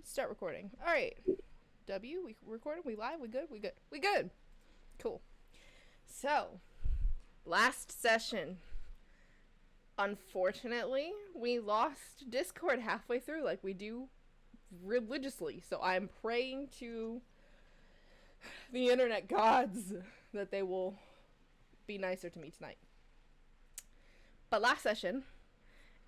Start recording. All right. W, we recording? We live? We good? We good? We good. Cool. So, last session. Unfortunately, we lost Discord halfway through like we do religiously. So I'm praying to the internet gods that they will be nicer to me tonight. But last session,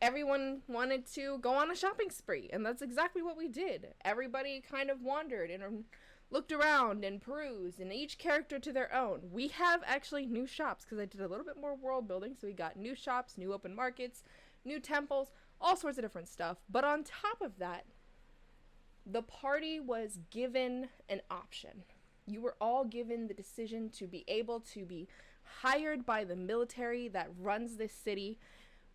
everyone wanted to go on a shopping spree, and that's exactly what we did. Everybody kind of wandered and looked around and perused, and each character to their own. We have actually new shops, because I did a little bit more world building, so we got new shops, new open markets, new temples, all sorts of different stuff. But on top of that, the party was given an option. You were all given the decision to be able to be hired by the military that runs this city,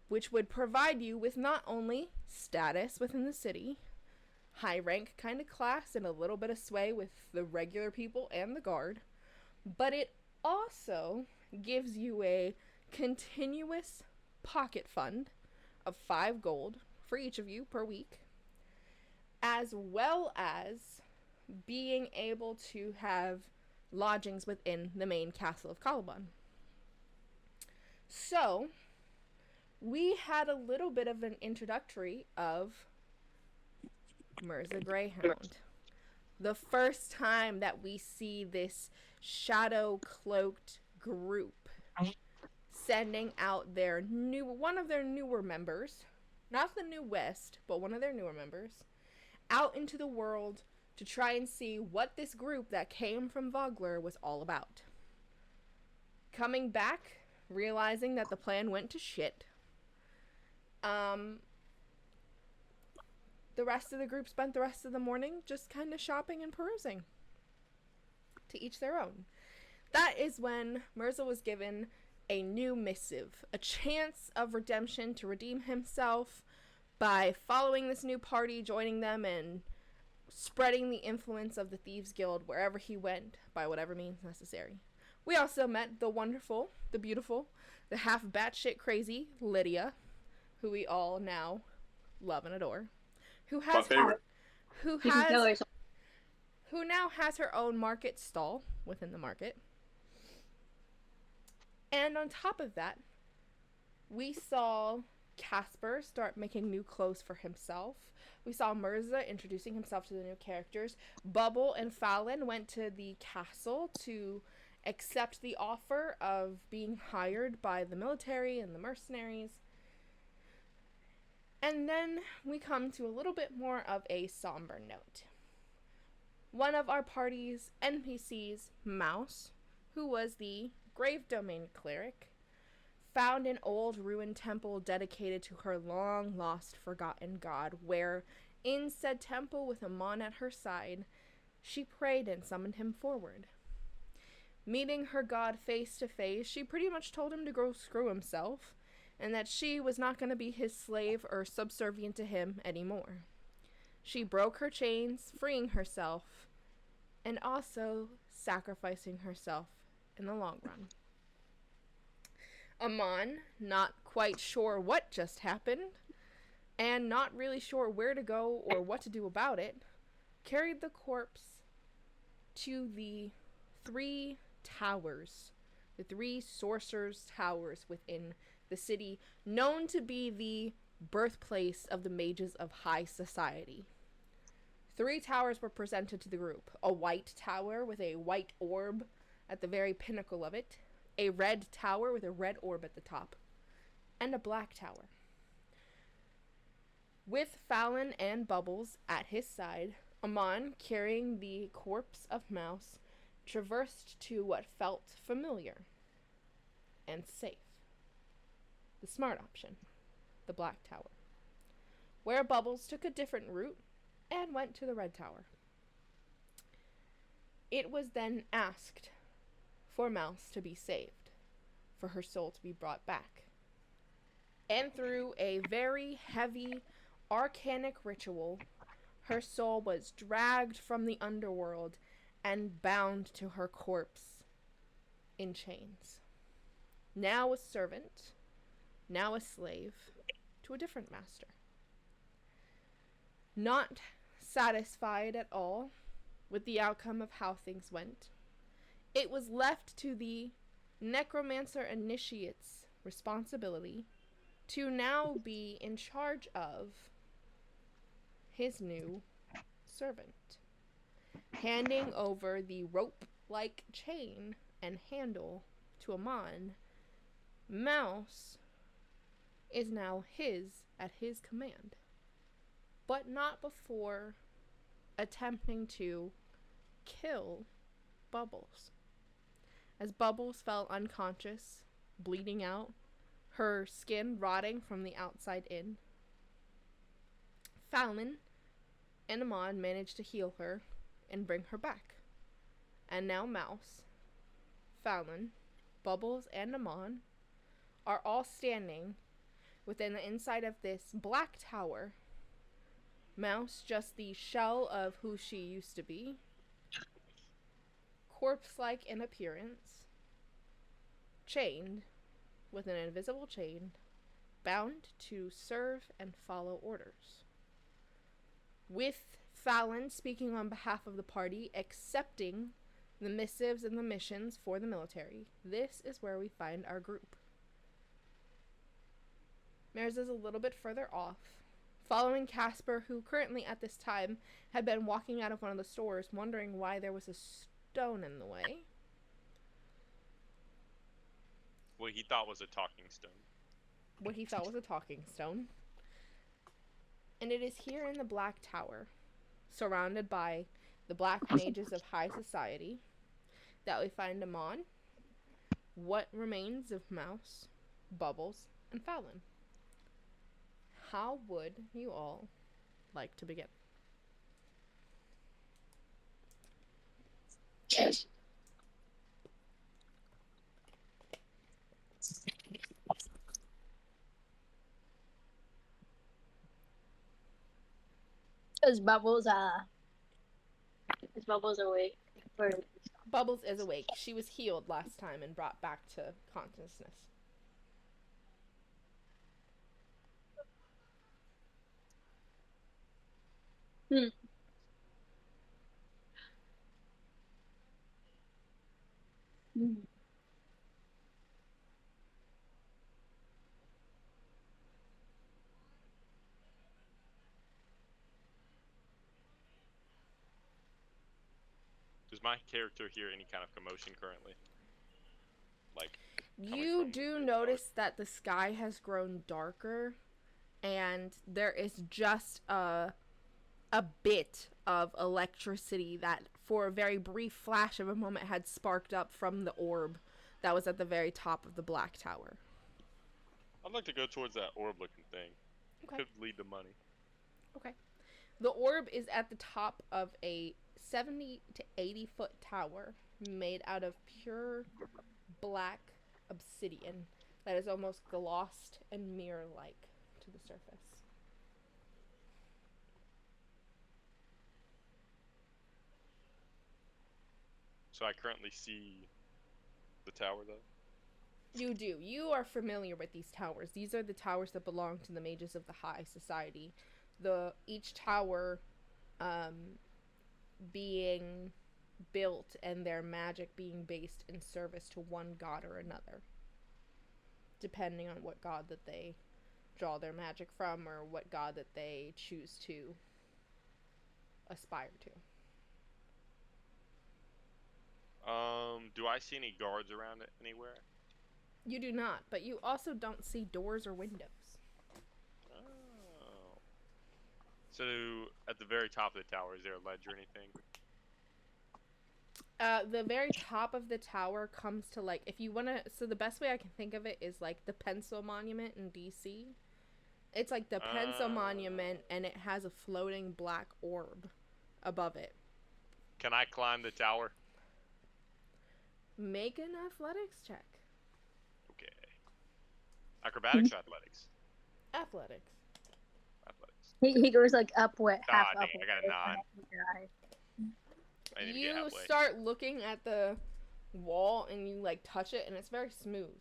which would provide you with not only status within the city, high rank kind of class, and a little bit of sway with the regular people and the guard, but it also gives you a continuous pocket fund of 5 gold for each of you per week, as well as being able to have lodgings within the main castle of Caliban. So, we had a little bit of an introductory of Mirza Greyhound. The first time that we see this shadow-cloaked group sending out one of their newer members, not the New West, but one of their newer members, out into the world to try and see what this group that came from Vogler was all about. Coming back, realizing that the plan went to shit, the rest of the group spent the rest of the morning just kind of shopping and perusing. To each their own. That is when Mirza was given a new missive, a chance of redemption to redeem himself by following this new party, joining them, and spreading the influence of the Thieves Guild wherever he went by whatever means necessary. We also met the wonderful, the beautiful, the half batshit crazy Lydia, who we all now love and adore, who now has her own market stall within the market. And on top of that, we saw Casper start making new clothes for himself. We saw Mirza introducing himself to the new characters. Bubble and Fallon went to the castle to accept the offer of being hired by the military and the mercenaries. And then we come to a little bit more of a somber note. One of our party's NPCs, Mouse, who was the Grave Domain cleric, found an old ruined temple dedicated to her long-lost forgotten god, where, in said temple with Amon at her side, she prayed and summoned him forward. Meeting her god face to face, she pretty much told him to go screw himself, and that she was not going to be his slave or subservient to him anymore. She broke her chains, freeing herself, and also sacrificing herself in the long run. Amon, not quite sure what just happened, and not really sure where to go or what to do about it, carried the corpse to the 3 towers, the 3 sorcerers' towers within the city, known to be the birthplace of the mages of high society. 3 towers were presented to the group. A white tower with a white orb at the very pinnacle of it, a red tower with a red orb at the top, and a black tower. With Fallon and Bubbles at his side, Amon, carrying the corpse of Mouse, traversed to what felt familiar and safe. The smart option, the black tower, where Bubbles took a different route and went to the red tower. It was then asked for Mouse to be saved, for her soul to be brought back. And through a very heavy, arcanic ritual, her soul was dragged from the underworld and bound to her corpse in chains. Now a servant, now a slave, to a different master. Not satisfied at all with the outcome of how things went, it was left to the necromancer initiate's responsibility to now be in charge of his new servant, handing over the rope-like chain and handle to Amon. Mouse is now at his command, but not before attempting to kill Bubbles. As Bubbles fell unconscious, bleeding out, her skin rotting from the outside in, Fallon and Amon managed to heal her and bring her back. And now Mouse, Fallon, Bubbles, and Amon are all standing within the inside of this black tower. Mouse just the shell of who she used to be, corpse-like in appearance, chained with an invisible chain, bound to serve and follow orders. With Fallon speaking on behalf of the party, accepting the missives and the missions for the military. This is where we find our group. Mares is a little bit further off, following Casper, who currently at this time had been walking out of one of the stores, wondering why there was a stone in the way. What he thought was a talking stone. What he thought was a talking stone. And it is here in the Black Tower, surrounded by the Black Mages of High Society, that we find Amon, what remains of Mouse, Bubbles, and Fallon. How would you all like to begin? Is Bubbles awake? Or... Bubbles is awake. She was healed last time and brought back to consciousness. Does my character hear any kind of commotion currently? Like, you do notice that the sky has grown darker, and there is just a bit of electricity that, for a very brief flash of a moment, had sparked up from the orb that was at the very top of the Black Tower. I'd like to go towards that orb-looking thing. Okay. Could lead to money. Okay. The orb is at the top of a 70 to 80 foot tower made out of pure black obsidian that is almost glossed and mirror-like to the surface. So I currently see the tower, though? You do. You are familiar with these towers. These are the towers that belong to the Mages of the High Society. Each tower being built and their magic being based in service to one god or another, depending on what god that they draw their magic from or what god that they choose to aspire to. Do I see any guards around it anywhere? You do not, but you also don't see doors or windows. Oh. So, at the very top of the tower, is there a ledge or anything? The very top of the tower comes to, like, if you want to... So the best way I can think of it is, like, the Pencil Monument in D.C. It's like the Pencil Monument, and it has a floating black orb above it. Can I climb the tower? Make an athletics check. Okay. Acrobatics or athletics? Athletics. Athletics. He goes, like, up what? Ah, half dang, up. I got a 9. I didn't even get You halfway. start looking at the wall, and you, like, touch it, and it's very smooth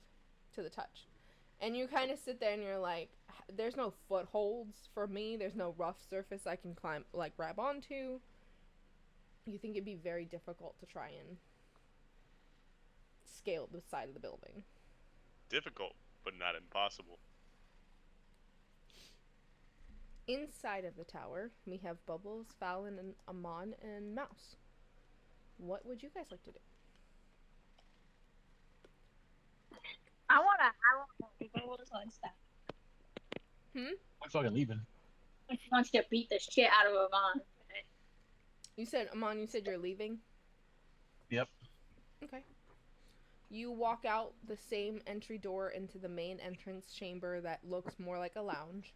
to the touch. And you kind of sit there, and you're like, there's no footholds for me. There's no rough surface I can climb, like, grab onto. You think it'd be very difficult to try and scale the side of the building. Difficult, but not impossible. Inside of the tower, we have Bubbles, Fallon, and Amon, and Mouse. What would you guys like to do? I wanna Bubbles on stuff. I'm fucking leaving. She wants to beat the shit out of Amon. You said, Amon, you said you're leaving? Yep. Okay. You walk out the same entry door into the main entrance chamber that looks more like a lounge.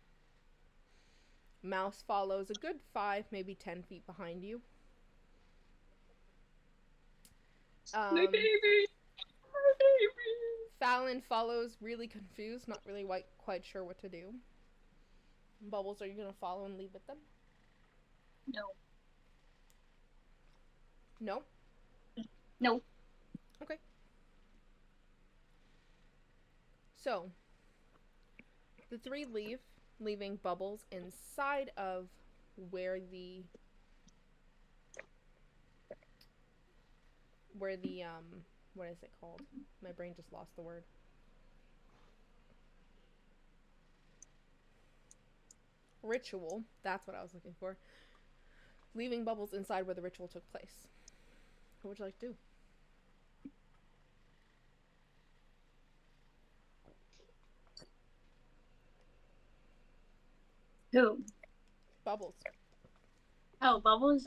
Mouse follows a good 5, maybe 10 feet behind you. My baby! My baby! Fallon follows really confused, not really quite sure what to do. Bubbles, are you going to follow and leave with them? No. No? No. Okay. So, the 3 leave, leaving Bubbles inside of where the what is it called? My brain just lost the word. Ritual, that's what I was looking for. Leaving Bubbles inside where the ritual took place. What would you like to do? Who? Bubbles. Oh, Bubbles?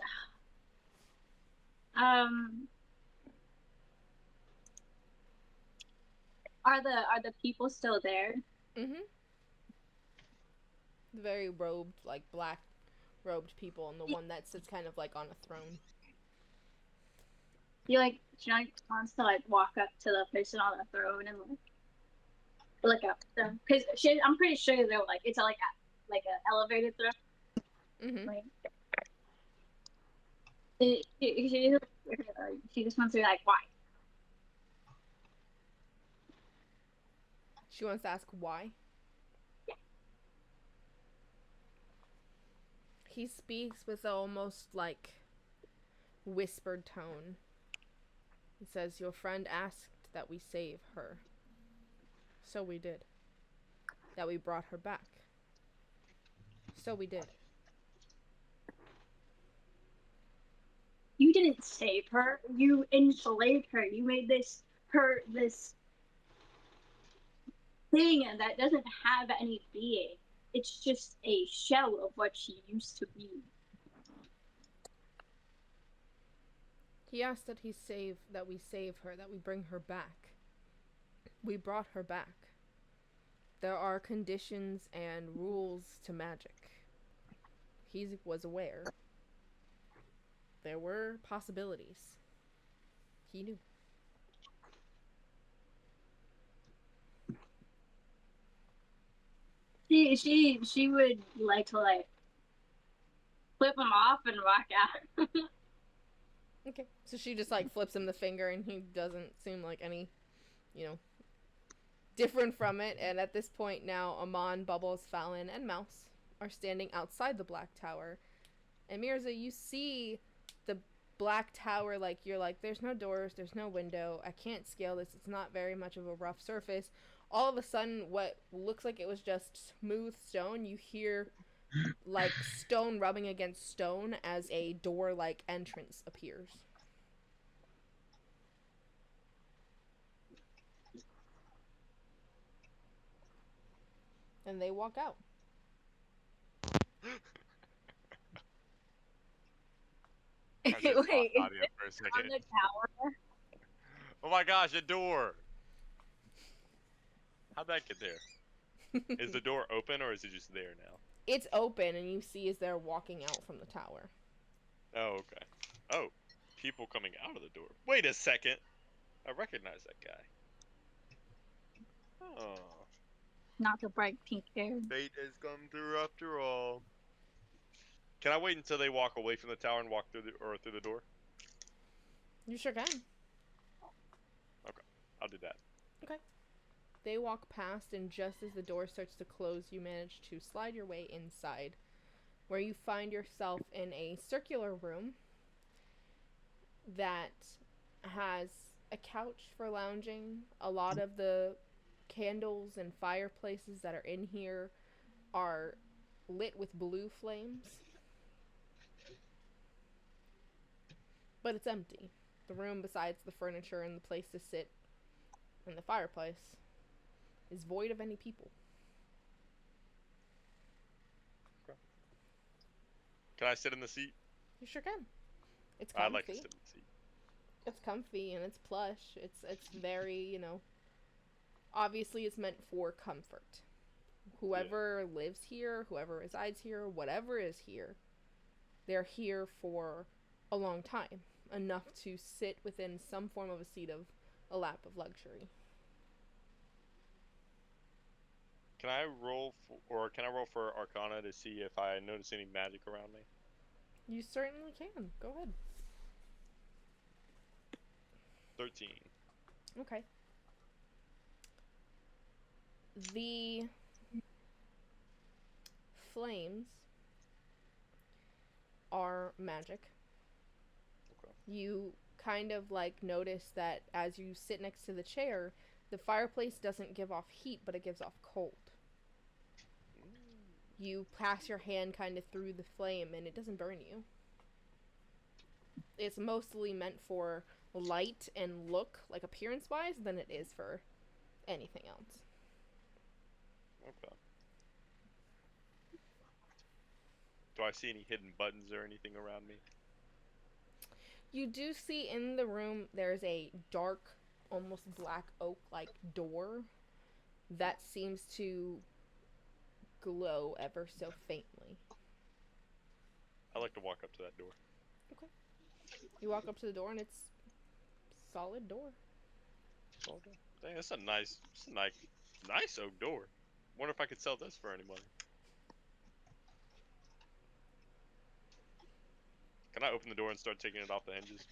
Are the people still there? Mm-hmm. The very robed, like, black robed people, and the one that sits kind of like on a throne. She wants to like walk up to the person on the throne and like look up at them, because I'm pretty sure they're like, it's like an elevated throne. Mm-hmm. Like, she just wants to be like, why? She wants to ask why. Yeah. He speaks with almost like whispered tone. He says, "Your friend asked that we save her. So we did. That we brought her back. So we did." You didn't save her. You enslaved her. You made this thing that doesn't have any being. It's just a shell of what she used to be. He asked that we save her, that we bring her back. We brought her back. There are conditions and rules to magic. He was aware. There were possibilities. He knew. She would like to like flip him off and walk out. Okay. So she just like flips him the finger, and he doesn't seem like any, different from it. And at this point now, Amon, Bubbles, Fallon, and Mouse are standing outside the Black Tower. And Mirza, you see the Black Tower, like, you're like, there's no doors, there's no window, I can't scale this, it's not very much of a rough surface. All of a sudden, what looks like it was just smooth stone, you hear, like, stone rubbing against stone as a door-like entrance appears. And they walk out. I just Wait, lost is audio it for a on second. the tower? Oh my gosh, a door! How'd that get there? Is the door open or is it just there now? It's open, and you see as they're walking out from the tower. Oh, okay. Oh, people coming out of the door. Wait a second. I recognize that guy. Oh. Not the bright pink hair. Fate has come through after all. Can I wait until they walk away from the tower and walk through the door? You sure can. I'll do that. They walk past, and just as the door starts to close, you manage to slide your way inside, where you find yourself in a circular room that has a couch for lounging. A lot of the candles and fireplaces that are in here are lit with blue flames. But it's empty. The room, besides the furniture and the place to sit and the fireplace, is void of any people. Can I sit in the seat? You sure can. It's comfy. I'd like to sit in the seat. It's comfy and it's plush. It's very, you know, obviously it's meant for comfort. Whoever lives here, whoever resides here, whatever is here, they're here for a long time. Enough to sit within some form of a seat of a lap of luxury. Can I roll for Arcana to see if I notice any magic around me? You certainly can. Go ahead. 13. Okay. The flames are magic. Okay. You kind of like notice that as you sit next to the chair, the fireplace doesn't give off heat, but it gives off cold. You pass your hand kind of through the flame and it doesn't burn you. It's mostly meant for light and look, like appearance-wise, than it is for anything else. Okay. Do I see any hidden buttons or anything around me? You do see in the room there's a dark, almost black oak-like door that seems to glow ever so faintly. I'd like to walk up to that door. Okay. You walk up to the door and it's solid door. Okay. Dang, that's a nice oak door. Wonder if I could sell this for any money. Can I open the door and start taking it off the hinges?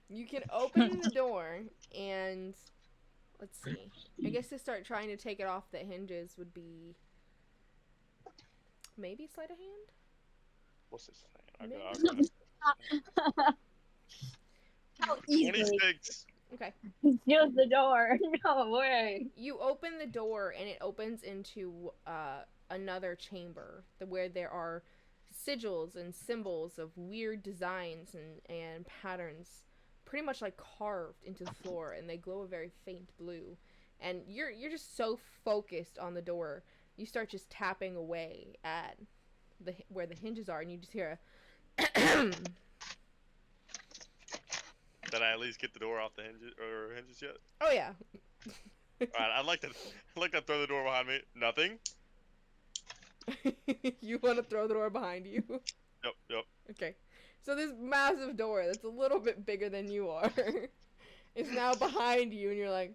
You can open the door and let's see. I guess to start trying to take it off the hinges would be maybe sleight of hand? What's this thing? Maybe. How easy. 26. Okay. Use the door. No way. You open the door and it opens into another chamber where there are sigils and symbols of weird designs and patterns pretty much like carved into the floor, and they glow a very faint blue. And you're just so focused on the door, you start just tapping away at where the hinges are, and you just hear a Did I at least get the door off the hinges yet? oh yeah. Alright, I'd like to throw the door behind me. Nothing. You want to throw the door behind you? Yep. Okay. So this massive door that's a little bit bigger than you are is now behind you, and you're like,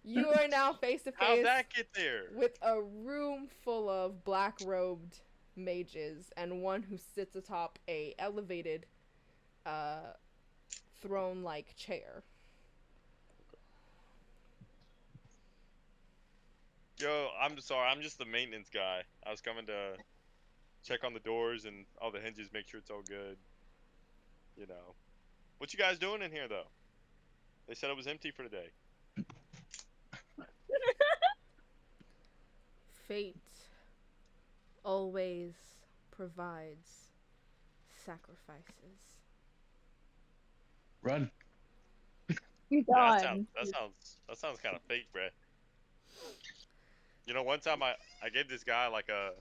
you are now face to How'd face that get there? with a room full of black-robed mages and one who sits atop a elevated throne-like chair. Yo, I'm sorry. I'm just the maintenance guy. I was coming to check on the doors and all the hinges, make sure it's all good. You know. What you guys doing in here, though? They said it was empty for today. Fate always provides sacrifices. Run. You're Yeah, done. that sounds kind of fake, bruh. You know, one time I gave this guy like a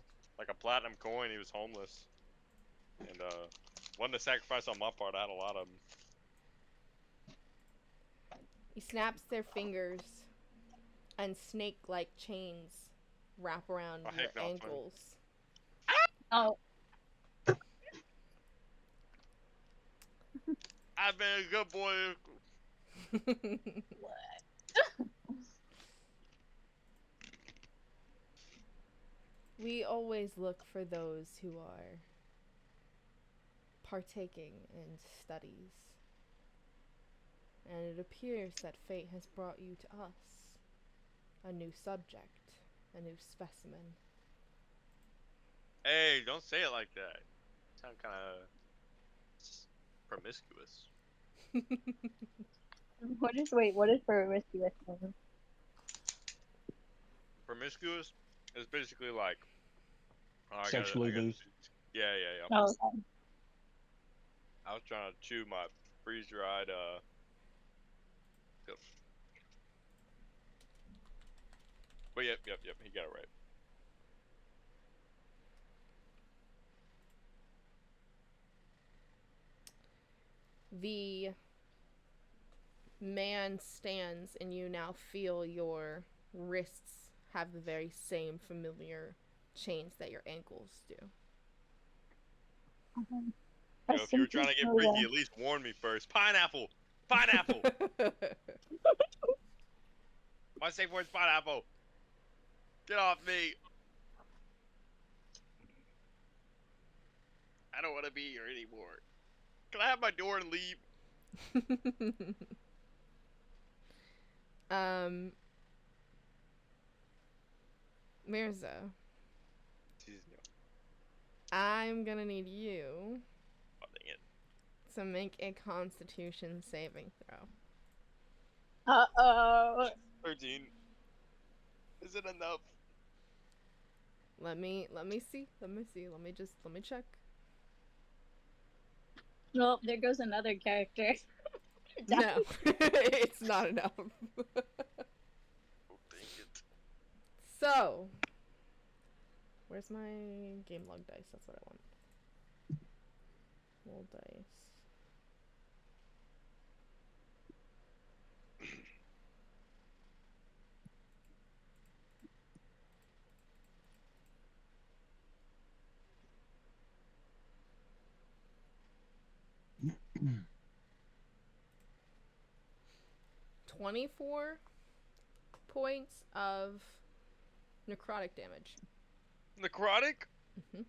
platinum coin. He was homeless, and wasn't a sacrifice on my part. I had a lot of them. He snaps their fingers, and snake-like chains wrap around Oh, your heck no, it's fine. ankles. Oh, I've been a good boy. We always look for those who are partaking in studies. And it appears that fate has brought you to us. A new subject. A new specimen. Hey, don't say it like that. Sound kind of promiscuous. What is promiscuous? Promiscuous is basically like Sexually loose. Yeah. Oh, okay. I was trying to chew my freeze-dried Yep. But yep. He got it right. The man stands, and you now feel your wrists have the very same familiar chains that your ankles do. You know, if you were trying to get freaky, at least warn me first. Pineapple! Pineapple! My safe word's pineapple! Get off me! I don't want to be here anymore. Can I have my door and leave? Mirza, Jeez, no. I'm gonna need you Oh, dang it. to make a Constitution saving throw. Uh-oh. 13. Is it enough? Let me see. Let me check. Well, there goes another character. No, it's not enough. Oh, dang it. So, where's my game log dice? That's what I want. Roll dice. Hmm. 24 points of necrotic damage. Necrotic? Mhm.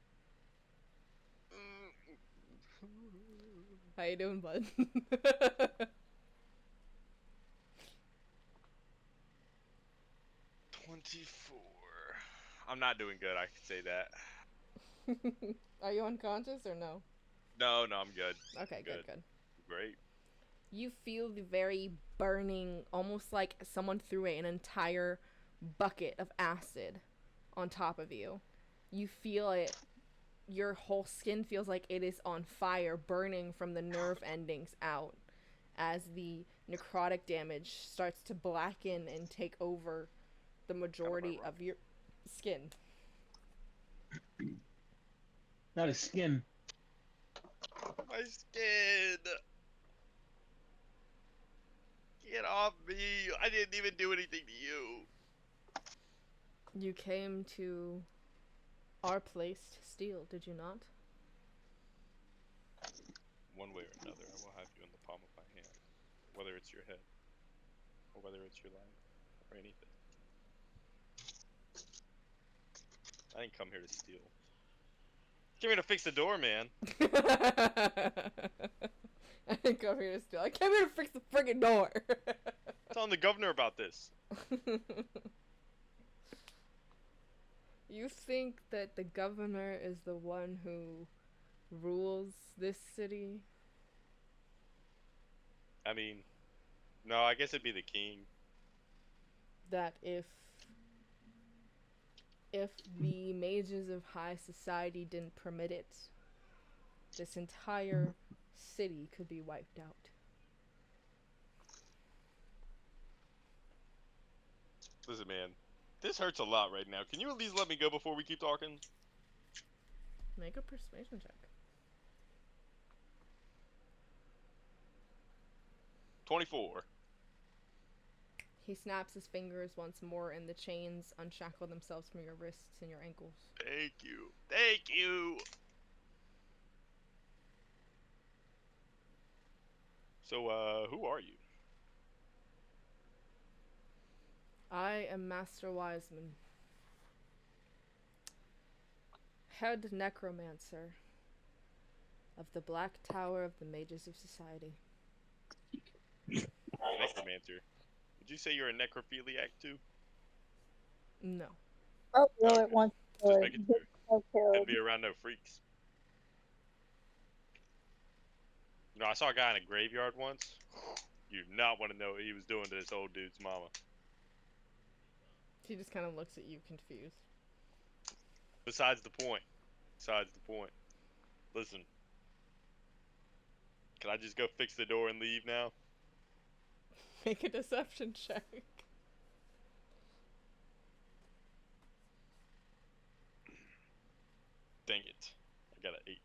How you doing, bud? 24. I'm not doing good, I can say that. Are you unconscious or no? No, I'm good. Okay, good. Great. You feel the very burning, almost like someone threw an entire bucket of acid on top of you. You feel it. Your whole skin feels like it is on fire, burning from the nerve endings out as the necrotic damage starts to blacken and take over the majority of your skin. Not his skin. My skin! Get off me! I didn't even do anything to you! You came to our place to steal, did you not? One way or another, I will have you in the palm of my hand. Whether it's your head, or whether it's your life, or anything. I didn't come here to steal. Came here to fix the door, man. I didn't come here to steal. I came here to fix the friggin' door. Telling the governor about this. You think that the governor is the one who rules this city? I mean, no, I guess it'd be the king. That if the mages of high society didn't permit it, this entire city could be wiped out. Listen, man, this hurts a lot right now. Can you at least let me go before we keep talking? Make a persuasion check. 24. He snaps his fingers once more, and the chains unshackle themselves from your wrists and your ankles. Thank you. Thank you. So, who are you? I am Master Wiseman, head necromancer of the Black Tower of the Mages of Society. necromancer. Would you say you're a necrophiliac too? No. Oh, no, it wants Just to make it get true. killed. Can't be around no freaks. You know, I saw a guy in a graveyard once. You do not want to know what he was doing to this old dude's mama. He just kind of looks at you confused. Besides the point. Besides the point. Listen. Can I just go fix the door and leave now? Make a deception check. Dang it. I got an 8.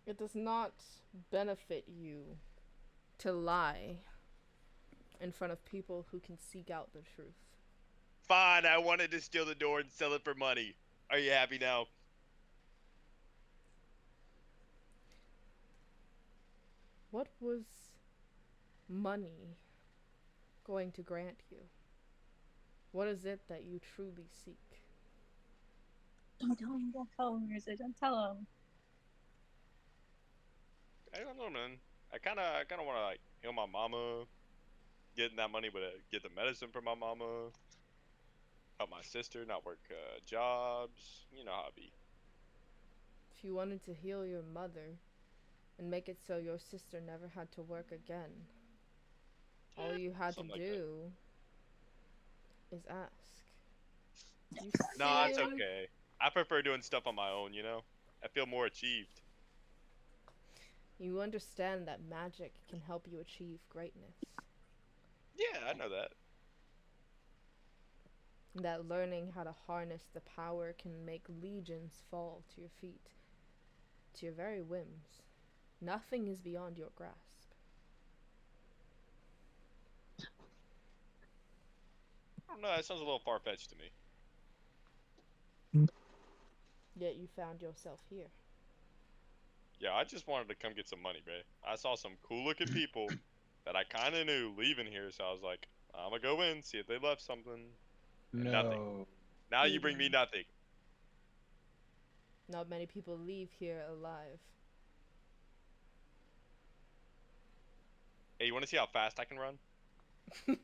It does not benefit you to lie in front of people who can seek out the truth. Fine, I wanted to steal the door and sell it for money. Are you happy now? What was money going to grant you? What is it that you truly seek? Don't tell him, Marissa, don't tell him. I don't know, man. I kind of want to like heal my mama, getting that money, but get the medicine for my mama, help my sister not work jobs. You know how it be. If you wanted to heal your mother and make it so your sister never had to work again, all you had to something like do is ask. You No, it's seem- okay. I prefer doing stuff on my own. You know, I feel more achieved. You understand that magic can help you achieve greatness. Yeah, I know that. That learning how to harness the power can make legions fall to your feet, to your very whims. Nothing is beyond your grasp. I don't know. That sounds a little far fetched to me. Yet you found yourself here. Yeah, I just wanted to come get some money, bro. I saw some cool looking people that I kind of knew leaving here, so I was like, I'm gonna go in, see if they left something. No. Nothing. Now you bring me nothing. Not many people leave here alive. Hey, you want to see how fast I can run? Hey,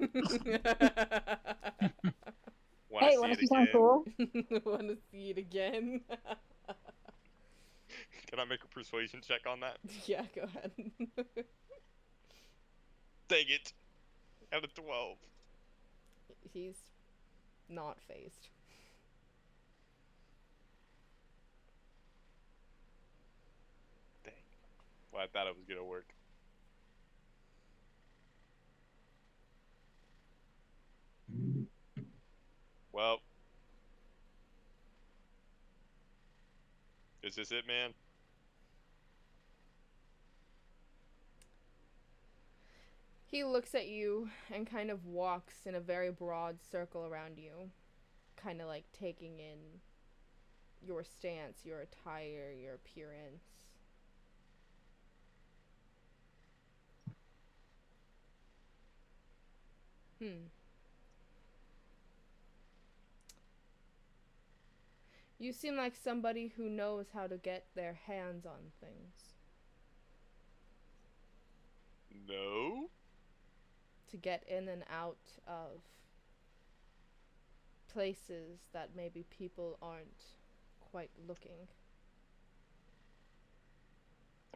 wanna see something cool? Want to see it again? Can I make a persuasion check on that? Yeah, go ahead. Dang it. Out of 12. He's not phased. Dang. Well, I thought it was gonna work. Well. Is this it, man? He looks at you and kind of walks in a very broad circle around you, kind of like taking in your stance, your attire, your appearance. You seem like somebody who knows how to get their hands on things. No. To get in and out of places that maybe people aren't quite looking.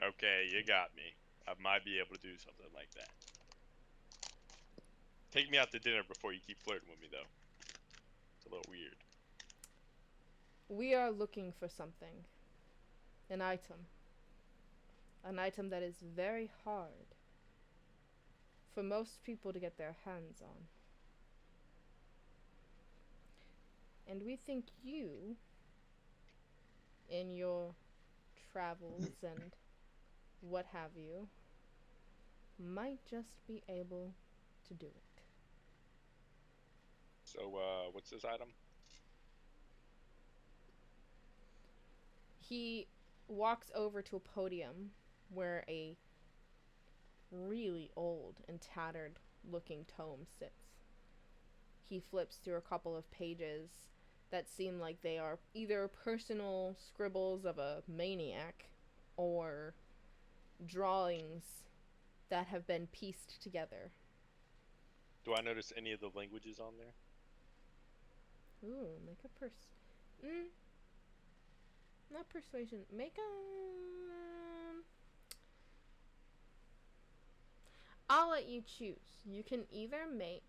Okay, you got me. I might be able to do something like that. Take me out to dinner before you keep flirting with me, though. It's a little weird. We are looking for something. An item. An item that is very hard for most people to get their hands on. And we think you, in your travels and what have you, might just be able to do it. So, what's this item? He walks over to a podium where a really old and tattered looking tome sits. He flips through a couple of pages that seem like they are either personal scribbles of a maniac or drawings that have been pieced together. Do I notice any of the languages on there? Ooh, make a not persuasion. Make a. I'll let you choose. You can either make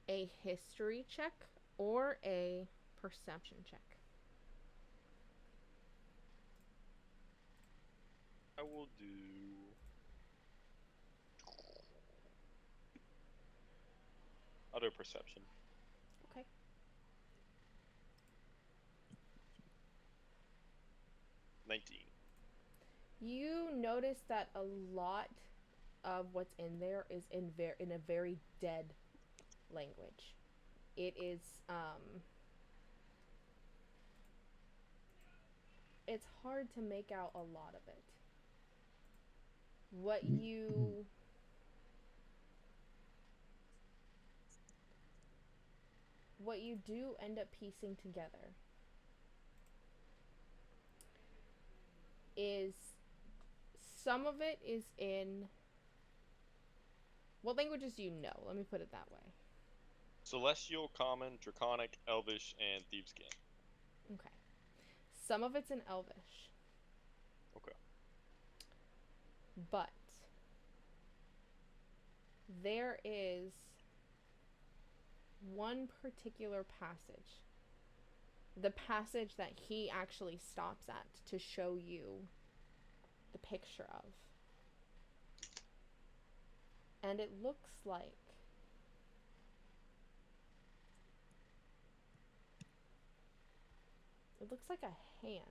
a history check or a perception check. I will do. I'll do perception. Okay. 19. You notice that a lot of what's in there is in a very dead language. It is it's hard to make out a lot of it. What you do end up piecing together is some of it is in what languages do you know? Let me put it that way. Celestial, Common, Draconic, Elvish, and Thieveskin. Okay. Some of it's in Elvish. Okay. But there is one particular passage. The passage that he actually stops at to show you the picture of. And it looks like a hand.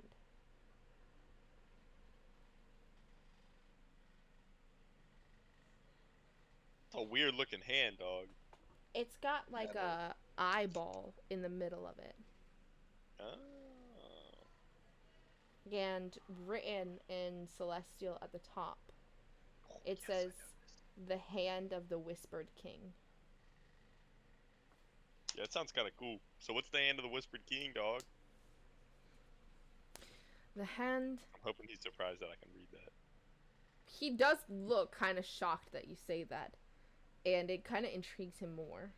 A weird looking hand, dog. It's got like a eyeball in the middle of it. Oh. And written in Celestial at the top, it says, "The Hand of the Whispered King." Yeah, that sounds kind of cool. So what's the hand of the Whispered King, dog? The hand... I'm hoping he's surprised that I can read that. He does look kind of shocked that you say that. And it kind of intrigues him more.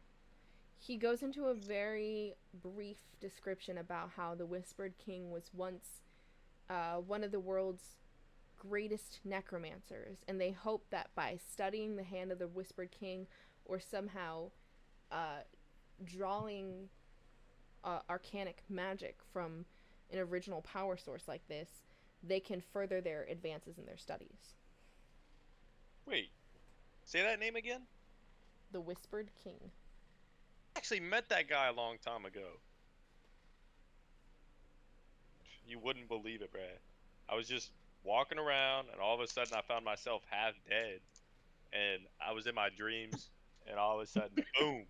He goes into a very brief description about how the Whispered King was once one of the world's greatest necromancers, and they hope that by studying the hand of the Whispered King, or somehow drawing arcanic magic from an original power source like this, they can further their advances in their studies. Wait, say that name again? The Whispered King. I actually met that guy a long time ago. You wouldn't believe it, Brad. I was just walking around, and all of a sudden I found myself half dead. And I was in my dreams, and all of a sudden, boom!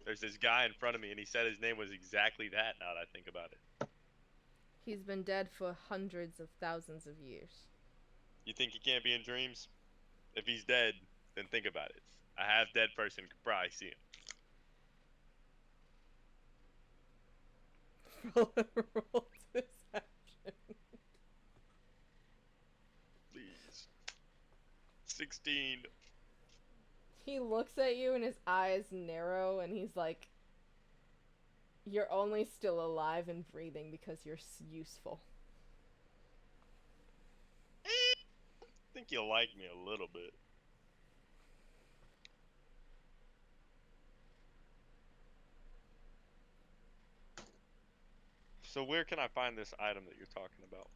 There's this guy in front of me, and he said his name was exactly that, now that I think about it. He's been dead for hundreds of thousands of years. You think he can't be in dreams? If he's dead, then think about it. A half-dead person could probably see him. Roll deception. Please. 16. He looks at you and his eyes narrow, and he's like, "You're only still alive and breathing because you're useful." I think you'll like me a little bit. So where can I find this item that you're talking about?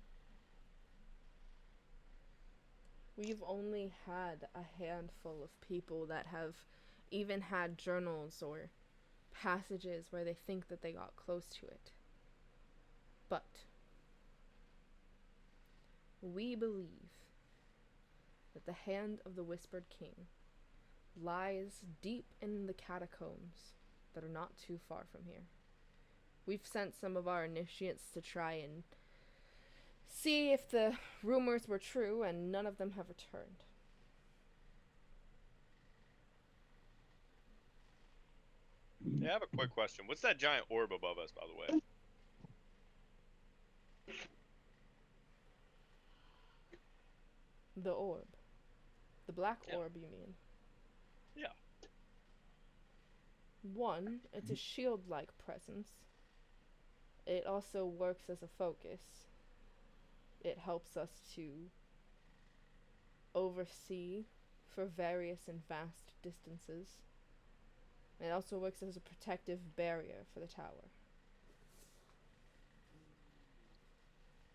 We've only had a handful of people that have even had journals or passages where they think that they got close to it. But we believe that the hand of the Whispered King lies deep in the catacombs that are not too far from here. We've sent some of our initiates to try and see if the rumors were true, and none of them have returned. Yeah, I have a quick question. What's that giant orb above us, by the way? The orb. The black Yeah. orb, you mean? Yeah. One, it's a shield-like presence. It also works as a focus. It helps us to oversee for various and vast distances. It also works as a protective barrier for the tower.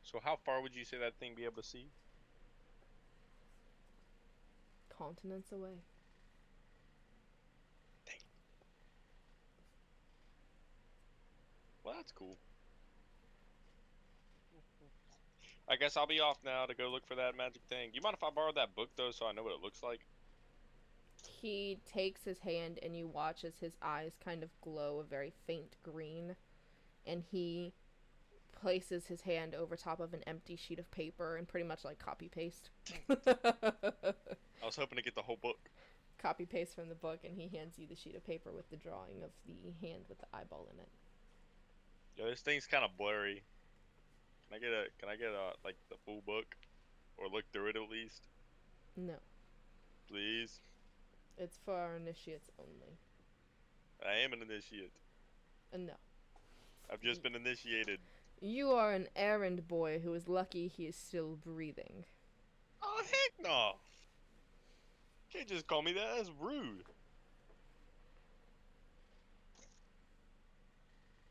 So how far would you say that thing be able to see? Continents away. Well, that's cool. I guess I'll be off now to go look for that magic thing. You mind if I borrow that book though, so I know what it looks like? He takes his hand and you watch as his eyes kind of glow a very faint green, and he places his hand over top of an empty sheet of paper and pretty much like copy paste. I was hoping to get the whole book. Copy paste from the book, and he hands you the sheet of paper with the drawing of the hand with the eyeball in it. Yo, this thing's kind of blurry. Can I get like the full book, or look through it at least, No, please? it's for our initiates only. I am an initiate. No. I've just been initiated. You are an errand boy who is lucky he is still breathing. Oh heck no! Can't just call me that. That's rude.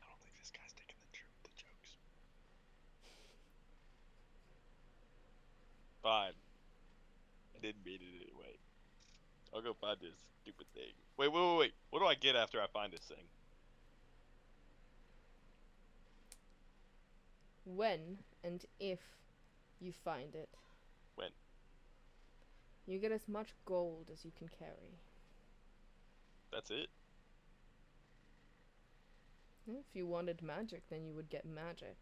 I don't think this guy's taking the jokes. Fine. I didn't mean it anyway. I'll go find this stupid thing. Wait. What do I get after I find this thing? When and if you find it, When? you get as much gold as you can carry. That's it? If you wanted magic, then you would get magic.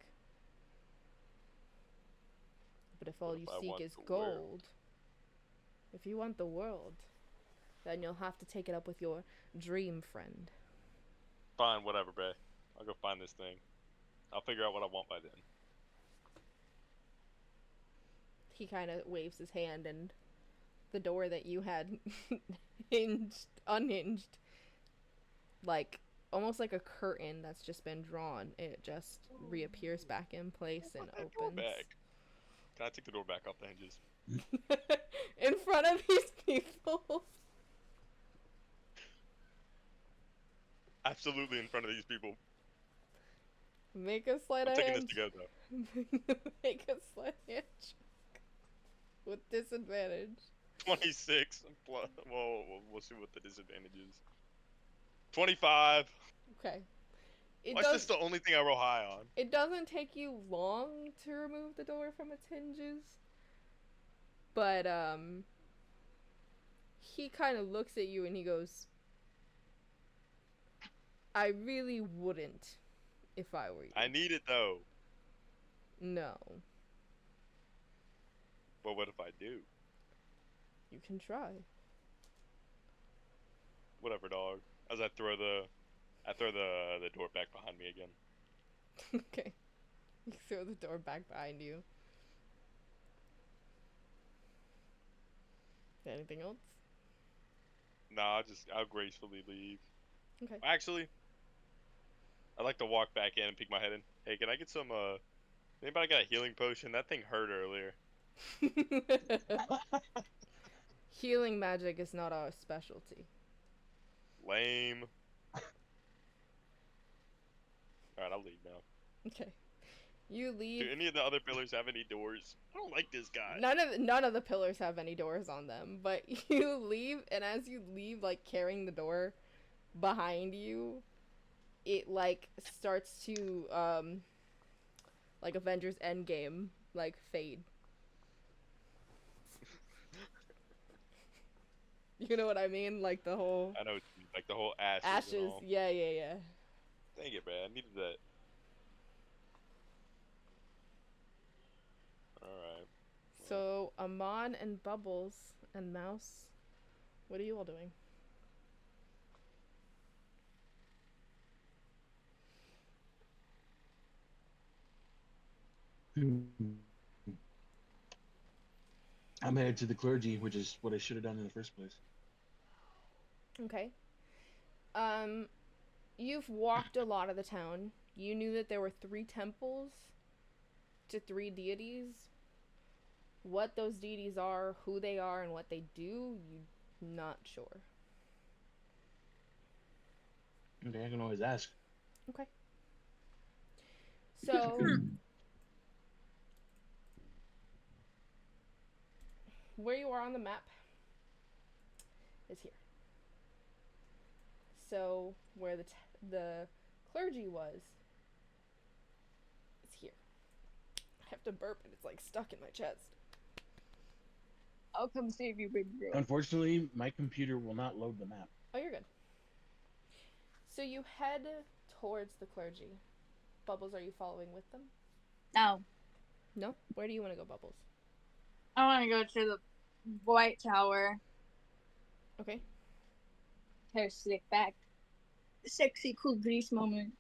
But if all What you if I seek want is the world? gold, if you want the world, then you'll have to take it up with your dream friend. Fine, whatever, bae. I'll go find this thing. I'll figure out what I want by then. He kind of waves his hand, and the door that you had unhinged, like almost like a curtain that's just been drawn. It just reappears back in place and Put that door opens. back. Can I take the door back off the hinges? In front of these people. Absolutely in front of these people. Make a sleight I'm of taking hand. this together. Make a sleight of hand check with disadvantage. 26. Well, we'll see what the disadvantage is. 25. Okay. Why is this the only thing I roll high on? It doesn't take you long to remove the door from its hinges. But, he kind of looks at you and he goes, I really wouldn't if I were you. I need it though. No. But what if I do? You can try. Whatever, dog. As I throw the door back behind me again. Okay. You throw the door back behind you. Anything else? Nah, I'll gracefully leave. Okay. Actually, I'd like to walk back in and peek my head in. Hey, can I get some anybody got a healing potion? That thing hurt earlier. Healing magic is not our specialty. Lame. Alright, I'll leave now. Okay. You Do leave. any of the other pillars have any doors? I don't like this guy. None of the pillars have any doors on them, but you leave, and as you leave, like carrying the door behind you, it like starts to like Avengers Endgame like fade. You know what I mean? Like the whole I know, like the whole ashes. And ashes. all. Yeah. Dang it, man. I needed that. Alright. So Amon and Bubbles and Mouse, what are you all doing? I'm headed to the clergy, which is what I should have done in the first place. Okay. You've walked a lot of the town. You knew that there were 3 temples to 3 deities. What those deities are, who they are, and what they do, you're not sure. Okay, I can always ask. Okay. So, where you are on the map is here. So, where the clergy was is here. I have to burp and it's like stuck in my chest. I'll come save you, baby girl. Unfortunately, my computer will not load the map. Oh, you're good. So you head towards the clergy. Bubbles, are you following with them? No. No? Where do you want to go, Bubbles? I want to go to the White Tower. Okay. Hair slick back. Sexy, cool grease moment.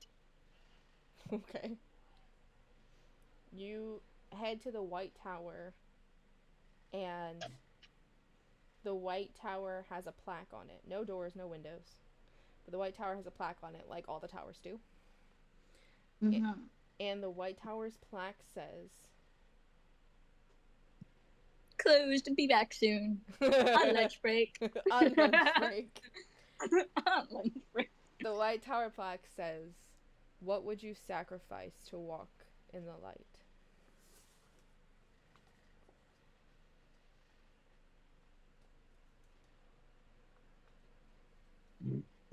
Okay. You head to the White Tower, and the White Tower has a plaque on it. No doors, no windows. But the White Tower has a plaque on it, like all the towers do. Mm-hmm. And the White Tower's plaque says... Closed. Be back soon. On lunch break. On lunch break. On lunch break. The White Tower plaque says, "What would you sacrifice to walk in the light?"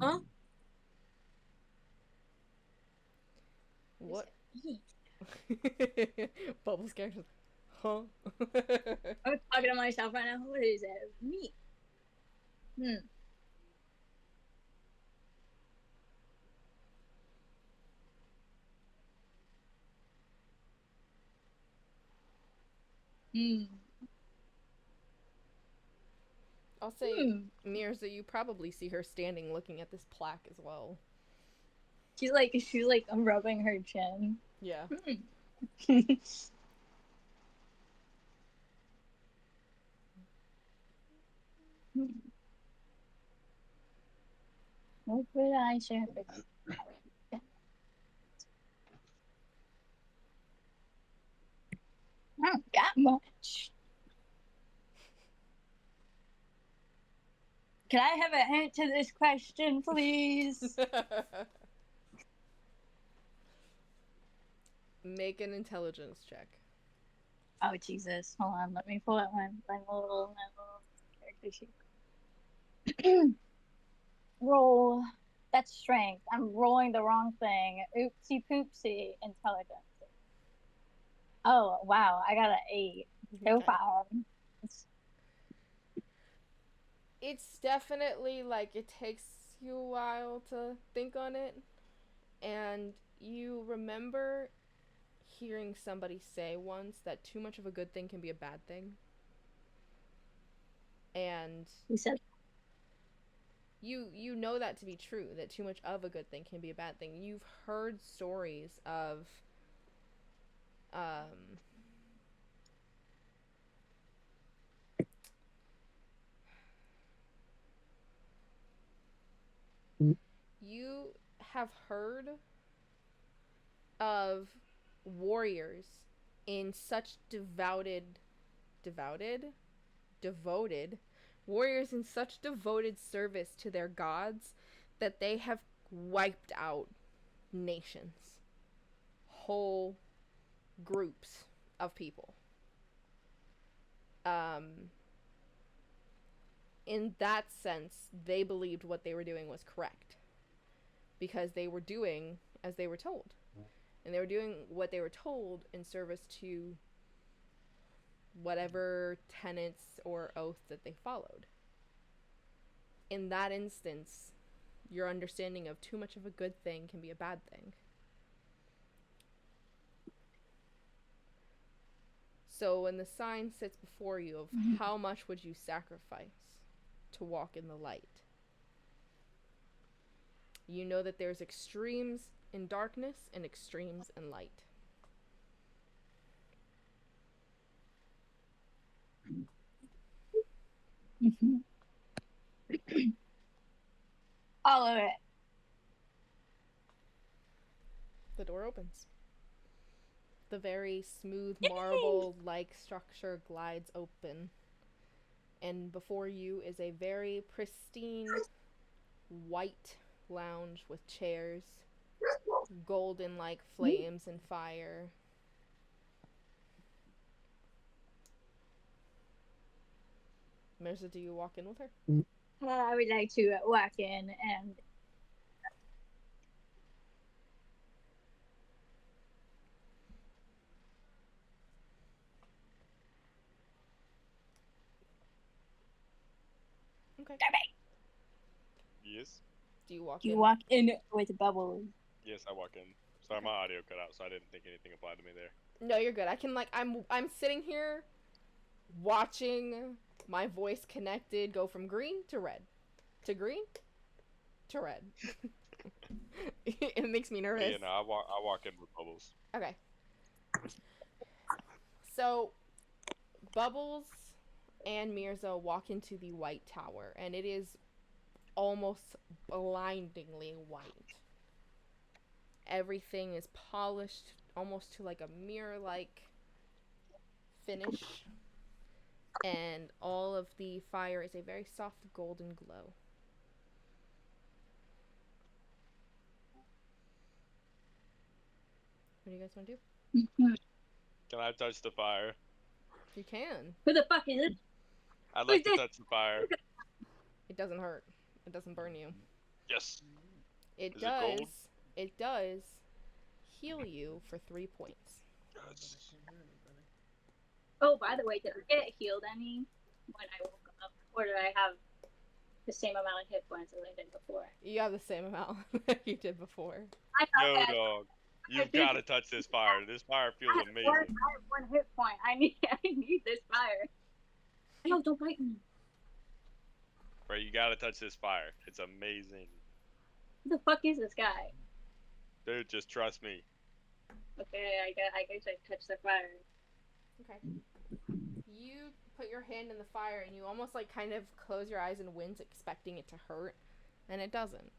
Huh? What? Bubbles characters. Huh? I'm talking to myself right now. What is that? Me. I'll say, Mirza, you probably see her standing looking at this plaque as well. She's like rubbing her chin. Yeah. What would I share? I don't got much. Can I have a hint to this question, please? Make an intelligence check. Oh, Jesus. Hold on. Let me pull out my little character sheet. Roll. That's strength. I'm rolling the wrong thing. Oopsie poopsie. Intelligence. Oh, wow. I got an 8. So Okay. far. It's definitely like it takes you a while to think on it, and you remember hearing somebody say once that too much of a good thing can be a bad thing. And Who said? you know that to be true, that too much of a good thing can be a bad thing. You've heard stories of you have heard of warriors in such devoted warriors in such devoted service to their gods that they have wiped out nations, whole groups of people. In that sense, they believed what they were doing was correct because they were doing as they were told. And they were doing what they were told in service to whatever tenets or oath that they followed. In that instance, your understanding of too much of a good thing can be a bad thing. So when the sign sits before you of how much would you sacrifice to walk in the light, you know that there's extremes in darkness and extremes in light. Mhm. All of it. The door opens. The very smooth marble-like structure glides open. And before you is a very pristine white lounge with chairs, golden like flames and fire. Mirza, do you walk in with her? I would like to walk in and Okay. Yes. Do you walk you in? walk in with Bubbles. Yes, I walk in. Sorry, my audio cut out, so I didn't think anything applied to me there. No, you're good. I can like I'm sitting here watching my voice connected go from green to red. To green to red. It makes me nervous. Yeah, no, I walk in with Bubbles. Okay. So, Bubbles and Mirza walk into the White Tower, and it is almost blindingly white. Everything is polished almost to like a mirror-like finish, and all of the fire is a very soft golden glow. What do you guys want to do? Can I touch the fire? You can. Who the fuck is it? I'd like to touch the fire. It doesn't hurt. It doesn't burn you. Yes. It Is it does. gold? It does heal you for 3 points. Yes. Oh, by the way, did I get healed any when I woke up? Or did I have the same amount of hit points as I did before? You have the same amount that you did before. I Yo, thought that dog. You've do. got to touch this fire. This fire feels I have amazing. one hit point. I need this fire. No, don't bite me. Right, you got to touch this fire. It's amazing. Who the fuck is this guy? Dude, just trust me. Okay, I guess I touched the fire. Okay. You put your hand in the fire and you almost like kind of close your eyes and wince, expecting it to hurt, and it doesn't.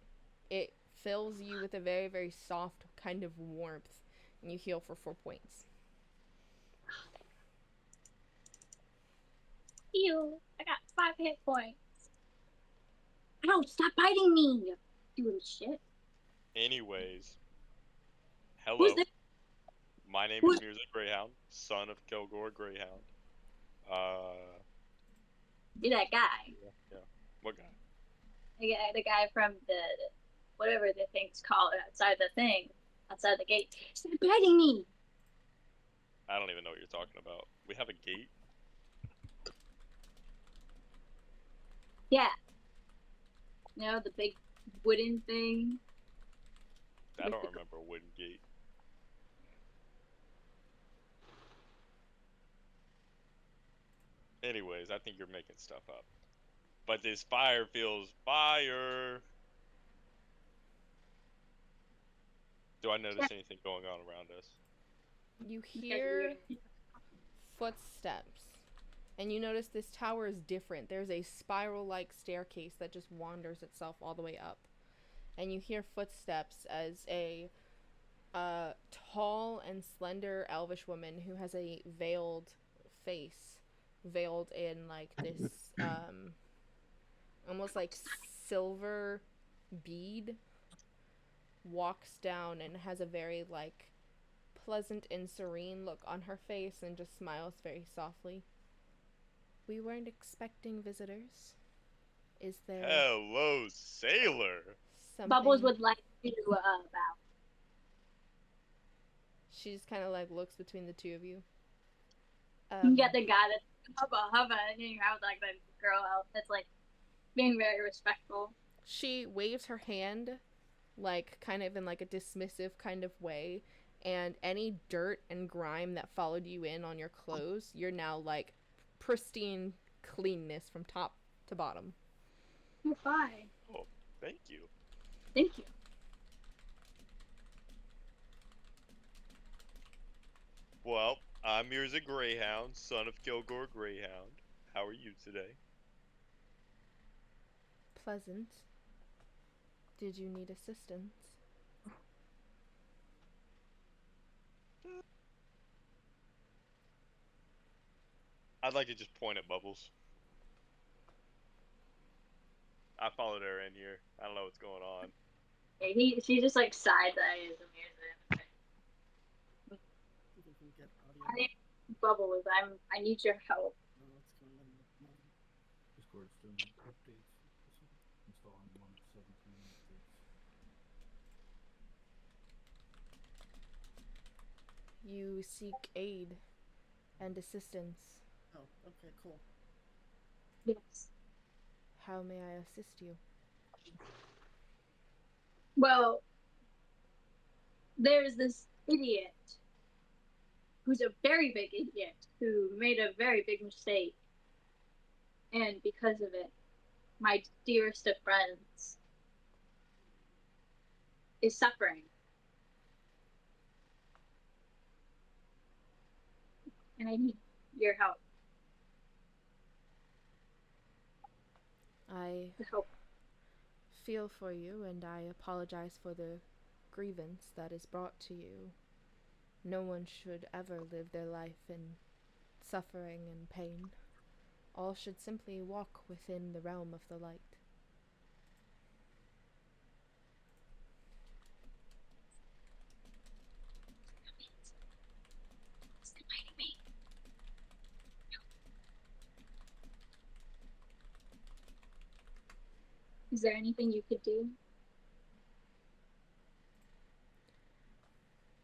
It fills you with a very, very soft kind of warmth, and you heal for 4 points. Ew, I got 5 hit points. No, stop biting me, you doing shit. Anyways. Hello. Who's this? My name is Mirza Greyhound, son of Kilgore Greyhound. You're that guy. Yeah. What guy? The guy from the whatever the thing's called outside the thing, outside the gate. Stop biting me. I don't even know what you're talking about. We have a gate? Yeah. You know, the big wooden thing. I don't remember a wooden gate. Anyways, I think you're making stuff up. But this fire feels fire. Do I notice anything going on around us? You hear footsteps, and you notice this tower is different. There's a spiral-like staircase that just wanders itself all the way up. And you hear footsteps as a tall and slender elvish woman who has a veiled face, veiled in like this almost like silver bead, walks down and has a very like pleasant and serene look on her face and just smiles very softly. We weren't expecting visitors. Is there Hello, sailor. something? Bubbles would like to bow. She just kind of like looks between the two of you. You get the guy that's hubba, and you have like the girl out that's like being very respectful. She waves her hand, like kind of in like a dismissive kind of way, and any dirt and grime that followed you in on your clothes, you're now like pristine cleanness from top to bottom. You're fine. Oh, thank you. Thank you. Well, I'm Mirza Greyhound, son of Kilgore Greyhound. How are you today? pleasant. Did you need assistance? I'd like to just point at Bubbles. I followed her in here. I don't know what's going on. She just like side eyes amazing. See if we can get audio. I need Bubbles. I need your help. No, what's going on with mine? Discord's doing updates. Installing 1.17 updates. You seek aid and assistance. Oh, okay, cool. Yes. How may I assist you? Well, there's this idiot who's a very big idiot who made a very big mistake. And because of it, my dearest of friends is suffering. And I need your help I to help. feel for you, and I apologize for the grievance that is brought to you. No one should ever live their life in suffering and pain. All should simply walk within the realm of the light. It's reminding me. Is there anything you could do?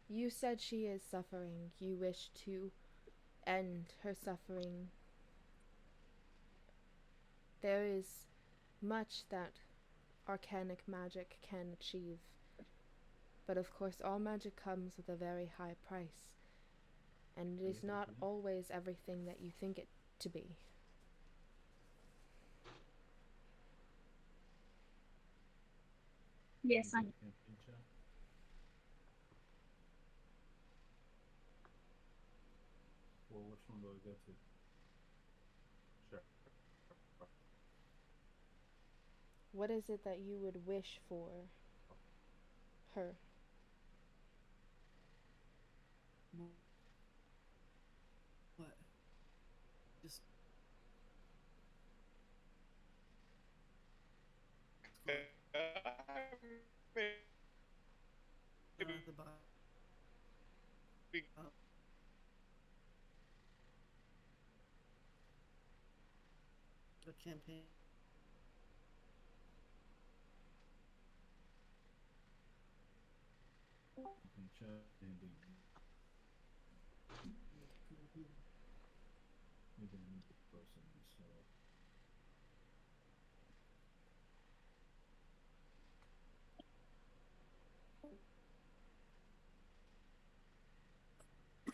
You said she is suffering. You wish to end her suffering. There is much that arcanic magic can achieve, but of course all magic comes with a very high price, and it is not always everything that you think it to be. Yes, I Campaign chat. Well, which one do I go to? Sure. What is it that you would wish for her? What? Just the bot. The campaign. Campaign chat. Maybe I need the person. So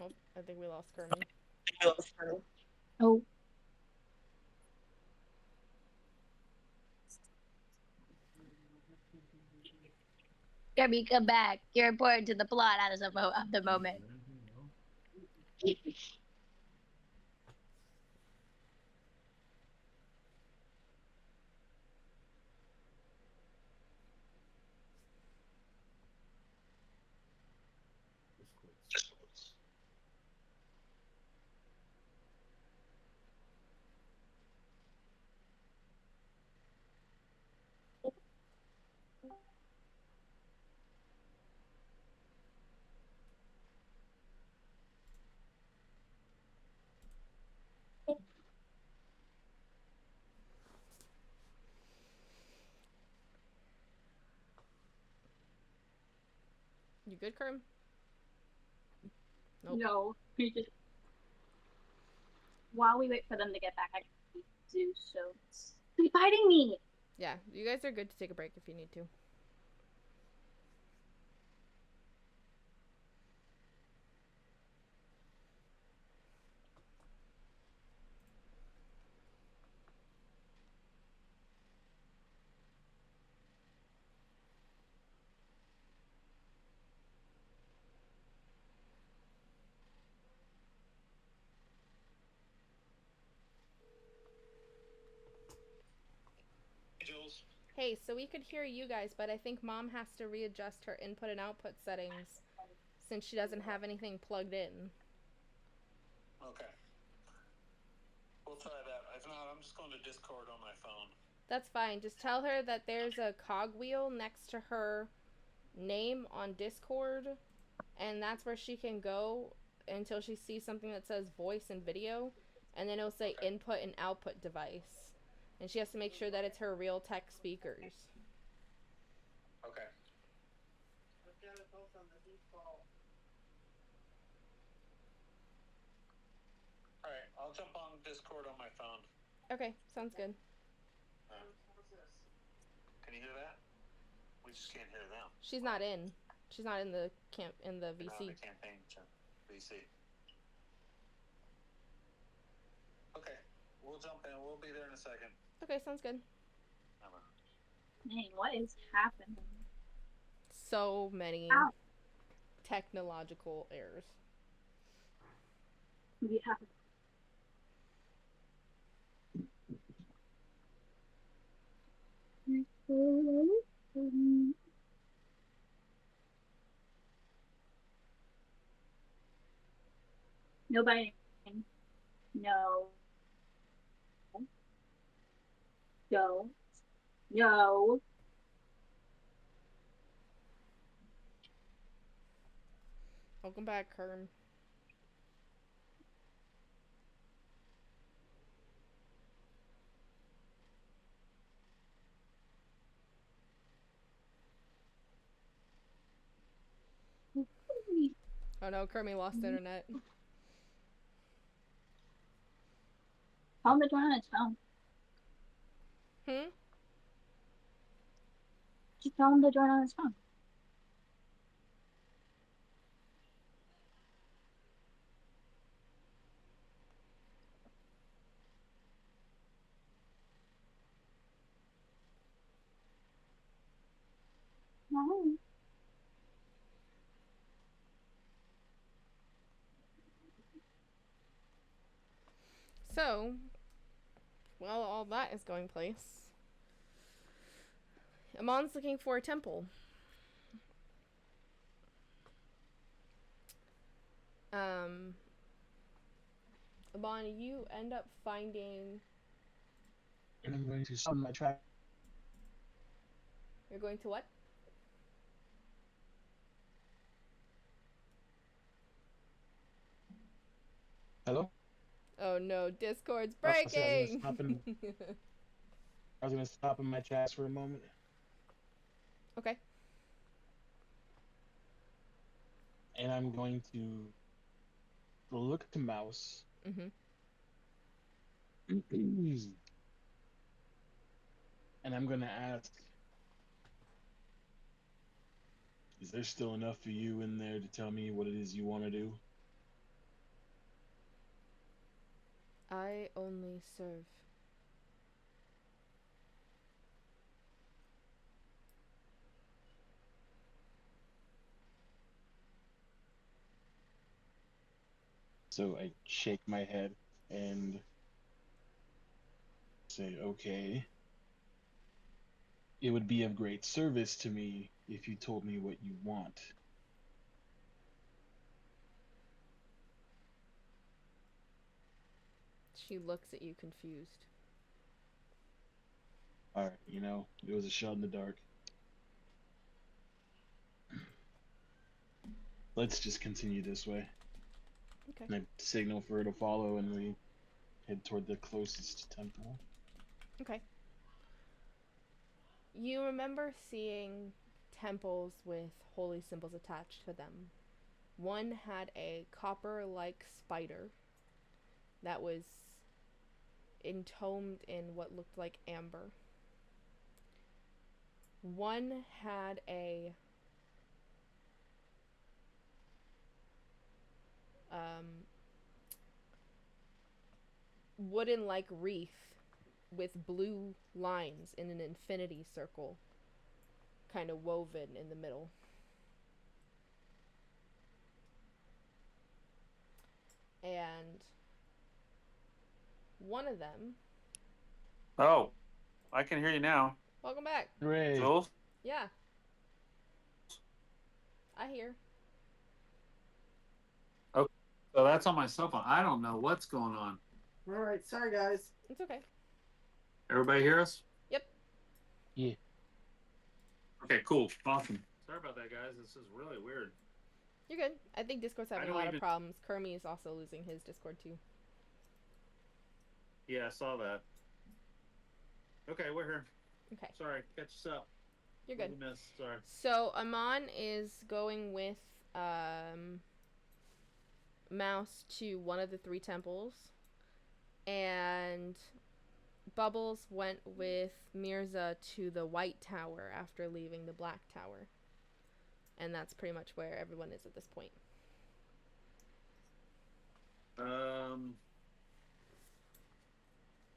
Oh, I think we lost Kermie. Oh. Kirby, come back. You're important to the plot at the moment. is there anything else? Discord. You good, Kerm? Nope. No. We just. While we wait for them to get back, I can do so. Be biting me! Yeah, you guys are good to take a break if you need to. Jules. Hey, so we could hear you guys, but I think Mom has to readjust her input and output settings since she doesn't have anything plugged in. Okay. We'll try that. If not, I'm just going to Discord on my phone. That's fine. Just tell her that there's a cogwheel next to her name on Discord, and that's where she can go until she sees something that says voice and video, and then it'll say Okay. input and output device. And she has to make sure that it's her Realtek speakers. Okay. I've got it both on the default. All right. I'll jump on Discord on my phone. Okay, sounds good. How's this? Can you hear that? We just can't hear them. She's not in. She's not in the camp in the They're not VC. in the campaign VC. Okay. We'll jump in. We'll be there in a second. Okay, sounds good. Dang, what is happening? So many Ow. technological errors. Yeah. Nobody. No. No. No. Welcome back, Kerm. Oh no, Kermie lost internet. Tell him to join on his phone. Hmm? Just tell him to join on his phone. No. So, while all that is going place, Amon's looking for a temple. Amon, you end up finding... And I'm going to stop my track. You're going to what? Hello? Oh no, Discord's Oh, I said I was breaking! I was gonna stop in my chats for a moment. Okay. And I'm going to look to Mouse. Mm-hmm. And I'm gonna ask, is there still enough for you in there to tell me what it is you want to do? I only serve. So I shake my head and say, okay. It would be of great service to me if you told me what you want. She looks at you confused. Alright, it was a shot in the dark. Let's just continue this way. Okay. And I signal for her to follow, and we head toward the closest temple. Okay. You remember seeing temples with holy symbols attached to them. One had a copper-like spider that was entombed in what looked like amber. One had a wooden-like wreath with blue lines in an infinity circle kind of woven in the middle. And one of them... Oh, I can hear you now. Welcome back. Hooray. Jules? Yeah. I hear. So that's on my cell phone. I don't know what's going on. All right, sorry guys. It's okay. Everybody hear us? Yep. Yeah. Okay, cool. Awesome. Sorry about that, guys. This is really weird. You're good. I think Discord's having a don't lot of even- problems. Kermie is also losing his Discord too. Yeah, I saw that. Okay, we're here. Okay. Sorry, catch us up. You're good. What we missed, sorry. So Amon is going with Mouse to one of the 3 temples, and Bubbles went with Mirza to the White Tower after leaving the Black Tower. And that's pretty much where everyone is at this point.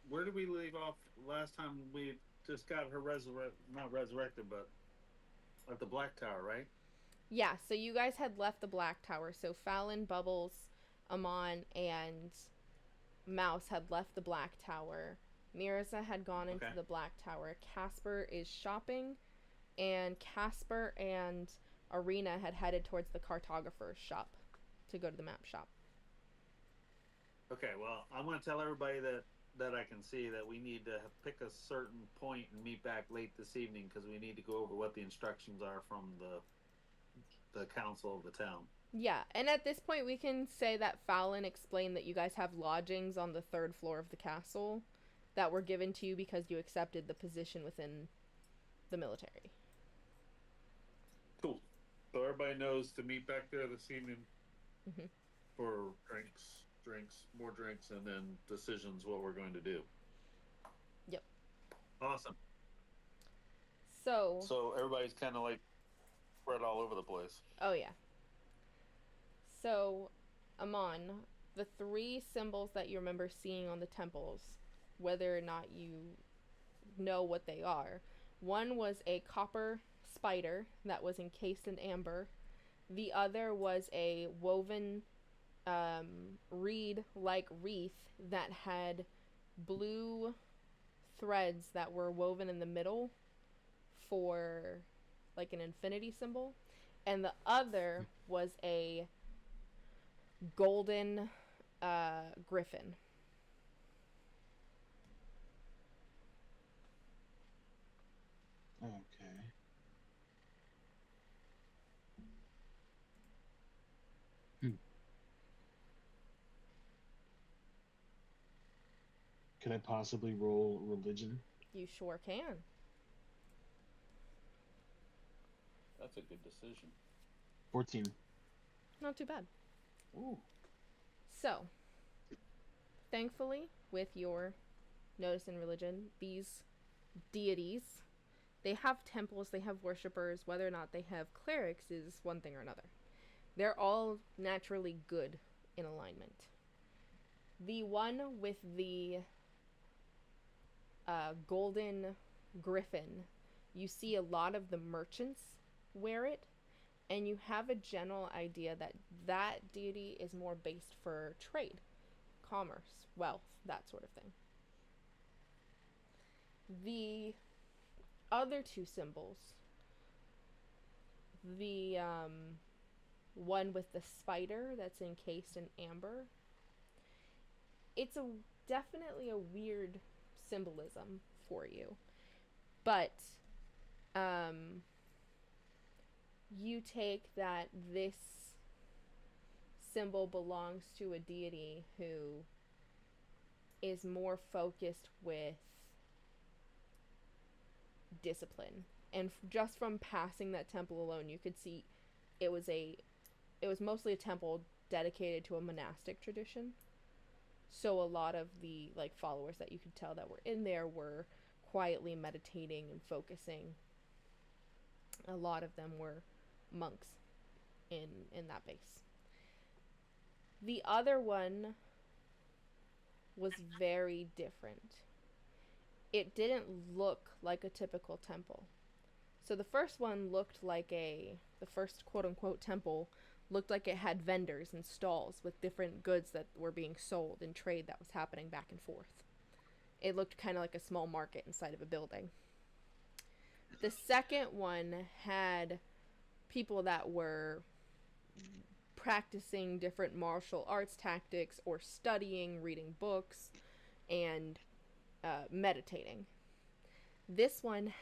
Where did we leave off last time? We just got her not resurrected, but at the Black Tower, right? Yeah, so you guys had left the Black Tower. So Fallon, Bubbles, Amon, and Mouse had left the Black Tower. Mirza had gone into Okay. the Black Tower. Casper is shopping, and Casper and Arena had headed towards the cartographer's shop to go to the map shop. Okay, well, I'm going to tell everybody that I can see that we need to pick a certain point and meet back late this evening because we need to go over what the instructions are from the council of the town. Yeah, and at this point we can say that Fallon explained that you guys have lodgings on the 3rd floor of the castle that were given to you because you accepted the position within the military. Cool. So everybody knows to meet back there this evening Mhm. for more drinks, and then decisions what we're going to do. Yep. Awesome. So, So everybody's kind of like spread all over the place. oh yeah. So, Amon, the 3 symbols that you remember seeing on the temples, whether or not you know what they are, one was a copper spider that was encased in amber. The other was a woven reed-like wreath that had blue threads that were woven in the middle for like an infinity symbol. And the other was a golden griffin. Okay. Could I possibly roll religion? You sure can. That's a good decision. 14. Not too bad. Ooh. So, thankfully, with your notice in religion, these deities, they have temples, they have worshippers. Whether or not they have clerics is one thing or another. They're all naturally good in alignment. The one with the golden griffin, you see a lot of the merchants wear it, and you have a general idea that that deity is more based for trade, commerce, wealth, that sort of thing. The other 2 symbols, the one with the spider that's encased in amber, it's definitely a weird symbolism for you, but you take that this symbol belongs to a deity who is more focused with discipline. And just from passing that temple alone, you could see it was mostly a temple dedicated to a monastic tradition. So a lot of the followers that you could tell that were in there were quietly meditating and focusing. A lot of them were monks in that base. The other one was very different. It didn't look like a typical temple. So the first one looked like the first quote-unquote temple looked like it had vendors and stalls with different goods that were being sold and trade that was happening back and forth. It looked kind of like a small market inside of a building. The second one had people that were practicing different martial arts tactics or studying, reading books, and meditating. This one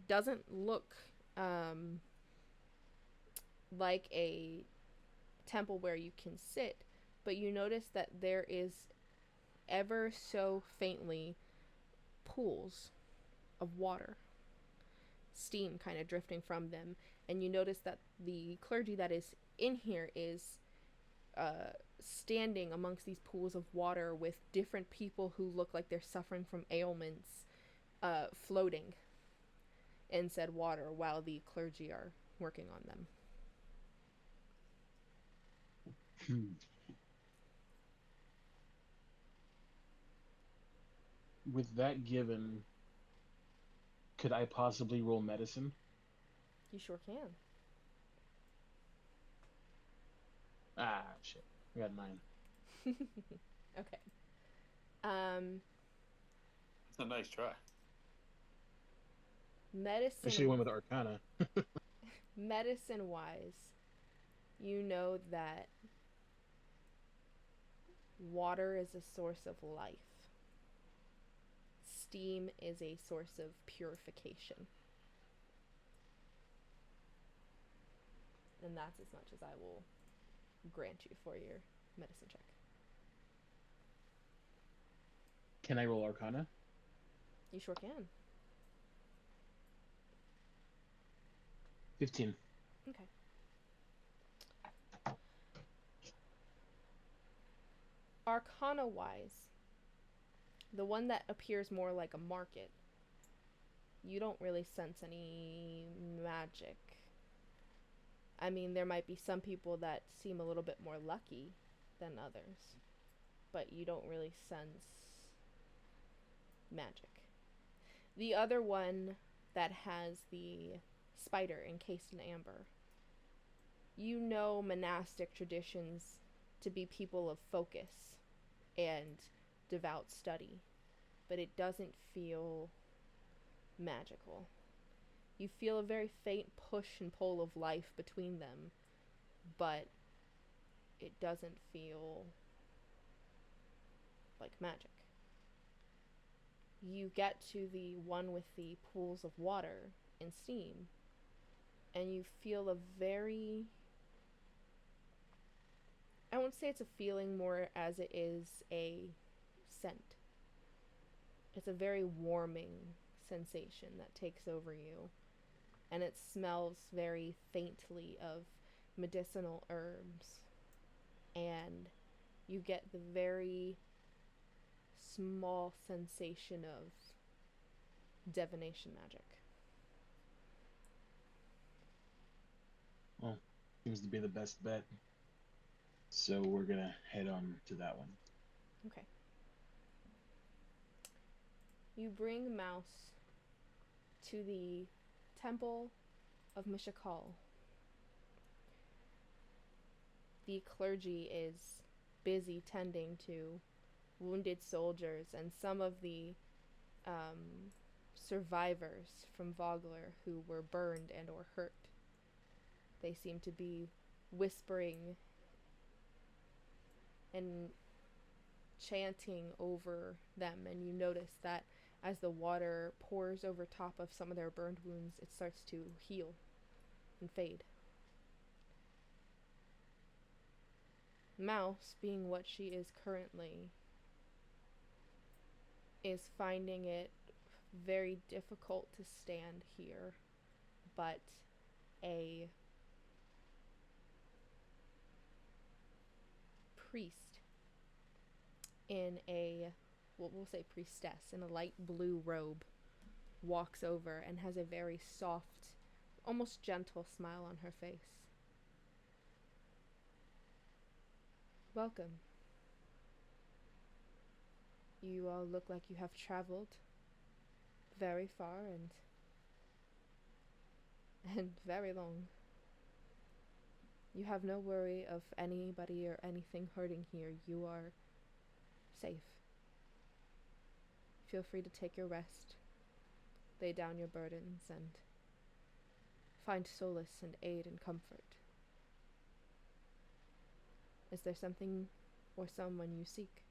doesn't look like a temple where you can sit, but you notice that there is ever so faintly pools of water, steam kind of drifting from them, and you notice that the clergy that is in here is standing amongst these pools of water with different people who look like they're suffering from ailments, floating in said water while the clergy are working on them. With that given, could I possibly roll medicine? You sure can. Ah, shit. I got 9. Okay. It's a nice try. Medicine. I should have went with Arcana. Medicine wise, you know that water is a source of life. Steam is a source of purification. And that's as much as I will grant you for your medicine check. Can I roll Arcana? You sure can. 15. Okay. Arcana wise, the one that appears more like a market, you don't really sense any magic. I mean, there might be some people that seem a little bit more lucky than others, but you don't really sense magic. The other one that has the spider encased in amber, you know monastic traditions to be people of focus and devout study, but it doesn't feel magical. You feel a very faint push and pull of life between them, but it doesn't feel like magic. You get to the one with the pools of water and steam, and you feel a very, I won't say it's a feeling more as it is a scent. It's a very warming sensation that takes over you, and it smells very faintly of medicinal herbs, and you get the very small sensation of divination magic. Well, seems to be the best bet. So we're gonna head on to that one. Okay. You bring Mouse to the Temple of Mishakal. The clergy is busy tending to wounded soldiers and some of the survivors from Vogler who were burned and or hurt. They seem to be whispering and chanting over them, and you notice that as the water pours over top of some of their burned wounds, it starts to heal and fade. Mouse, being what she is currently, is finding it very difficult to stand here, but a priest in a, well, we'll say priestess in a light blue robe walks over and has a very soft, almost gentle smile on her face. Welcome. You all look like you have traveled very far and very long. You have no worry of anybody or anything hurting here. You are safe. Feel free to take your rest, lay down your burdens, and find solace and aid and comfort. Is there something or someone you seek?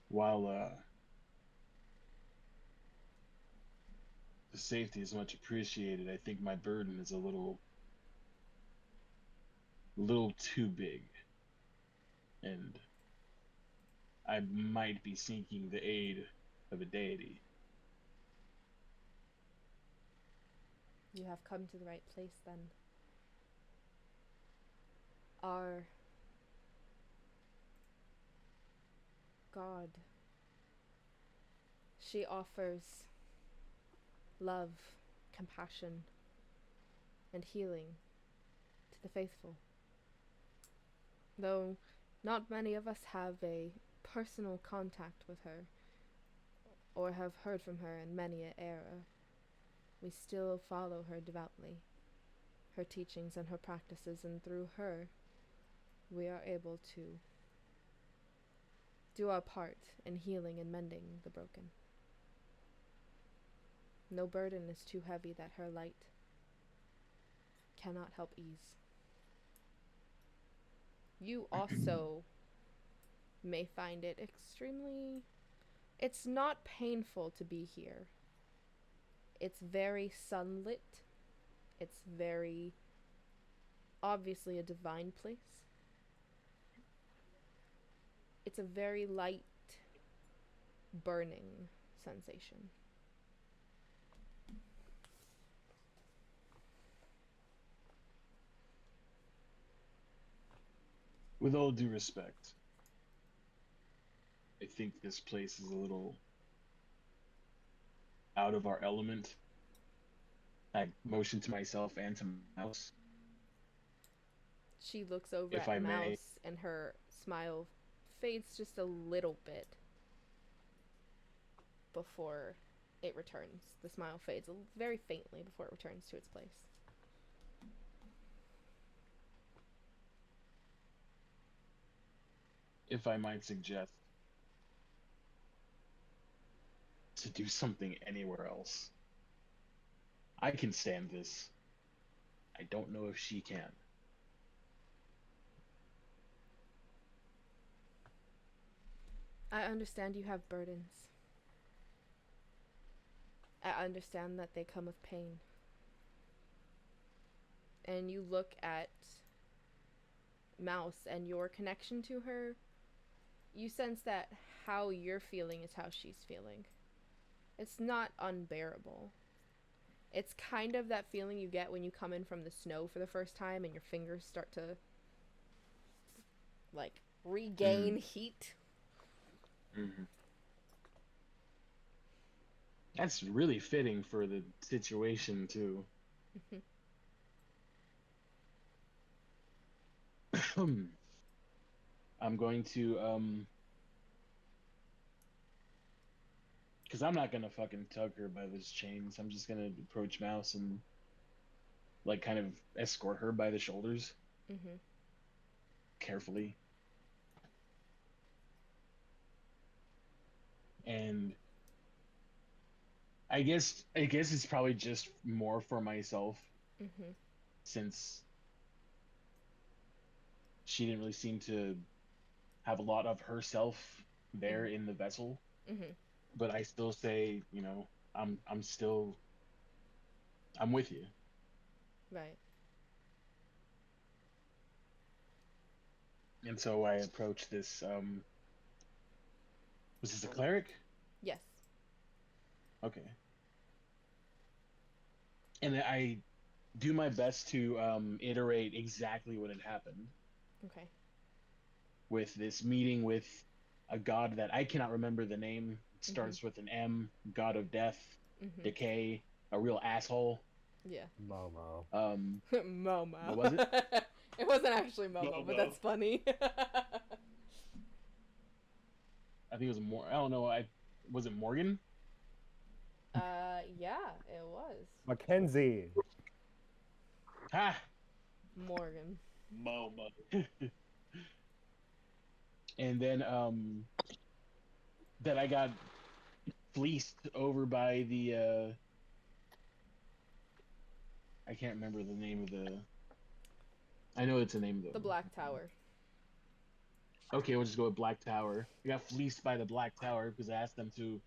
While the safety is much appreciated, I think my burden is a little too big. And I might be seeking the aid of a deity. You have come to the right place then. Our God, she offers love, compassion, and healing to the faithful. Though not many of us have a personal contact with her, or have heard from her in many an era, we still follow her devoutly, her teachings and her practices, and through her, we are able to do our part in healing and mending the broken. No burden is too heavy that her light cannot help ease. You also may find it extremely... It's not painful to be here. It's very sunlit. It's very obviously a divine place. It's a very light, burning sensation. With all due respect, I think this place is a little out of our element. I motion to myself and to Mouse. She looks over If at I may. Mouse and her smile fades just a little bit before it returns. The smile fades very faintly before it returns to its place. If I might suggest to do something anywhere else. I can stand this. I don't know if she can. I understand you have burdens. I understand that they come with pain. And you look at Mouse and your connection to her, you sense that how you're feeling is how she's feeling. It's not unbearable. It's kind of that feeling you get when you come in from the snow for the first time and your fingers start to, like, regain heat. Mm-hmm. That's really fitting for the situation, too. I'm going to, because I'm not gonna fucking tug her by those chains. I'm just gonna approach Mouse and, like, kind of escort her by the shoulders. Mm-hmm. Carefully. And I guess it's probably just more for myself, Mm-hmm. since she didn't really seem to have a lot of herself there in the vessel. Mm-hmm. But I still say, you know, I'm with you. Right. And so I approach this. Was this a cleric? Yes. Okay. And I do my best to iterate exactly what had happened Okay. with this meeting with a god that I cannot remember the name. It starts with an M, god of death, decay, a real asshole. Yeah. Momo. Momo. What was it? It wasn't actually Momo, but that's funny. I think it was more. I don't know. Was it Morgan? Yeah, it was. Mackenzie. Ha! Morgan. Momo. and then that I got fleeced over by the I can't remember the name of the. I know it's a name though. The Black Tower. Okay, we'll just go with Black Tower. I got fleeced by the Black Tower because I asked them to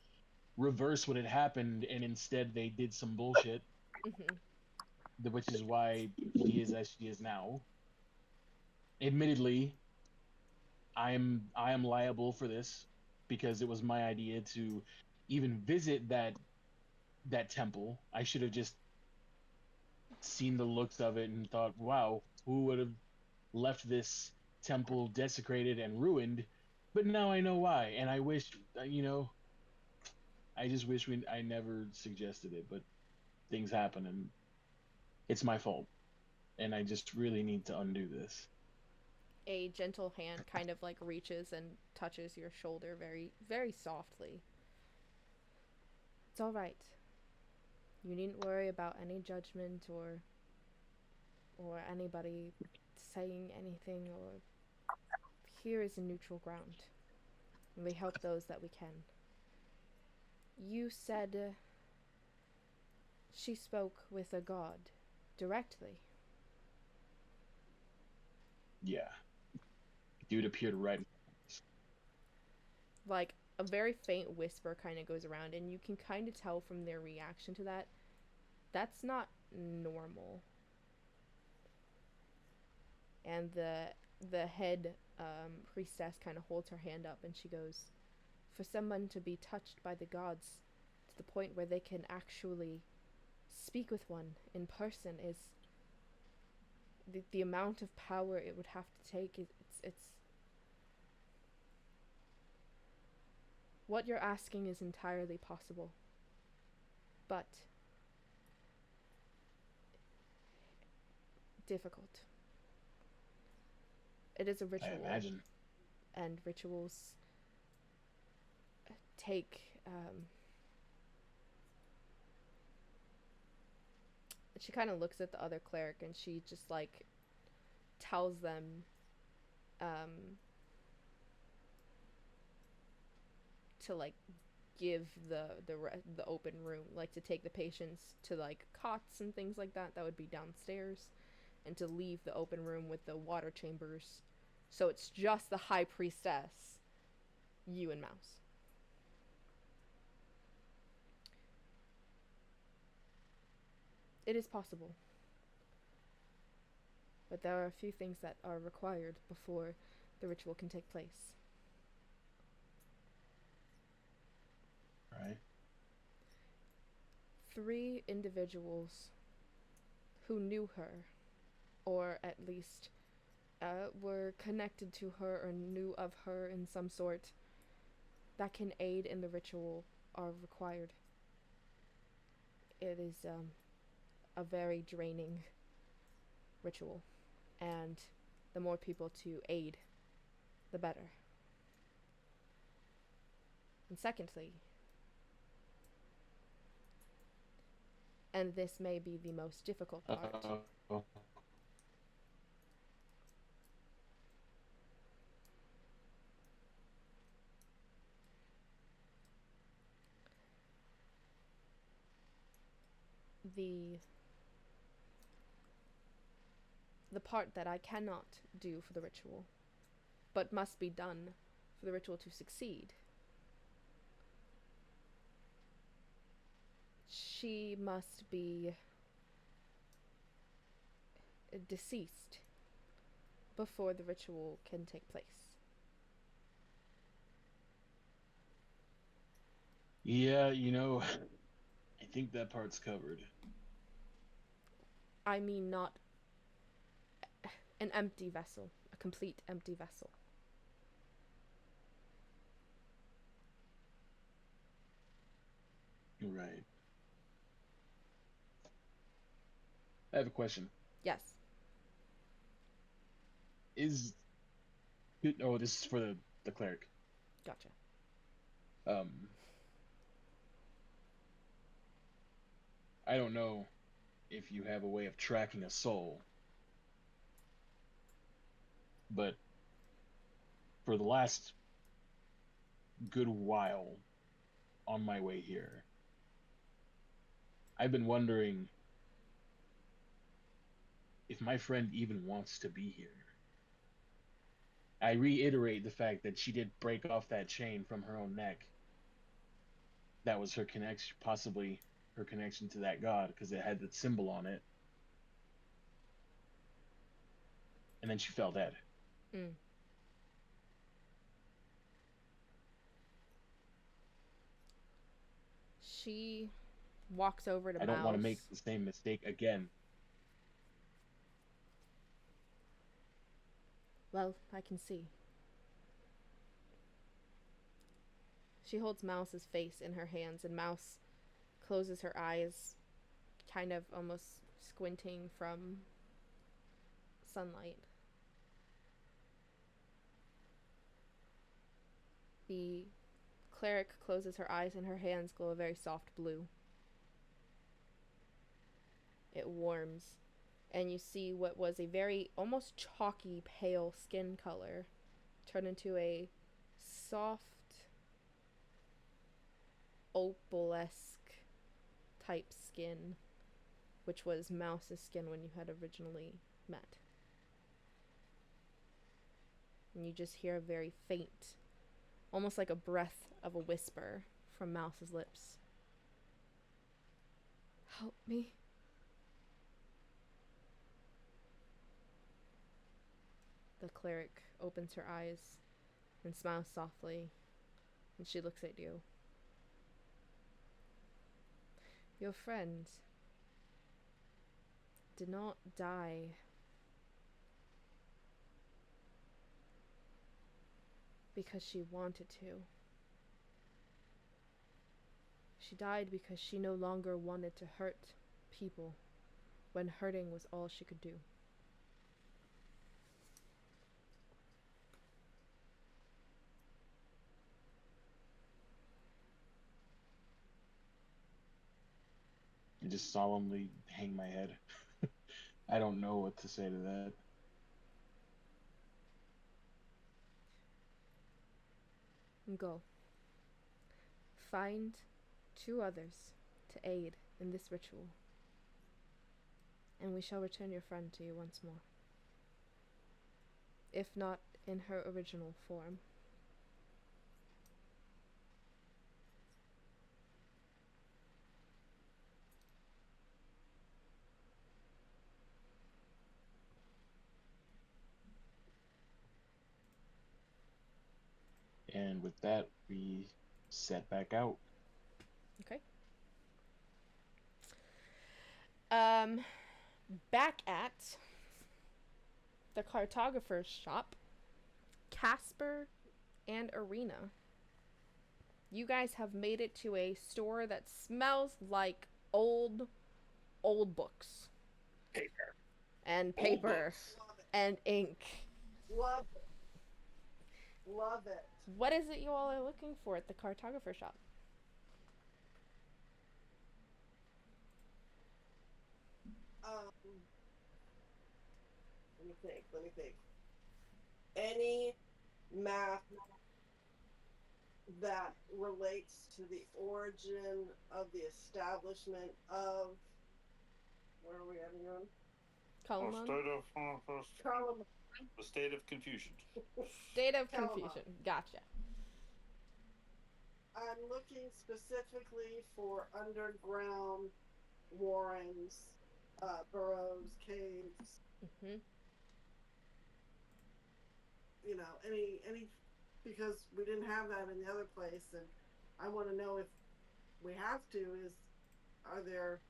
reverse what had happened, and instead they did some bullshit, which is why she is as she is now. Admittedly, I am liable for this because it was my idea to even visit that temple. I should have just seen the looks of it and thought, wow, who would have left this temple desecrated and ruined? But now I know why, and I wish, I just wish I never suggested it. But things happen, and it's my fault, and I just really need to undo this. A gentle hand kind of like reaches and touches your shoulder very, very softly. It's all right. You needn't worry about any judgment or anybody saying anything. Or here is a neutral ground, and we help those that we can. You said she spoke with a god directly. Yeah. Dude appeared right. Like, a very faint whisper kind of goes around, and you can kind of tell from their reaction to that, that's not normal. And the head priestess kind of holds her hand up, and she goes, for someone to be touched by the gods to the point where they can actually speak with one in person is the amount of power it would have to take. It's what you're asking is entirely possible, but difficult. It is a ritual. I imagine. And rituals take she kind of looks at the other cleric, and she just like tells them to like give the open room, like to take the patients to like cots and things like that would be downstairs, and to leave the open room with the water chambers, so it's just the high priestess, you and Mouse. It is possible, but there are a few things that are required before the ritual can take place. Right. 3 individuals who knew her, or at least were connected to her or knew of her in some sort, that can aid in the ritual are required. It is a very draining ritual, and the more people to aid, the better. And secondly, and this may be the most difficult part, the part that I cannot do for the ritual, but must be done for the ritual to succeed. She must be deceased before the ritual can take place. Yeah, I think that part's covered. I mean, not an empty vessel, a complete empty vessel. Right. I have a question. Yes. Oh, this is for the cleric. Gotcha. I don't know if you have a way of tracking a soul, but for the last good while on my way here, I've been wondering if my friend even wants to be here. I reiterate the fact that she did break off that chain from her own neck. That was her connection, possibly her connection to that god, because it had that symbol on it. And then she fell dead. Mm. She walks over to I don't want to Mouse. make the same mistake again. Well, I can see. She holds Mouse's face in her hands, and Mouse closes her eyes, kind of almost squinting from sunlight. The cleric closes her eyes, and her hands glow a very soft blue. It warms, and you see what was a very almost chalky pale skin color turn into a soft opalesque type skin, which was Mouse's skin when you had originally met. And you just hear a very faint, almost like a breath of a whisper from Mouse's lips. Help me. The cleric opens her eyes and smiles softly, and she looks at you. Your friend did not die because she wanted to. She died because she no longer wanted to hurt people when hurting was all she could do. I just solemnly hang my head. I don't know what to say to that. Go. Find 2 others to aid in this ritual, and we shall return your friend to you once more. If not in her original form. And with that, we set back out. Okay. Back at the cartographer's shop, Casper and Arena. You guys have made it to a store that smells like old books. Paper. And paper. Love it. And ink. Love it. Love it. What is it you all are looking for at the cartographer shop? Let me think. Any map that relates to the origin of the establishment of, where are we at again? Column? Column. The state of confusion. State of Calamon. confusion. Gotcha. I'm looking specifically for underground warrens, burrows, caves. Mm-hmm. You know, any, because we didn't have that in the other place, and I want to know if we have to. Are there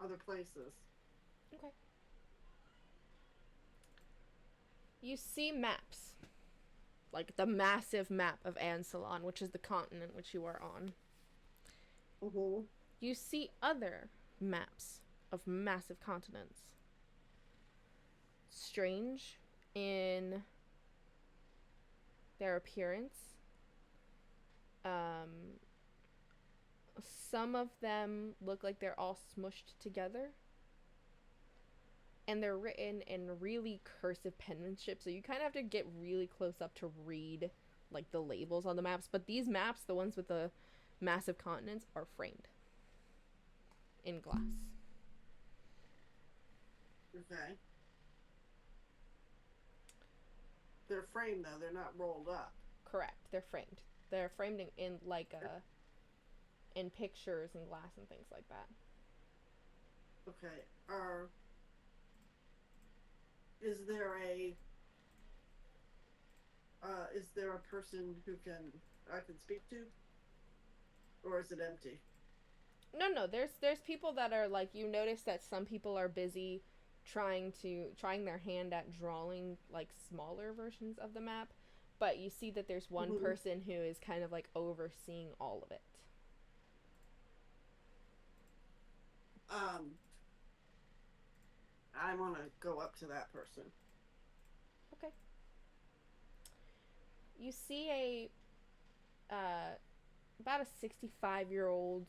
other places? Okay. You see maps. Like the massive map of Ansalon, which is the continent which you are on. Mm-hmm. You see other maps of massive continents. Strange in their appearance. Some of them look like they're all smushed together. and they're written in really cursive penmanship, so you kind of have to get really close up to read like the labels on the maps. But these maps, the ones with the massive continents, are framed in glass. Okay. They're framed though, they're not rolled up. Correct. They're framed. They're framed in like in pictures and glass and things like that. Okay. Is there a person who I can speak to? Or is it empty? No, there's people that are like, you notice that some people are busy trying their hand at drawing like smaller versions of the map, but you see that there's one person who is kind of like overseeing all of it. I want to go up to that person. Okay. You see about a 65-year-old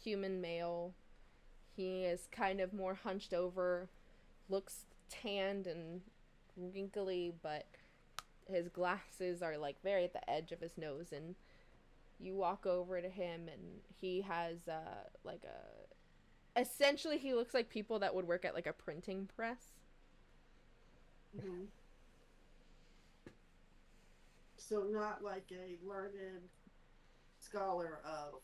human male. He is kind of more hunched over, looks tanned and wrinkly, but his glasses are like very at the edge of his nose, and you walk over to him and he has essentially he looks like people that would work at like a printing press. Mm-hmm. So not like a learned scholar of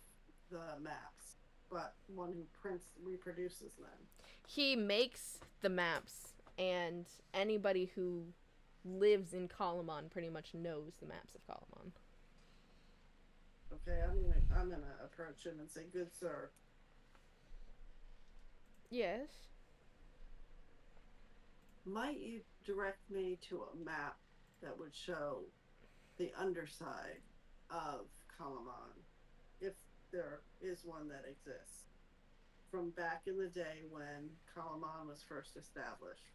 the maps, but one who reproduces them. He makes the maps, and anybody who lives in Kalamon pretty much knows the maps of Kalamon. Okay, I'm gonna approach him and say, "Good sir." Yes. Might you direct me to a map that would show the underside of Kalamon, if there is one that exists, from back in the day when Kalamon was first established?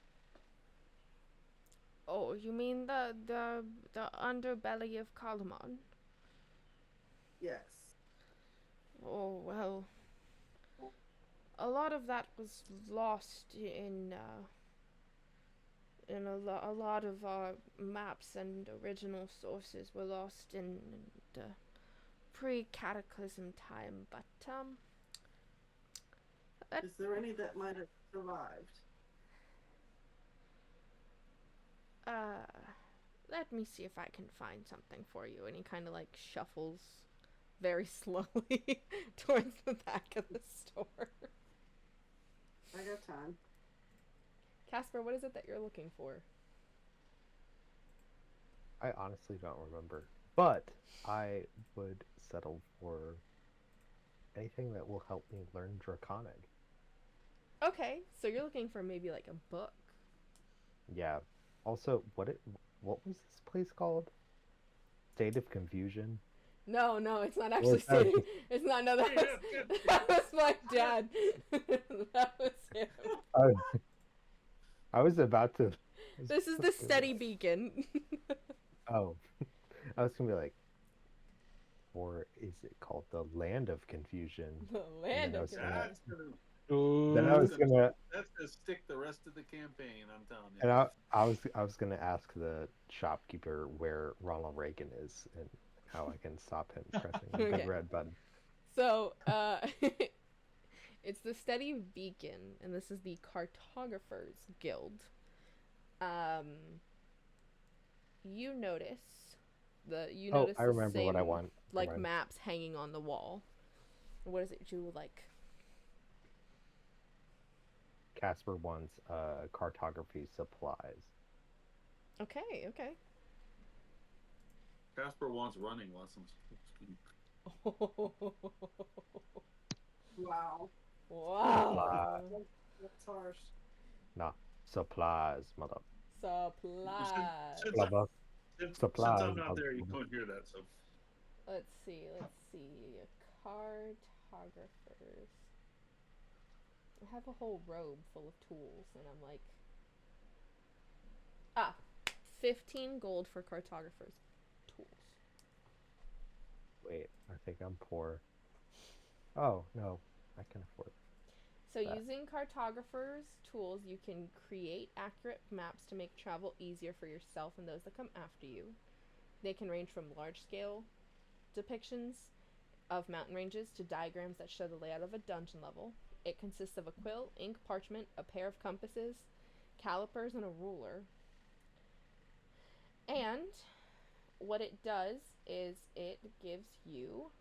Oh, you mean the underbelly of Kalamon? Yes. Oh, well, a lot of that was lost in a lot of our maps, and original sources were lost in the pre-cataclysm time, but is there any that might have survived? Let me see if I can find something for you. And he kind of like shuffles very slowly towards the back of the store. I got time. Casper, what is it that you're looking for? I honestly don't remember, but I would settle for anything that will help me learn Draconic. Okay, so you're looking for maybe like a book. Yeah. Also, what was this place called? State of Confusion? No, it's not actually State. It's not. No, that was my dad. That was him. I was about to. This is the Steady Beacon. Oh, I was gonna be like, or is it called the Land of Confusion? The Land of Confusion. Then I was gonna. That's gonna stick the rest of the campaign. I'm telling you. And I was gonna ask the shopkeeper where Ronald Reagan is and how I can stop him pressing the big red button. So, it's the Steady Beacon, and this is the Cartographers Guild. You notice I remember the same, what I want. like maps hanging on the wall. What is it you would like? Casper wants cartography supplies. Okay. Casper wants running lessons. Wow. Wow. That's harsh. Nah, supplies, mother. Supplies. Since I'm not there, you can't hear that. So Let's see. Cartographers. I have a whole robe full of tools, and I'm like, 15 gold for cartographers tools. Wait, I think I'm poor. Oh no, I can afford it. So using cartographers' tools, you can create accurate maps to make travel easier for yourself and those that come after you. They can range from large-scale depictions of mountain ranges to diagrams that show the layout of a dungeon level. It consists of a quill, ink, parchment, a pair of compasses, calipers, and a ruler. And what it does is it gives you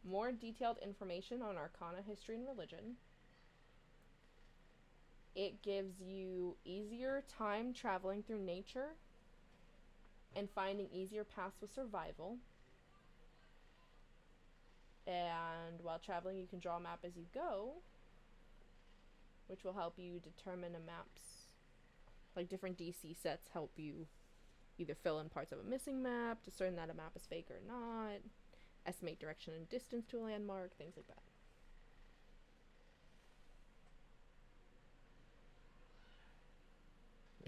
more detailed information on arcana, history, and religion. It gives you easier time traveling through nature and finding easier paths with survival. And while traveling, you can draw a map as you go, which will help you determine a map's, like different DC sets help you either fill in parts of a missing map, discern that a map is fake or not, estimate direction and distance to a landmark, things like that.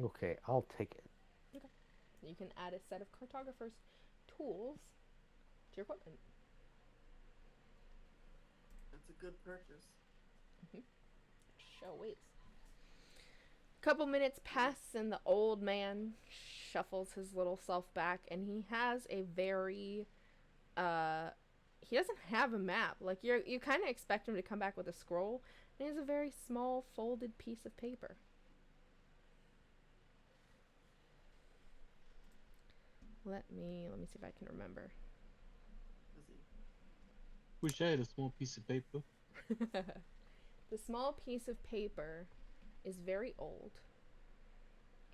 Okay, I'll take it. Okay. You can add a set of cartographers' tools to your equipment. That's a good purchase. Show is. Couple minutes pass and the old man shuffles his little self back, and he has a very he doesn't have a map. Like you kind of expect him to come back with a scroll, and he has a very small folded piece of paper. Let me see if I can remember. Wish I had a small piece of paper. The small piece of paper is very old,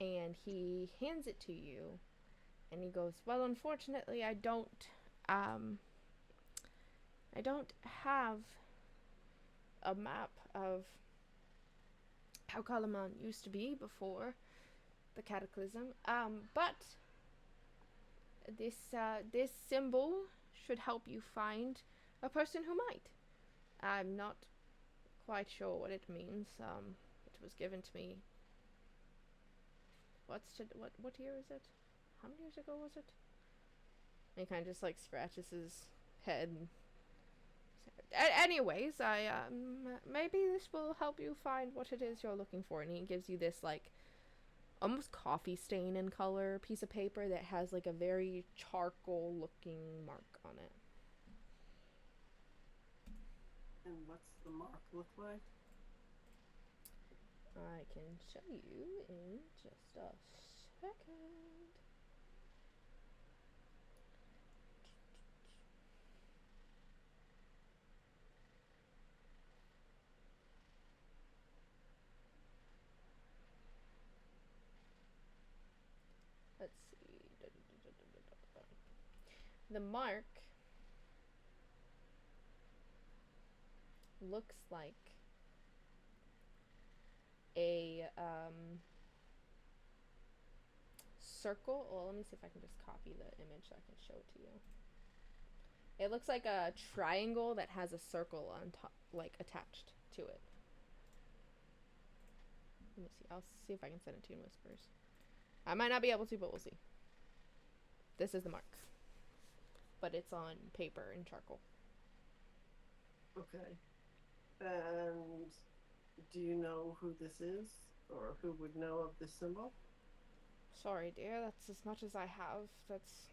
and he hands it to you, and he goes, "Well, unfortunately, I don't have a map of how Kalaman used to be before the cataclysm. But this symbol should help you find a person who might. I'm not quite sure what it means. It was given to me. What year is it? How many years ago was it?" And he kind of just like scratches his head. Anyways, maybe this will help you find what it is you're looking for. And he gives you this like almost coffee stain in color piece of paper that has like a very charcoal looking mark on it. And what's the mark look like? I can show you in just a second. Let's see. The mark looks like a circle. Well, let me see if I can just copy the image so I can show it to you. It looks like a triangle that has a circle on top, like attached to it. Let me see. I'll see if I can send it to you in whispers. I might not be able to, but we'll see. This is the mark, but it's on paper and charcoal. Okay. And do you know who this is, or who would know of this symbol? Sorry, dear. That's as much as I have. That's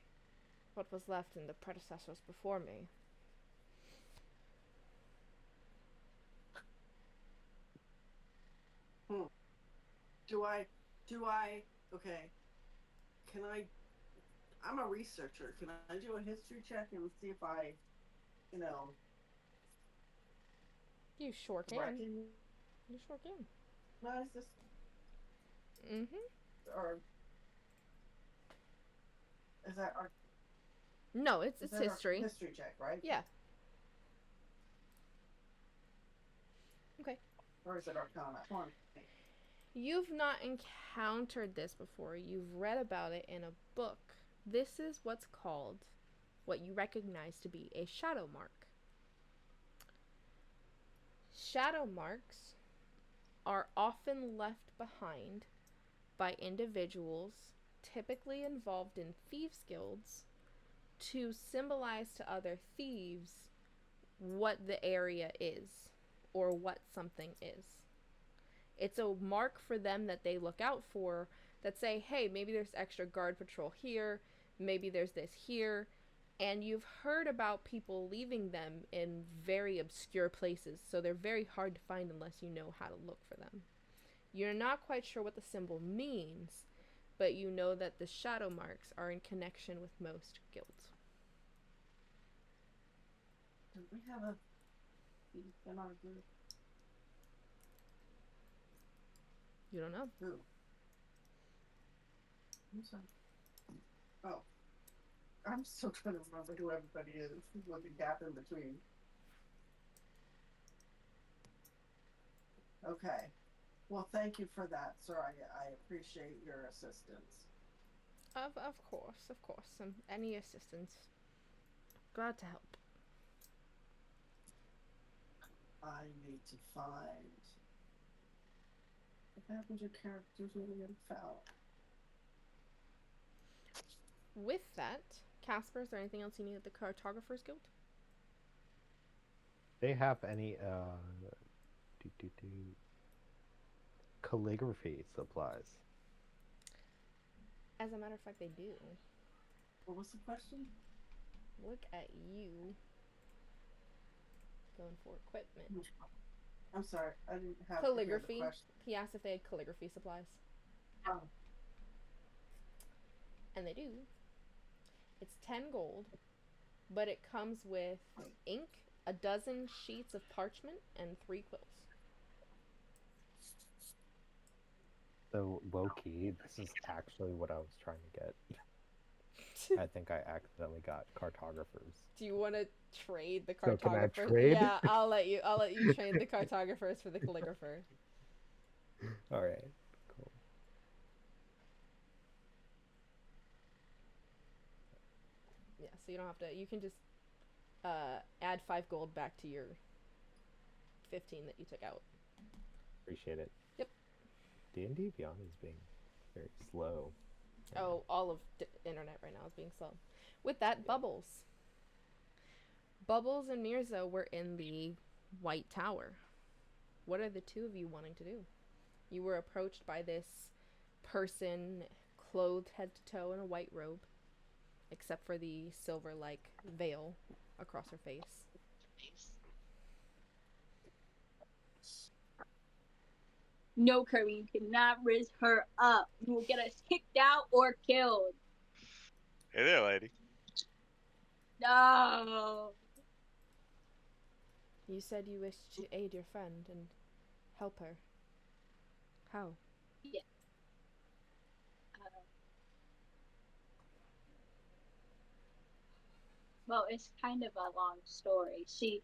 what was left in the predecessors before me. Okay. I'm a researcher. Can I do a history check and see if I, You sure can. You sure can. recognize this? Or is that our? No, it's Is that our history. history check, right? Yeah. Okay. Or is it Arcana? Come on. You've not encountered this before. You've read about it in a book. This is what's called, what you recognize to be a shadow mark. Shadow marks are often left behind by individuals, typically involved in thieves' guilds, to symbolize to other thieves what the area is or what something is. It's a mark for them that they look out for that say, hey, maybe there's extra guard patrol here, maybe there's this here, and you've heard about people leaving them in very obscure places, so they're very hard to find unless you know how to look for them. You're not quite sure what the symbol means, but you know that the shadow marks are in connection with most guilds. Do we have a thief in our group? You don't know. Who? I'm sorry. Oh. I'm still trying to remember who everybody is with the gap in between. Okay. Well, thank you for that, sir. I appreciate your assistance. Of course. Any assistance. Glad to help. I need to find. What happened to characters William found? With that, Casper, is there anything else you need at the Cartographers Guild? They have any calligraphy supplies? As a matter of fact, they do. What was the question? Look at you. Going for equipment. I'm sorry, I didn't have Calligraphy. The question. He asked if they had calligraphy supplies. Oh. And they do. It's 10 gold, but it comes with ink, a dozen sheets of parchment, and 3 quills. So, low-key, this is actually what I was trying to get. I think I accidentally got cartographers. Do you want to trade the So can I cartographer? trade? Yeah, I'll let you trade the cartographers for the calligrapher. Alright, cool. Yeah, so you don't have to. You can just add 5 gold back to your 15 that you took out. Appreciate it. Yep. D&D Beyond is being very slow. Oh, all of internet right now is being slow. With that, Bubbles. Bubbles and Mirza were in the White Tower. What are the two of you wanting to do? You were approached by this person clothed head to toe in a white robe, except for the silver-like veil across her face. No, Kirby, you cannot raise her up. You will get us kicked out or killed. Hey there, lady. No. You said you wished to aid your friend and help her. How? Yeah. Well, it's kind of a long story. She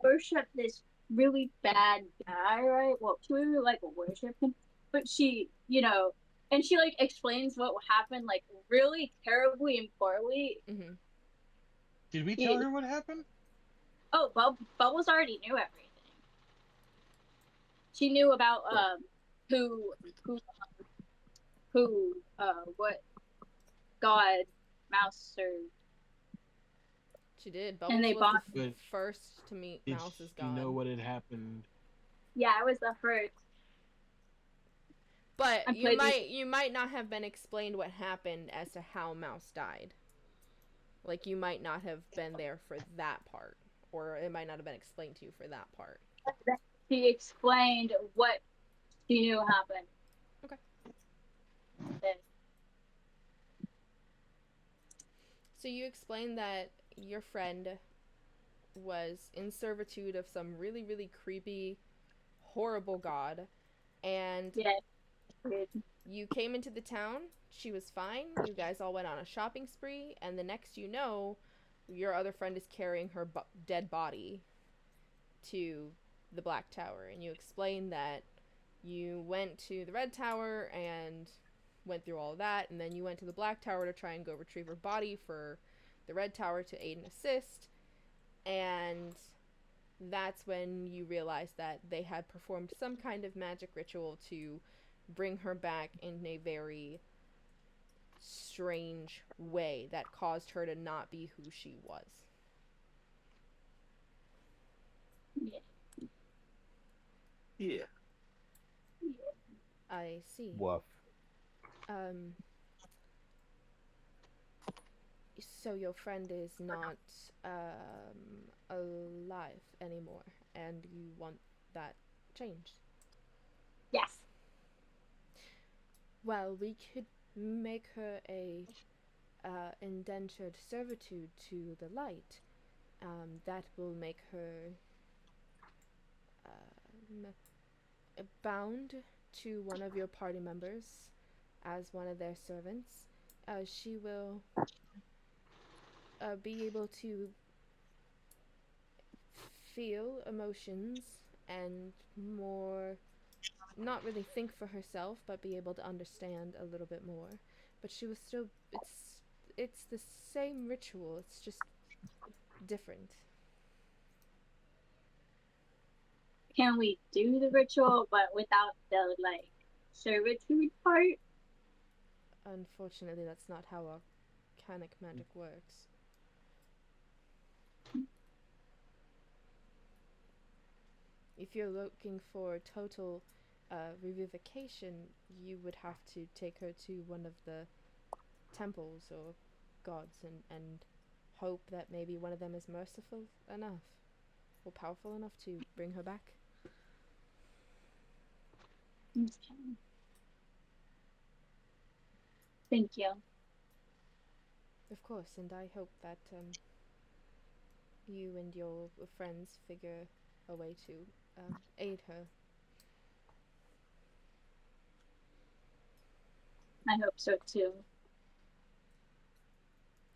worshipped this really bad guy, right? Well, she really like worship him, but she, and she like explains what happened like really terribly and poorly. Mm-hmm. Did we tell her what happened? Oh, Bubbles already knew everything. She knew about what God Mouse served. She did. Bubbles And they was bought. the first to meet Did Mouse's you god. know what had happened? Yeah, I was the first. But you might not have been explained what happened as to how Mouse died. Like, you might not have been there for that part. Or it might not have been explained to you for that part. She explained what she knew happened. Okay. Then. So you explained that your friend was in servitude of some really, really creepy, horrible god. And you came into the town. She was fine. You guys all went on a shopping spree. And the next you know, your other friend is carrying her dead body to the Black Tower. And you explained that you went to the Red Tower and went through all of that. And then you went to the Black Tower to try and go retrieve her body for the Red Tower to aid and assist. And that's when you realized that they had performed some kind of magic ritual to bring her back in a very strange way that caused her to not be who she was. Yeah. Yeah. I see. Woof. Um. So your friend is not alive anymore, and you want that changed. Yes. Well, we could make her a indentured servitude to the light. That will make her bound to one of your party members as one of their servants. She will be able to feel emotions and more not really think for herself, but be able to understand a little bit more. But she was still it's the same ritual, it's just different. Can we do the ritual but without the like servitude part? Unfortunately, that's not how arcanic magic works. If you're looking for total revivification, you would have to take her to one of the temples or gods and hope that maybe one of them is merciful enough or powerful enough to bring her back. Okay. Thank you. Of course, and I hope that you and your friends figure a way to aid her. I hope so too.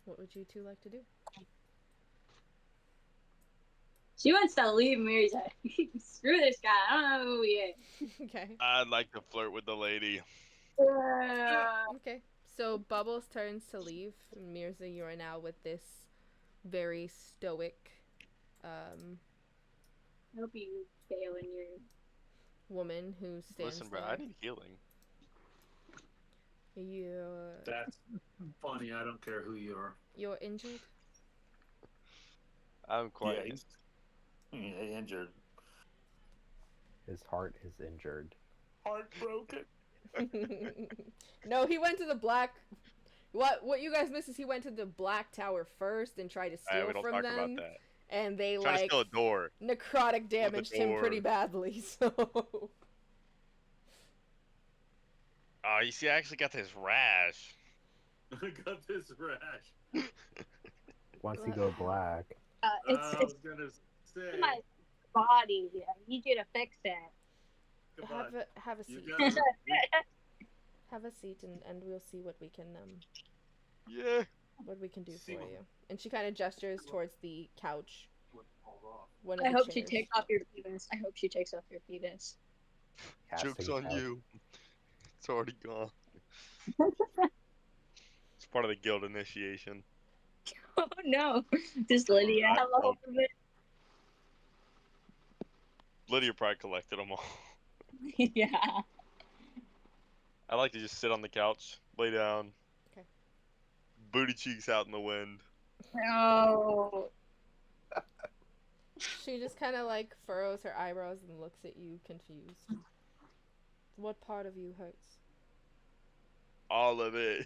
What would you two like to do? She wants to leave Mirza. Screw this guy. I don't know who he is. Okay. I'd like to flirt with the lady. Okay. So Bubbles turns to leave. Mirza, you are now with this very stoic I hope you fail in your. woman who stands Listen, bro, there. I need healing. That's funny. I don't care who you are. You're injured? I'm quite. Yeah, he's injured. His heart is injured. Heartbroken. No, he went to the black. What you guys missed is he went to the Black Tower first and tried to steal we don't from talk them, about that. and they Trying to like steal a door. necrotic damaged him pretty door. badly. So Oh, you see, I actually got this rash. I got this rash. Once you go black, I It's was gonna say. my body. I need you to fix it. Come on. have a You seat. gotta- Have a seat, and we'll see what we can Yeah. what we can do See for what- you. And she kind of gestures towards the couch. One of I the hope she chairs. takes off your penis. I hope she takes off your penis. Joke's casting on couch. you. It's already gone. It's part of the guild initiation. Oh no! Does Lydia have a hold of it? Lydia probably collected them all. Yeah. I like to just sit on the couch, lay down. Okay. Booty cheeks out in the wind. No. She just kind of like furrows her eyebrows and looks at you confused. What part of you hurts? All of it.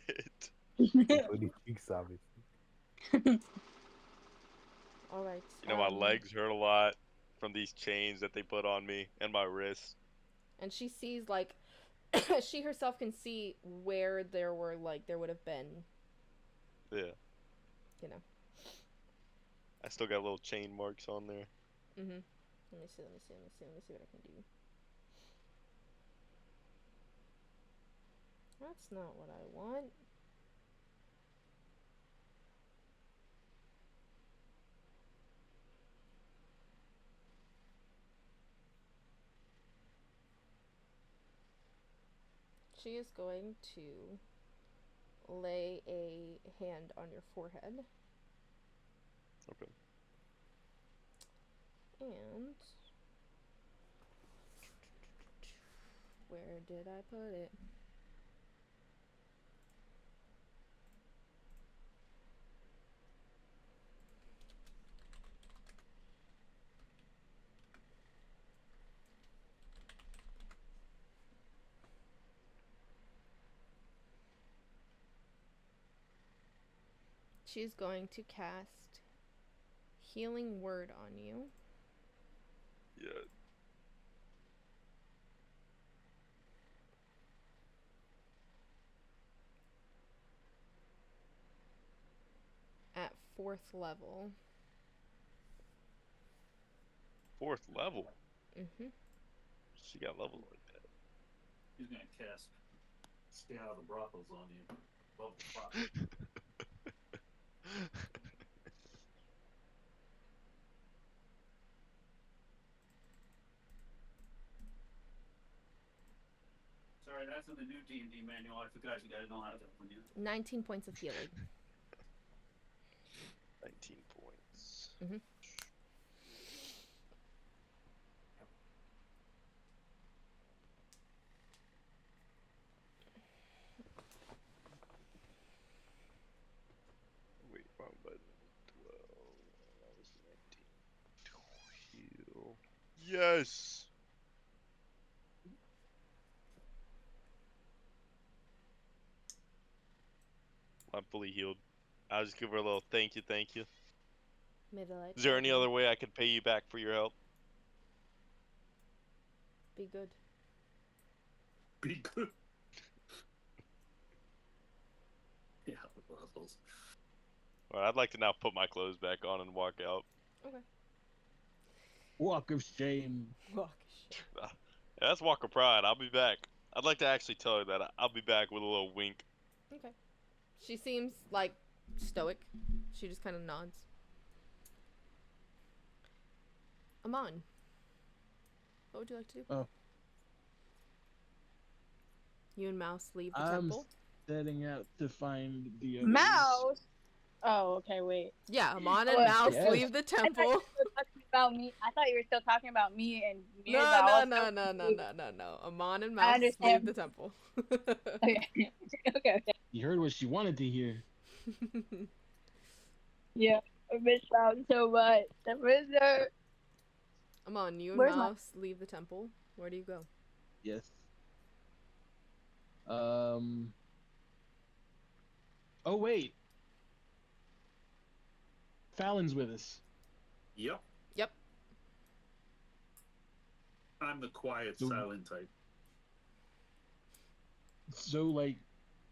Booty cheeks, obviously. All right. You know, my legs hurt a lot from these chains that they put on me and my wrists. And she sees like she herself can see where there would have been, Yeah. you know. I still got little chain marks on there. Mhm. Let me see what I can do. That's not what I want. She is going to lay a hand on your forehead. Okay. And where did I put it? She's going to cast Healing Word on you. Yeah. At 4th level. 4th level. Mm-hmm. She got levels like that. He's gonna cast Stay Out of the Brothels on you. Level 5. Sorry, that's in the new D&D manual. I forgot you guys don't have that one yet. 19 points of healing. 19 points. Mm-hmm. Wait, wrong button. 12. That was 19. Heal. Yes! I'm fully healed. I'll just give her a little thank you, thank you. May the light Is there guide any you. other way I could pay you back for your help? Be good. Be good. Yeah, the brothels. Alright, I'd like to now put my clothes back on and walk out. Okay. Walk of shame. Walk shit. Yeah, that's Walk of Pride. I'll be back. I'd like to actually tell her that I'll be back with a little wink. Okay. She seems like stoic. She just kind of nods. Amon, what would you like to do? Oh. You and Mouse leave the I'm temple? setting out to find the others. Mouse. Oh, okay. Wait. Yeah, Amon and Oh, Mouse yes. leave the I thought temple. you were still talking about me. I thought you were still talking about me and me. No. Amon and I Mouse leave understand. the temple. Okay. Okay. You heard what she wanted to hear. Yeah. I missed out so much. The wizard. Amon, you and Where's my- Mouse leave the temple. Where do you go? Yes. Oh wait. Fallon's with us. Yep. Yep. I'm the quiet, So- silent type.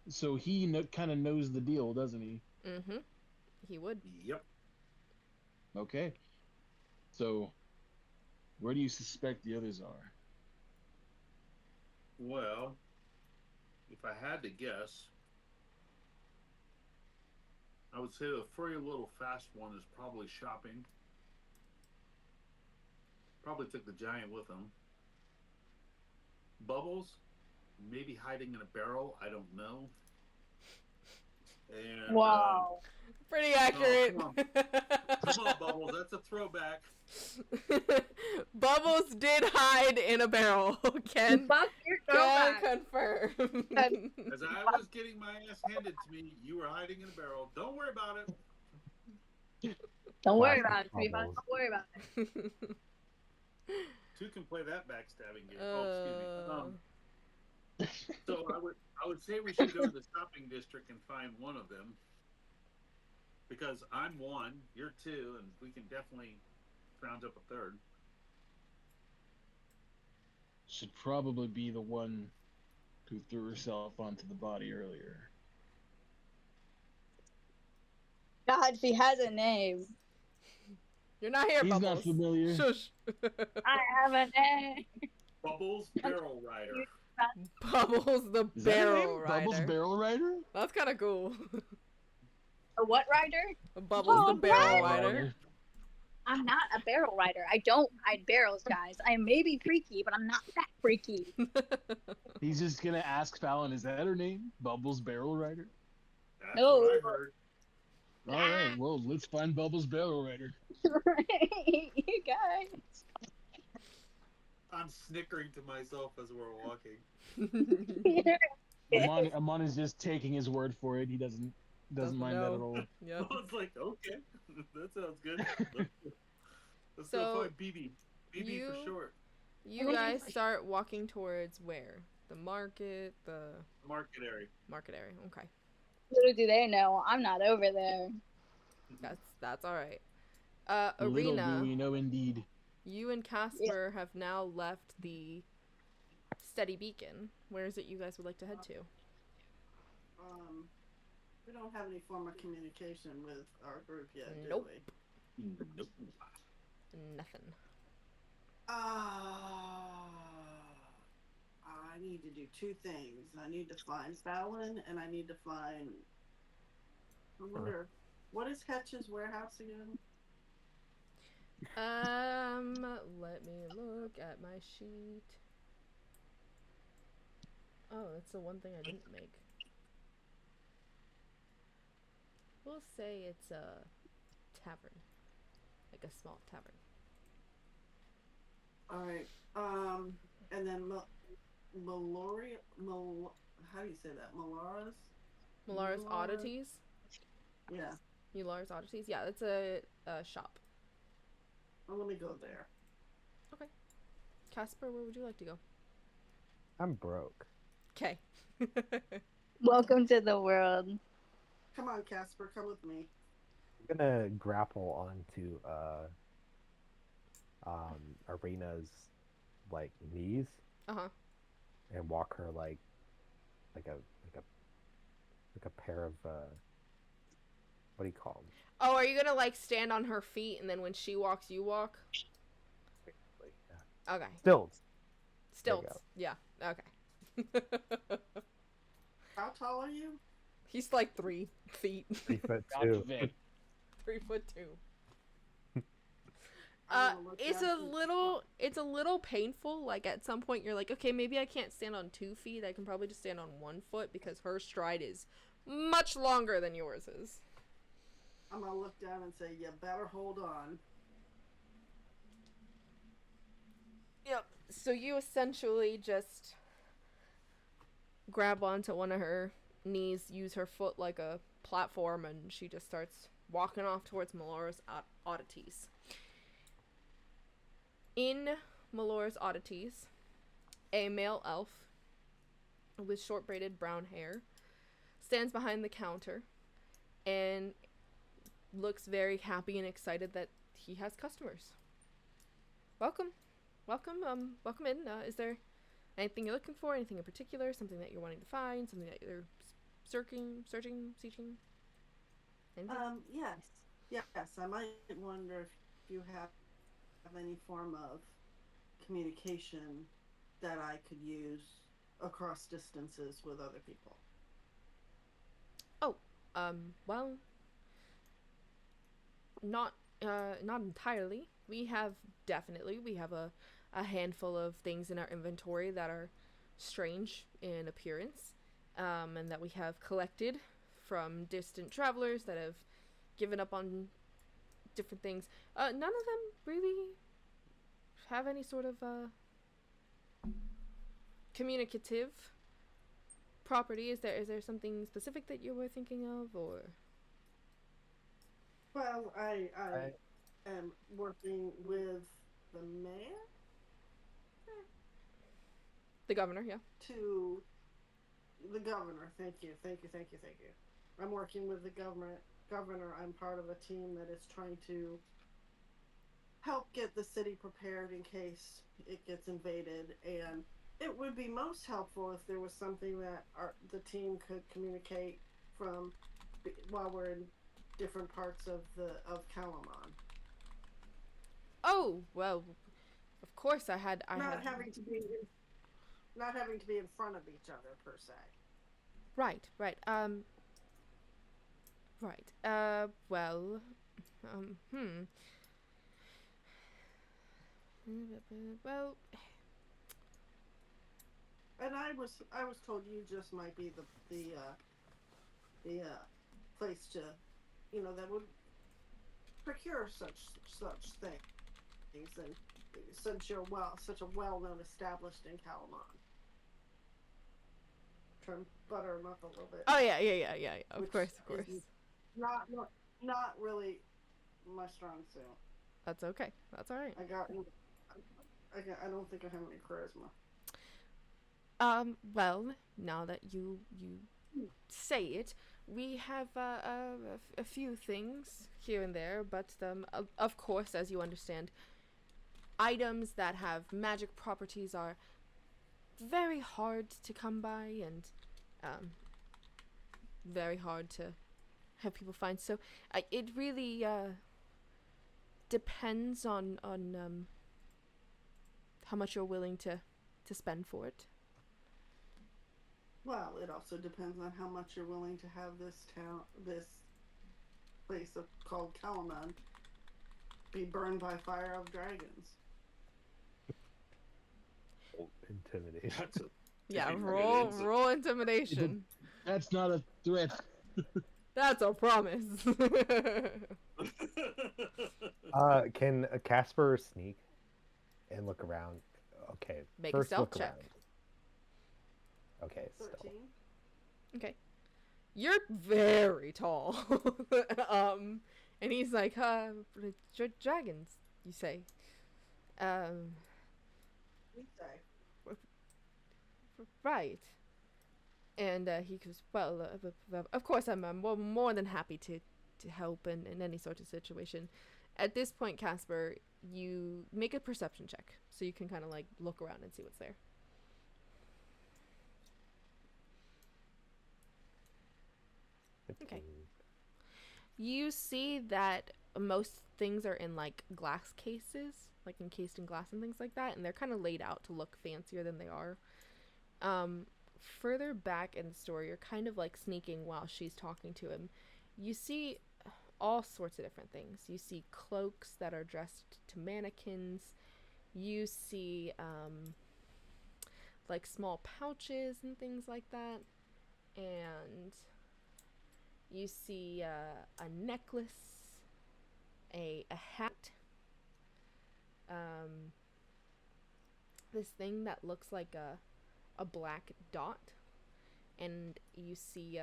So he kind of knows the deal, doesn't he? Mm-hmm. He would. Yep. Okay. So, where do you suspect the others are? Well, if I had to guess, I would say the furry little fast one is probably shopping. Probably took the giant with him. Bubbles, maybe hiding in a barrel. I don't know. And Wow. Pretty accurate. come on, Bubbles, that's a throwback. Bubbles did hide in a barrel. Can Fuck your can throwback. confirm. As I was getting my ass handed to me, you were hiding in a barrel. Don't worry about it. Don't worry Classic about it, Treva. Bubbles. Don't worry about it. Two can play that backstabbing game. Oh, excuse me. So I would say we should go to the shopping district and find one of them. Because I'm one, you're two, and we can definitely round up a third. Should probably be the one who threw herself onto the body earlier. God, she has a name. You're not here, He's Bubbles. not familiar. Shush. I have a name. Bubbles Barrel Rider. Bubbles the Is that her barrel name? rider. Bubbles Barrel Rider? That's kind of cool. A what rider? Bubbles Oh, the barrel what? rider. I'm not a barrel rider. I don't hide barrels, guys. I may be freaky, but I'm not that freaky. He's just gonna ask Fallon, is that her name? Bubbles Barrel Rider? That's No. what I heard. Alright, well, let's find Bubbles Barrel Rider. You guys. I'm snickering to myself as we're walking. Amon is just taking his word for it. He doesn't mind that at all. Yep. I was like, okay, that sounds good. Let's So, go find BB. BB you- for short. You guys start walking towards where? The market, the Market area. market area. Okay. Little do they know, I'm not over there. That's all right. Little do Arena, we know, indeed. you and Casper have now left the Steady Beacon. Where is it you guys would like to head to? We don't have any form of communication with our group yet, Nope. do we? Nope. Nothing. I need to do two things. I need to find Fallon, and I need to find. I wonder, what is Hetch's warehouse again? Let me look at my sheet. Oh, that's the one thing I didn't make. We'll say it's a tavern. Like a small tavern. Alright, and then Mallory, how do you say that? Milara's Oddities? Yeah. Milara's Oddities? Yeah, that's a shop. Well, let me go there. Okay. Casper, where would you like to go? I'm broke. Okay. Welcome to the world. Come on, Casper, come with me. I'm gonna grapple onto Arena's like knees Uh-huh. and walk her like a pair of what do you call them? Oh, are you gonna like stand on her feet and then when she walks, you walk? Basically, yeah. Okay. Stilts. Stilts. Yeah. Okay. How tall are you? He's like 3 feet. 3'2". 3'2". I'm gonna look It's down a little painful. Like at some point you're like, okay, maybe I can't stand on 2 feet. I can probably just stand on 1 foot because her stride is much longer than yours is. I'm gonna look down and say, you better hold on. Yep. So you essentially just grab onto one of her knees, use her foot like a platform, and she just starts walking off towards Melora's Oddities. In Melora's Oddities, a male elf with short braided brown hair stands behind the counter and looks very happy and excited that he has customers. Welcome. Welcome in. Is there anything you're looking for? Anything in particular? Something that you're wanting to find? Something that you're searching? Anything? Yes. I might wonder if you have any form of communication that I could use across distances with other people. Oh, well, not entirely. We have a handful of things in our inventory that are strange in appearance, and that we have collected from distant travelers that have given up on different things. None of them really have any sort of communicative property. Is there something specific that you were thinking of, or? Well, I am working with the mayor. The governor, yeah. To the governor. Thank you. I'm working with the governor. I'm part of a team that is trying to help get the city prepared in case it gets invaded, and it would be most helpful if there was something that the team could communicate from while we're in different parts of Calamon. Oh, well, of course I had not having to be in front of each other per se. Right. Well, well, and I was told you just might be the place to, that would procure such things, and since you're such a well-known established in Calamon. Try and butter him up a little bit. Oh yeah. Of course. Not really my strong suit. That's okay. That's all right. I don't think I have any charisma. Well, now that you say it, We have a few things here and there, but of course, as you understand, items that have magic properties are very hard to come by and very hard to have people find. So it really depends on how much you're willing to spend for it. Well, it also depends on how much you're willing to have this place called Kalaman be burned by fire of dragons. Intimidation. That's a Yeah, pretty good roll insight. roll intimidation. That's not a threat. That's a promise. Can Casper sneak and look around? Okay. Make a first stealth look check. around. Okay, 13. stealth. Okay. You're very tall. And he's like, dragons, you say. We say. Right. And he goes, well, of course, I'm more than happy to help in any sort of situation. At this point, Casper, you make a perception check, so you can kind of like look around and see what's there. Okay. You see that most things are in like glass cases, like encased in glass and things like that, and they're kind of laid out to look fancier than they are. Further back in the story, you're kind of like sneaking while she's talking to him. You see all sorts of different things. You see cloaks that are dressed to mannequins. You see like small pouches and things like that. And you see a necklace, a hat, this thing that looks like a black dot, and you see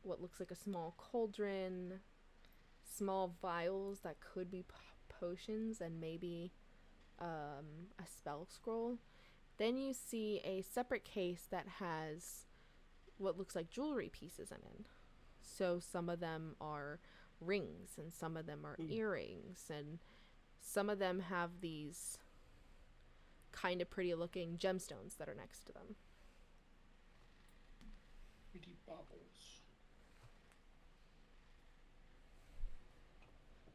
what looks like a small cauldron, small vials that could be potions, and maybe a spell scroll. Then you see a separate case that has what looks like jewelry pieces in it. So some of them are rings, and some of them are earrings, and some of them have these kind of pretty looking gemstones that are next to them. Pretty bubbles.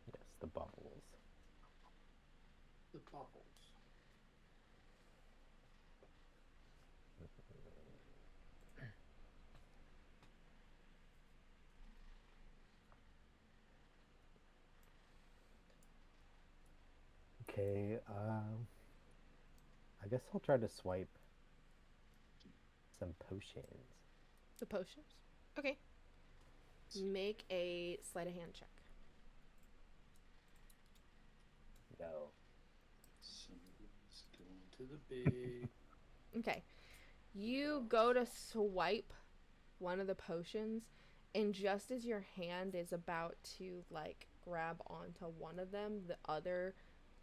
Yes, the bubbles. The bubbles. Okay, I guess I'll try to swipe some potions. The potions? Okay. Make a sleight of hand check. No. Somebody's going to the big. Okay. You go to swipe one of the potions, and just as your hand is about to like grab onto one of them, the other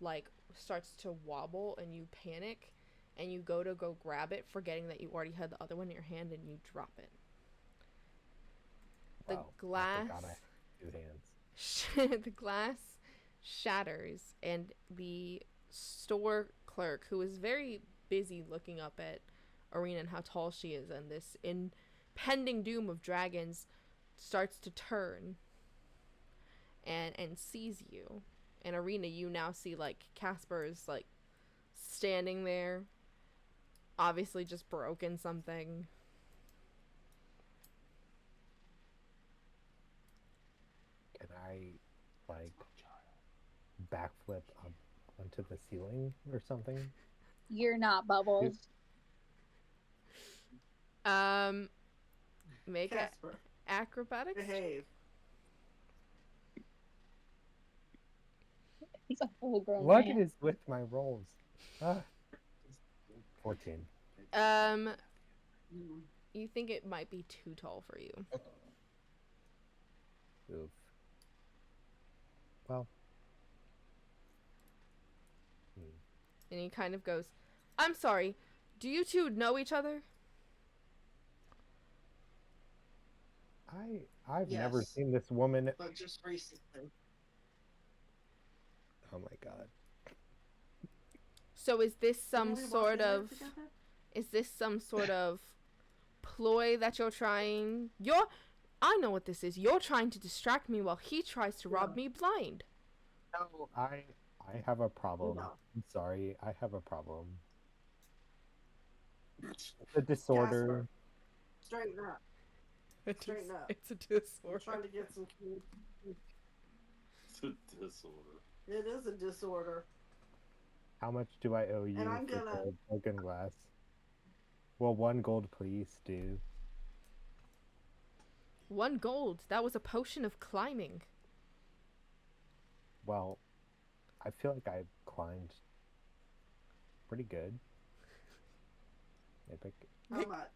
like starts to wobble, and you panic, and you go to grab it, forgetting that you already had the other one in your hand, and you drop it. The Wow, glass I forgot I had 2 hands. the glass shatters, and the store clerk, who is very busy looking up at Arena and how tall she is and this impending doom of dragons, starts to turn and sees you. And Arena, you now see like Casper is like standing there, obviously just broken something. Can I, like, backflip onto the ceiling or something? You're not Bubbles. Make Casper, a acrobatics. behave. He's a full grown What man. is with my rolls? 14. Mm. You think it might be too tall for you. Oof. Well. And he kind of goes, I'm sorry, do you two know each other? I've never Yes. seen this woman. But just recently. Oh my god. So is this Didn't some we walk sort in there of together? is this some sort of ploy that you're trying? I know what this is. You're trying to distract me while he tries to rob me blind. No, I have a problem. No. I'm sorry, I have a problem. It's a disorder. Straighten up. Straighten up. It's a We're disorder. trying to get some. It's a disorder. It is a disorder. How much do I owe you And I'm for gonna- the broken glass? Well, 1 gold, please, do. 1 gold. That was a potion of climbing. Well, I feel like I climbed pretty good. Epic. How much?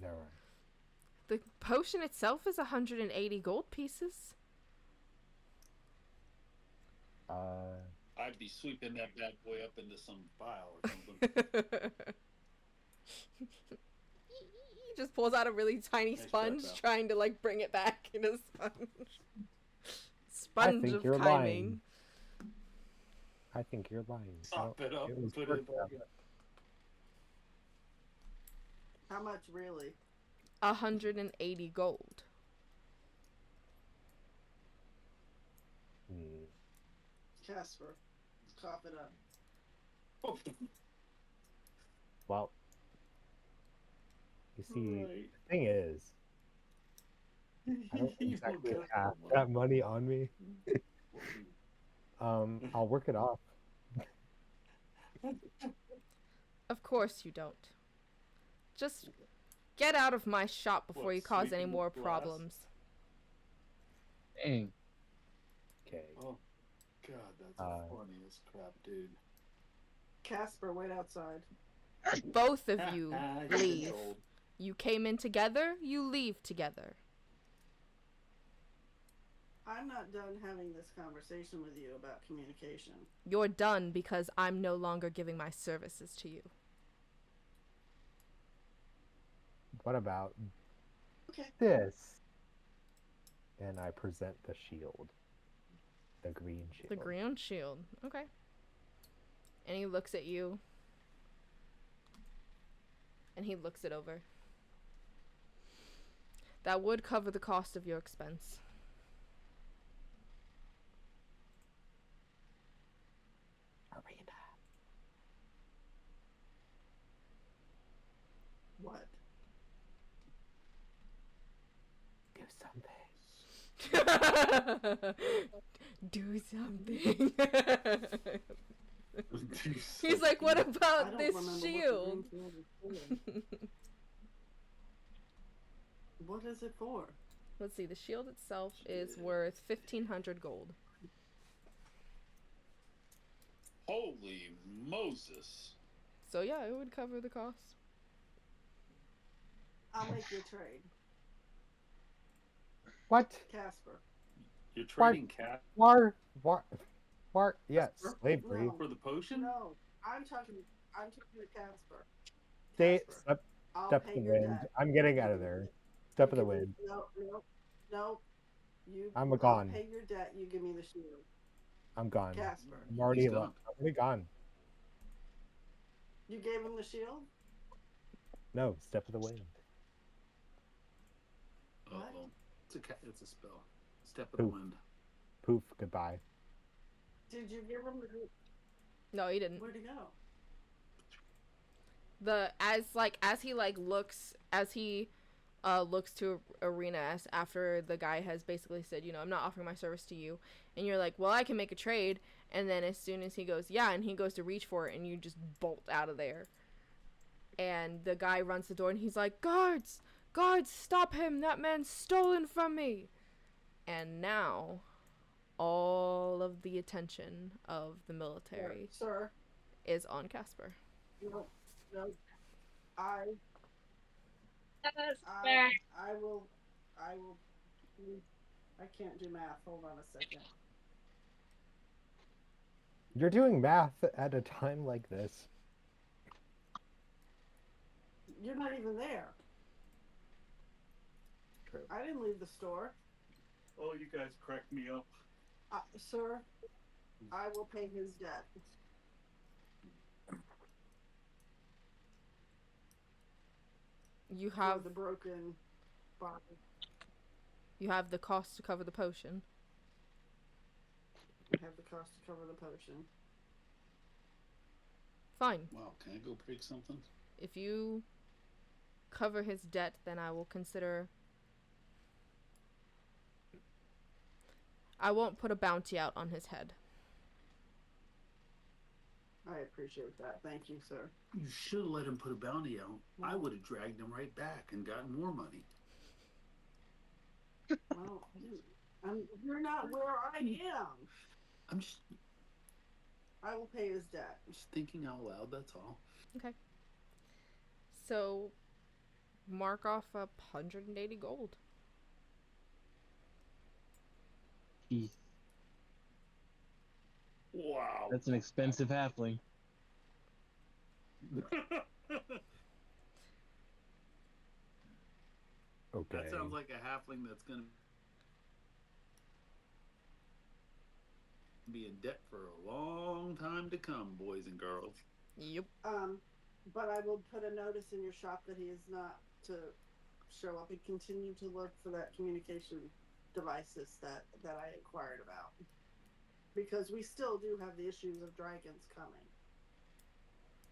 Never mind. The potion itself is 180 gold pieces. I'd be sweeping that bad boy up into some file or something. He just pulls out a really tiny Nice sponge, try, pal. trying to like bring it back in a sponge. I Sponge think of you're climbing. lying. I think you're lying. Sop it up It and was put it worth back it. in. How much really? 180 gold. Casper, cough it up. Oh, Well, you see, right. the thing is, I don't You exactly got have that that money on me. I'll work it off. Of course you don't. Just get out of my shop before What, you cause any sweeping more glass? problems. Dang. Okay. Oh, God, that's the funniest crap, dude. Casper, wait outside. Both of you You've been leave. told. You came in together, you leave together. I'm not done having this conversation with you about communication. You're done because I'm no longer giving my services to you. What about Okay. this? And I present the shield. The green shield. The green shield. Okay. And he looks at you. And he looks it over. That would cover the cost of your expense. Arena. What? Do something. Do something. Do He's like, what I about don't this remember shield? What the green shield is for. What is it for? Let's see, the shield itself is worth 1,500 gold. Holy Moses. So yeah, it would cover the cost. I'll make you a trade. What? Casper. You're trading cat War? Yes, Casper? slavery. No. for the potion? No, I'm talking to Casper. Stay, Casper, I'll step pay of the your wind. debt. I'm getting out of there. Step of the wind. No. You. I'm I'll gone. pay your debt. You give me the shield. I'm gone. Casper. I'm already He's left. I'm already gone. You gave him the shield? No, step of the wind. Uh oh. It's a spell. Step of the Poof. wind. Poof, goodbye. Did you give him the. No, he didn't. Where'd he go? As he looks to Arena after the guy has basically said, you know, I'm not offering my service to you, and you're like, well, I can make a trade, and then as soon as he goes, yeah, and he goes to reach for it, and you just bolt out of there, and the guy runs the door, and he's like, guards, stop him, that man's stolen from me. And now all of the attention of the military Sir. is on Casper. No. I will. I can't do math. Hold on a second. You're doing math at a time like this. You're not even there. true. I didn't leave the store. Oh, you guys cracked me up. Sir, I will pay his debt. You For have the broken body. you have the cost to cover the potion. I have the cost to cover the potion. Fine. Wow, can I go pick something? If you cover his debt, then I will consider. I won't put a bounty out on his head. I appreciate that. Thank you, sir. You should have let him put a bounty out. I would have dragged him right back and gotten more money. Well, you're not where I am. I'm just I will pay his debt. thinking out loud, that's all. Okay. So, mark off 180 gold. Jeez, Wow. that's an expensive halfling. Okay. That sounds like a halfling that's going to be in debt for a long time to come, boys and girls. Yep. But I will put a notice in your shop that he is not to show up and continue to look for that communication devices that I inquired about. Because we still do have the issues of dragons coming.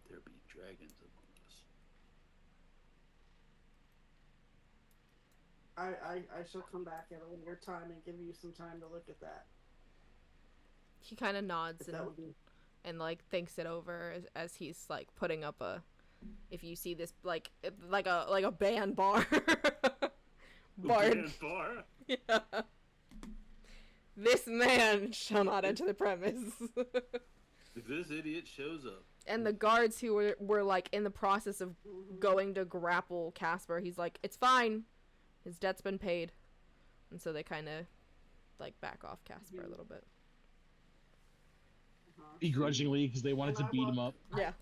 There be dragons among us. I shall come back at a later time and give you some time to look at that. He kind of nods If that would be and like thinks it over as he's like putting up a. If you see this like a band bar. Bard. Band bar? Yeah. This man shall not enter the premise. If this idiot shows up. And the guards who were like in the process of going to grapple Casper, he's like, it's fine. His debt's been paid. And so they kind of like back off Casper a little bit. Begrudgingly, because they wanted to beat him up. Yeah.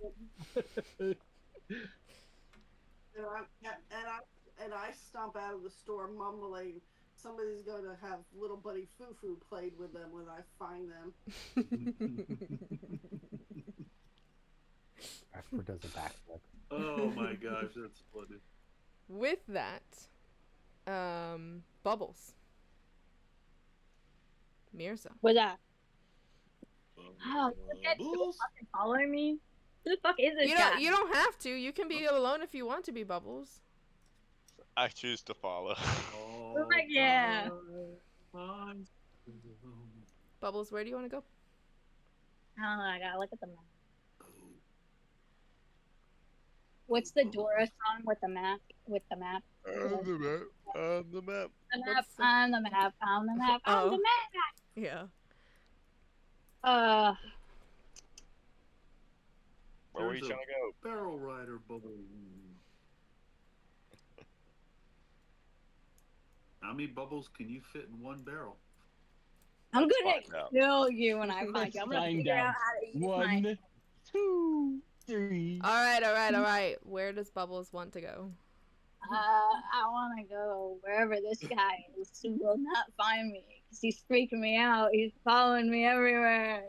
And I stomp out of the store mumbling, somebody's going to have little buddy Foo-Foo played with them when I find them. Casper does a backflip. Oh my gosh, that's funny. With that, Bubbles. Mirza. What's that? Oh, that fucking following me? Who the fuck is this guy? You don't have to. You can be alone if you want to be, Bubbles. I choose to follow. Oh my yeah. Bubbles, where do you want to go? I don't know, I gotta look at the map. What's the Dora song with the map? With the map? On the map. On the map. The map, on the map, on the map, on the map! Yeah. Where were you There's trying to go? Barrel rider bubble. How many bubbles can you fit in one barrel? I'm Let's gonna find out. kill you when I find you. I'm gonna Find figure out. out how to use my... 1, 2, 3. All right. Where does Bubbles want to go? I want to go wherever this guy is who will not find me. Because he's freaking me out. He's following me everywhere.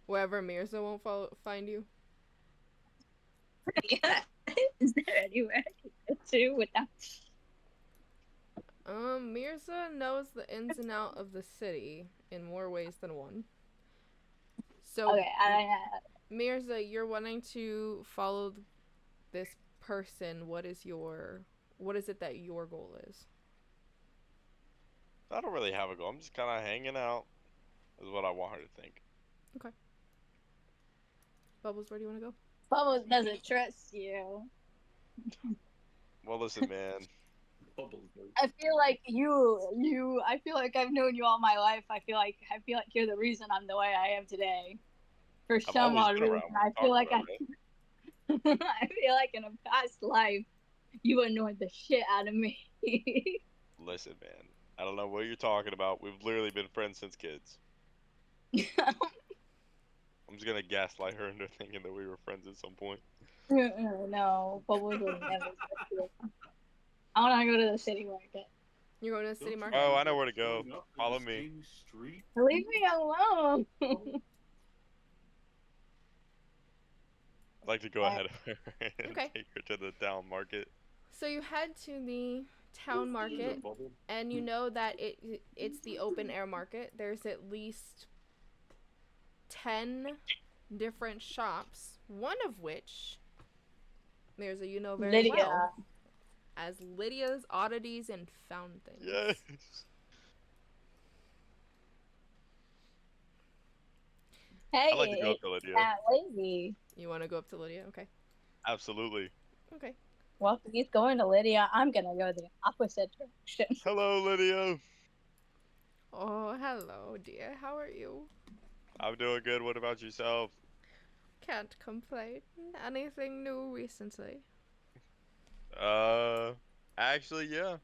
Wherever Mirza won't find you? Yeah. Is there anywhere I can go to without... Mirza knows the ins and out of the city in more ways than one. So, Okay, Mirza, you're wanting to follow this person. What is it that your goal is? I don't really have a goal. I'm just kind of hanging out. Is what I want her to think. Okay. Bubbles, where do you want to go? Bubbles doesn't trust you. Well, listen, man. Bubbles. I feel like I feel like I've known you all my life. I feel like you're the reason I'm the way I am today. For I've some always odd been reason, around. I feel like Talk about I feel like in a past life, you annoyed the shit out of me. Listen, man. I don't know what you're talking about. We've literally been friends since kids. I'm just gonna gaslight her into thinking that we were friends at some point. No, Bubbles will never trust you. I want to go to the city market. You're going to the city Don't you market? Oh, know I know where to what's go. going up in Follow the me. same street? Leave me alone. I'd like to go ahead of her and Okay. take her to the town market. So you head to the town market, and you know that it's the open air market. There's at least 10 different shops, one of which there's a very Lydia. well as Lydia's Oddities and Found Things. Yes. Hey, I'd like to go up to Lydia. that lady. You want to go up to Lydia? Okay. Absolutely. Okay. Well, if he's going to Lydia, I'm gonna go the opposite direction. Hello, Lydia. Oh, hello, dear. How are you? I'm doing good. What about yourself? Can't complain. Anything new recently? Actually, yeah.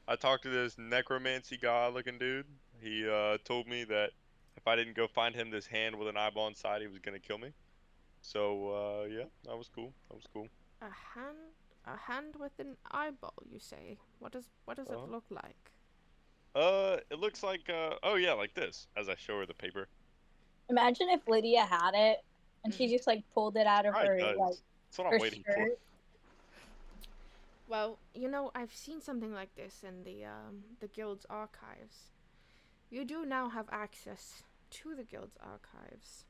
I talked to this necromancy guy-looking dude. He told me that if I didn't go find him this hand with an eyeball inside, he was gonna kill me. So, yeah, that was cool. That was cool. A hand with an eyeball, you say? What does it look like? It looks like oh yeah, like this. As I show her the paper. Imagine if Lydia had it and she just like pulled it out of her Does. like That's what her I'm waiting for. shirt. Well, I've seen something like this in the guild's archives. You do now have access to the guild's archives.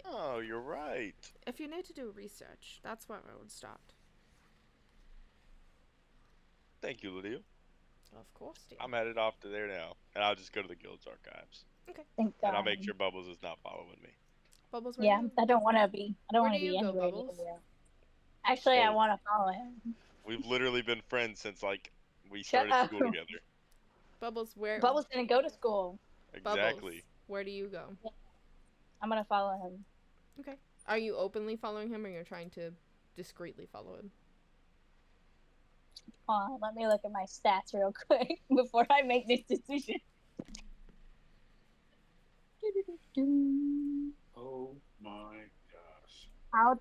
Oh, you're right. If you need to do research, that's where I would start. Thank you, Lydia. Of course, dear. I'm headed off to there now, and I'll just go to the guild's archives. Okay. Thank God. And I'll make sure Bubbles is not following me. Bubbles, where Yeah, do you... I don't want to be. I don't Where want do to you be go, anywhere Bubbles? near you. Actually, I Oh. want to follow him. We've literally been friends since like we Shut started up. school together. Bubbles, where... Bubbles didn't go to school. Bubbles, Exactly. where do you go? I'm gonna follow him. Okay. Are you openly following him, or you're trying to discreetly follow him? Hold on, let me look at my stats real quick before I make this decision. Oh my gosh. I'll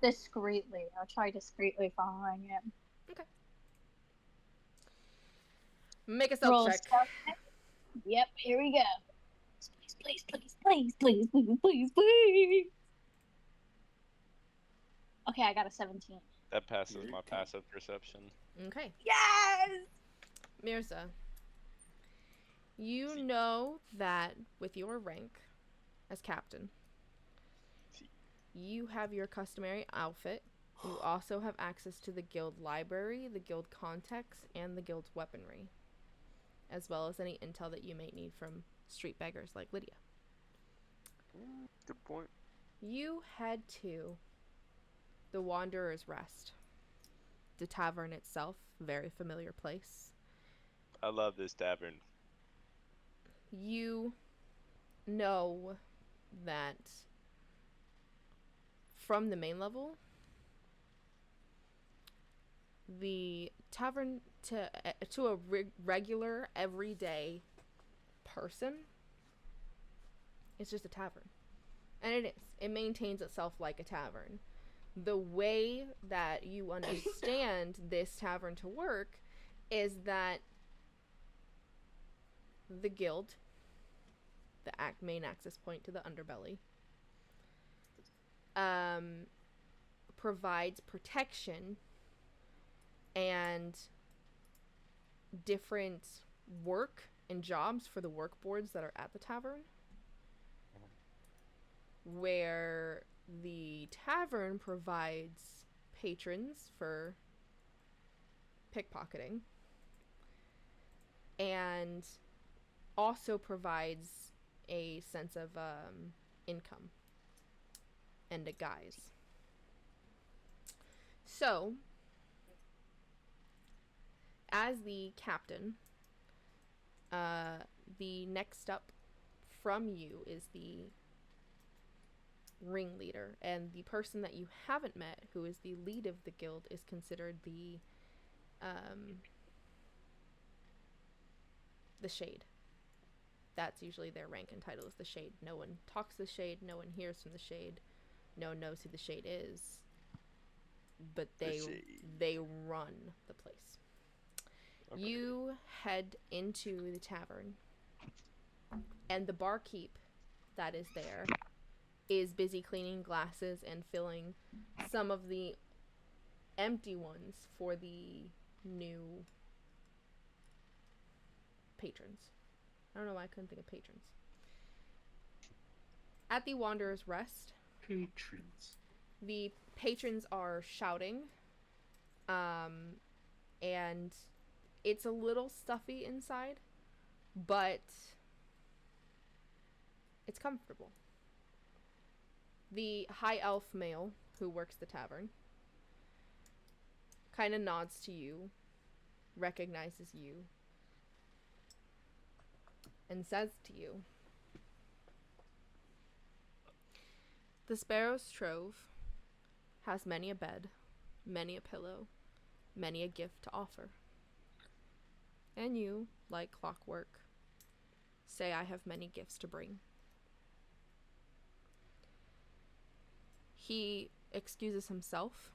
try discreetly following him. Make a stealth Roll a check. stealth check. Yep, here we go. Please, please, please, please, please, please, please. Okay, I got a 17. That passes my passive perception. Okay. Yes! Mirza, you know that with your rank as captain, you have your customary outfit. You also have access to the guild library, the guild contacts, and the guild's weaponry, as well as any intel that you may need from street beggars like Lydia. Good point. You head to the Wanderer's Rest, the tavern itself, very familiar place. I love this tavern. You know that from the main level, the tavern to a regular everyday person, it's just a tavern. And it is. It maintains itself like a tavern. The way that you understand this tavern to work is that the guild, the main access point to the underbelly, provides protection and different work and jobs for the work boards that are at the tavern, where the tavern provides patrons for pickpocketing and also provides a sense of income and a guise. So, as the captain, the next up from you is the ringleader, and the person that you haven't met, who is the lead of the guild, is considered the Shade. That's usually their rank and title, is the Shade. No one talks to the Shade, no one hears from the Shade, no one knows who the Shade is, but they run the place. Okay. You head into the tavern, and the barkeep that is there is busy cleaning glasses and filling some of the empty ones for the new patrons. I don't know why I couldn't think of patrons. At the Wanderer's Rest, Patrons. the patrons are shouting, and it's a little stuffy inside, but it's comfortable. The high elf male who works the tavern kind of nods to you, recognizes you, and says to you, "The Sparrow's Trove has many a bed, many a pillow, many a gift to offer. And you, like clockwork, say I have many gifts to bring." He excuses himself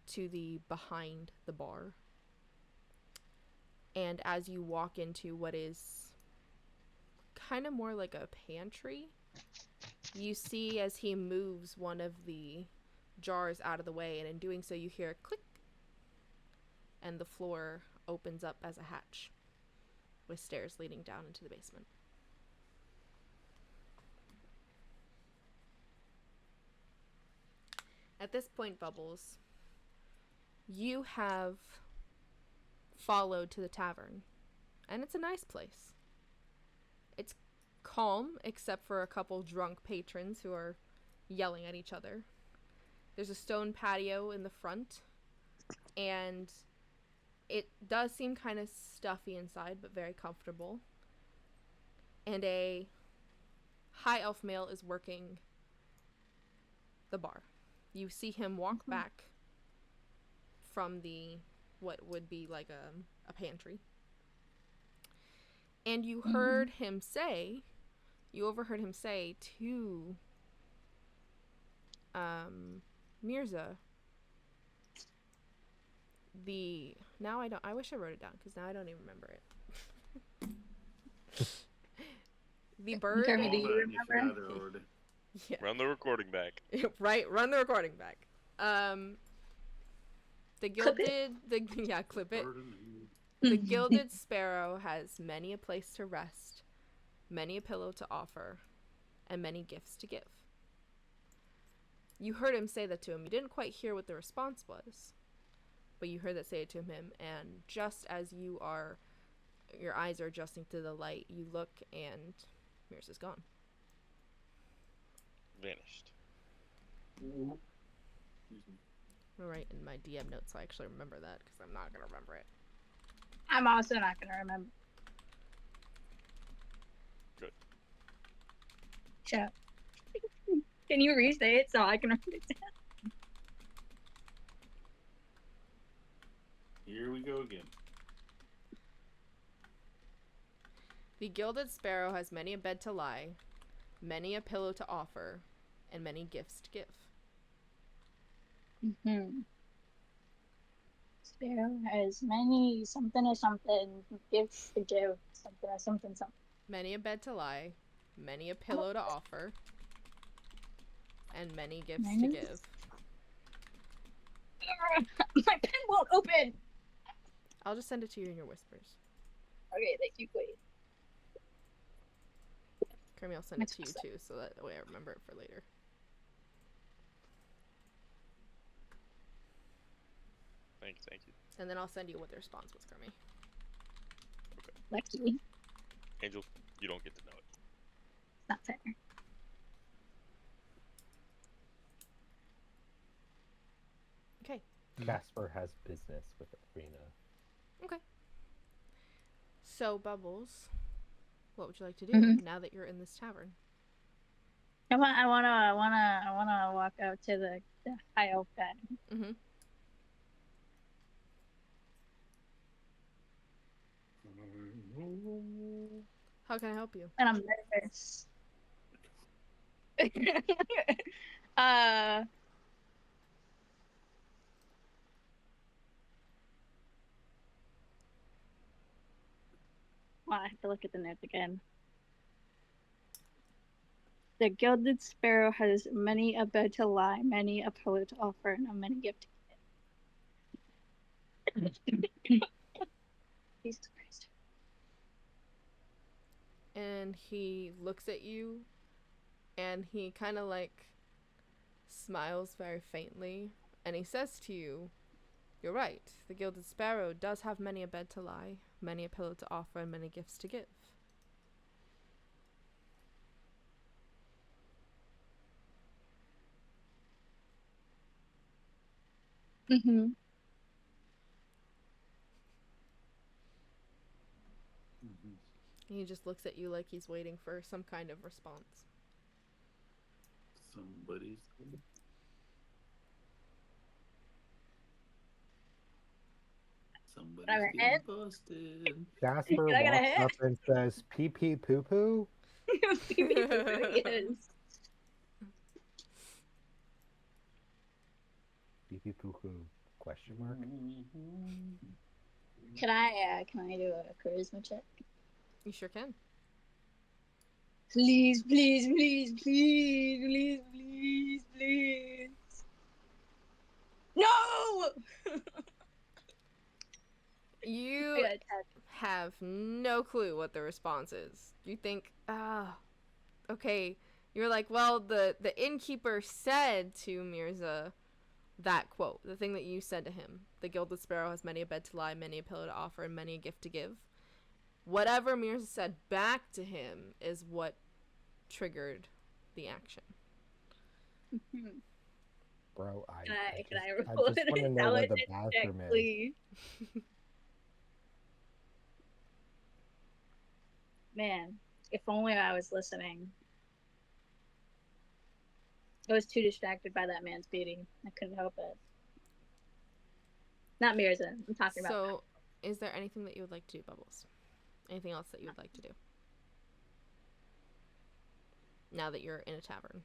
to the behind the bar. And as you walk into what is kind of more like a pantry, you see as he moves one of the jars out of the way, and in doing so you hear a click, and the floor opens up as a hatch with stairs leading down into the basement. At this point, Bubbles, you have followed to the tavern, and it's a nice place. It's calm, except for a couple drunk patrons who are yelling at each other. There's a stone patio in the front, and it does seem kind of stuffy inside, but very comfortable. And a high elf male is working the bar. You see him walk back from the what would be like a pantry. And you overheard him say to Mirza, I wish I wrote it down because now I don't even remember it. The bird. Kirby, do you remember? Yeah. Run the recording back. Right, run the recording back. The gilded, clip it. The gilded sparrow has many a place to rest, many a pillow to offer, and many gifts to give. You heard him say that to him. You didn't quite hear what the response was, but you heard that say it to him, and just as your eyes are adjusting to the light, you look, and Mirza's gone. Vanished. Excuse me. I'm gonna write in my DM notes so I actually remember that, because I'm not gonna remember it. I'm also not gonna remember. Good. Shut up. Can you re-say it so I can write it down? Here we go again. The gilded sparrow has many a bed to lie, many a pillow to offer, and many gifts to give. Sparrow has many something or something gifts to give, something or something something. Many a bed to lie, many a pillow to offer, and many gifts to give. My pen won't open! I'll just send it to you in your whispers. Okay, thank you, please. Kermie, I'll send it to you too, so that way I remember it for later. Thank you. And then I'll send you what the response was, Kermie. Lucky. Angel, you don't get to know it. It's not fair. Okay. Casper has business with Arena. Okay. So, Bubbles, what would you like to do now that you're in this tavern? I wanna walk out to the high elf guy. Mm-hmm. How can I help you? And I'm nervous. Well, I have to look at the notes again. The Gilded Sparrow has many a bed to lie, many a pillow to offer, and a many gift to give. Jesus Christ. And he looks at you, and he kind of like smiles very faintly, and he says to you, "You're right. The Gilded Sparrow does have many a bed to lie, many a pillow to offer, and many gifts to give." Mm-hmm. He just looks at you like he's waiting for some kind of response. Somebody's. Somebody's Got a getting hit? busted. Jasper Can I get a walks hit? up and says, "Pee pee poo poo." Yes. Pee pee poo poo? Question mark. Can I do a charisma check? You sure can. Please, please, please, please, please, please, please. No! You I got a 10. have no clue what the response is. You think, okay. You're like, well, the innkeeper said to Mirza that quote, the thing that you said to him. The Gilded Sparrow has many a bed to lie, many a pillow to offer, and many a gift to give. Whatever Mirza said back to him is what triggered the action. Bro, Can I I roll just an want to know where the intelligence check, bathroom is. please? Man, if only I was listening. I was too distracted by that man's beating. I couldn't help it. Not Mirza. I'm talking about. So, is there anything that you would like to do, Bubbles? Anything else that you would like to do? Now that you're in a tavern.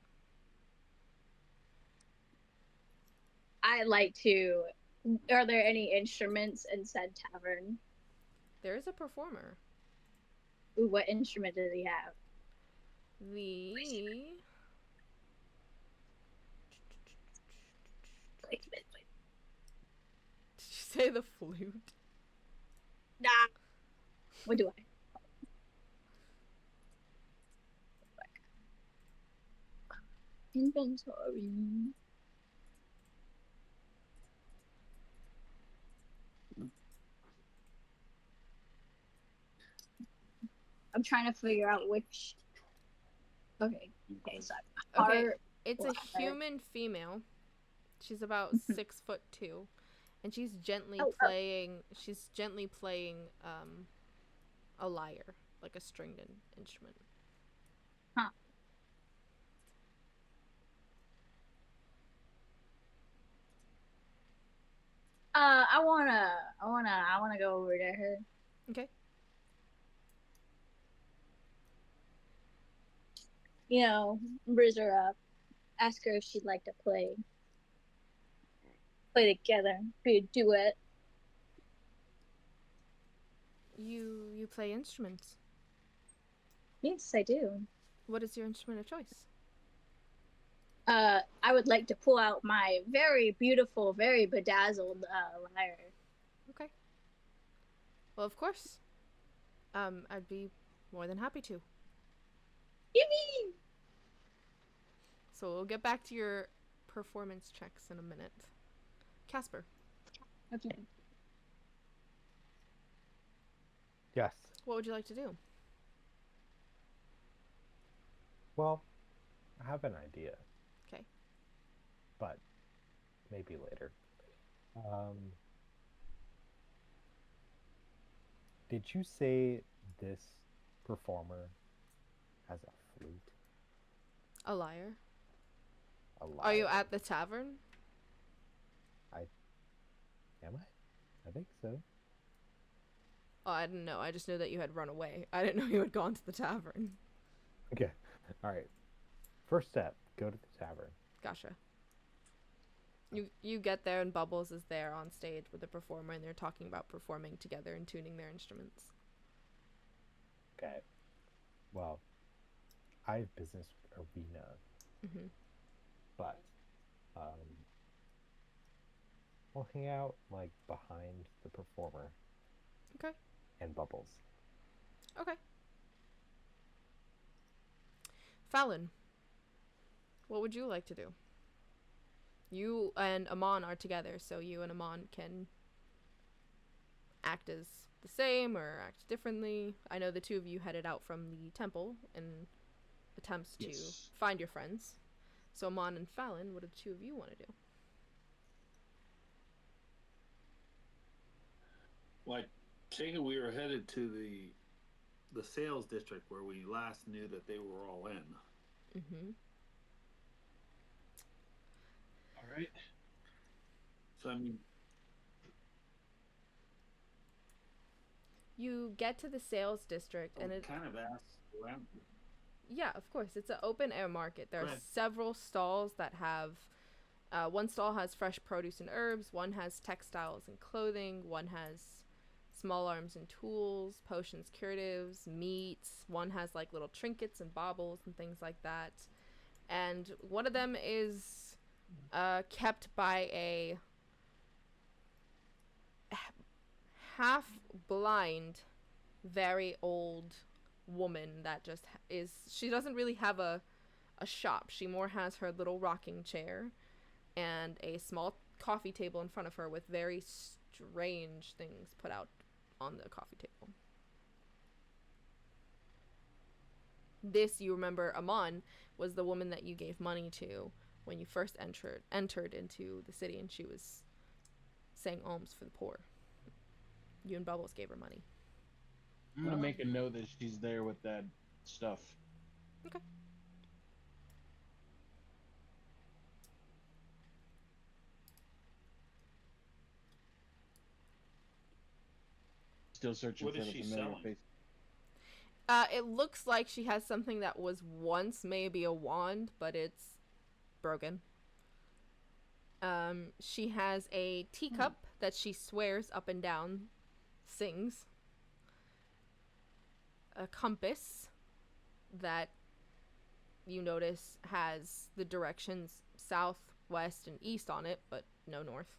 I'd like to. Are there any instruments in said tavern? There is a performer. Ooh, what instrument does he have? The... Did you say the flute? Nah. What do I? Inventory. I'm trying to figure out which. Okay. Okay. So Okay, art, it's a water. human female. She's about 6'2", and she's gently Oh, oh. playing. She's gently playing a lyre, like a stringed instrument. Huh. I wanna go over to her. Okay. You know, raise her up, ask her if she'd like to play together, be a duet. You play instruments. Yes, I do. What is your instrument of choice? I would like to pull out my very beautiful, very bedazzled lyre. Okay. Well, of course. I'd be more than happy to. Yippee! So we'll get back to your performance checks in a minute. Casper, Okay. Yes. what would you like to do? Well, I have an idea. Okay. But maybe later. Did you say this performer has a flute? A lyre. A lyre? Are you at the tavern? Am I? I think so. Oh, I didn't know. I just knew that you had run away. I didn't know you had gone to the tavern. Okay. All right. First step, go to the tavern. Gotcha. You get there and Bubbles is there on stage with the performer and they're talking about performing together and tuning their instruments. Okay. Well, I have business arena, Mm-hmm. but we'll hang out like behind the performer Okay. and Bubbles. Okay. Fallon, what would you like to do? You and Amon are together, so you and Amon can act as the same or act differently. I know the two of you headed out from the temple in attempts to Yes. find your friends. So Amon and Fallon, what do the two of you want to do? Well, I take it we were headed to the sales district where we last knew that they were all in. Mm-hmm. All right. So I mean, You get to the sales district, and I it kind of asked around. yeah, of course, it's an open air market. There are Right. several stalls that have. One stall has fresh produce and herbs. One has textiles and clothing. One has small arms and tools, potions, curatives, meats. One has like little trinkets and baubles and things like that. And one of them is kept by a half blind, very old woman that just is. She doesn't really have a shop. She more has her little rocking chair and a small coffee table in front of her with very strange things put out on the coffee table. This, you remember, Amon was the woman that you gave money to when you first entered into the city, and she was saying alms for the poor. You and Bubbles gave her money. I'm gonna make a note that she's there with that stuff. Okay. Still searching What for is the she familiar selling? face. It looks like she has something that was once maybe a wand, but it's broken. She has a teacup that she swears up and down, sings. A compass that you notice has the directions south, west, and east on it, but no north.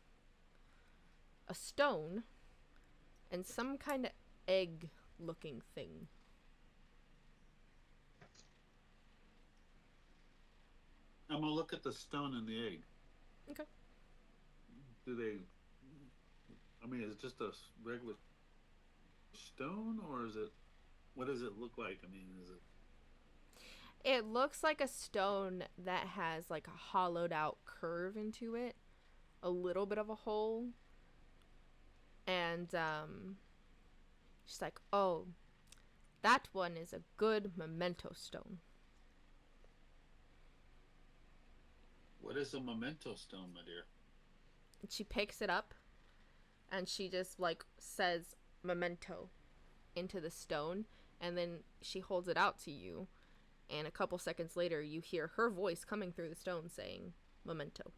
A stone, and some kind of egg-looking thing. I'm gonna look at the stone and the egg. Okay. Do they? I mean, is it just a regular stone, or is it? What does it look like? I mean, is it? It looks like a stone that has like a hollowed out curve into it, a little bit of a hole. And she's like, "Oh, that one is a good memento stone." What is a memento stone, my dear? And she picks it up and she just like says memento into the stone, and then she holds it out to you, and a couple seconds later you hear her voice coming through the stone saying memento.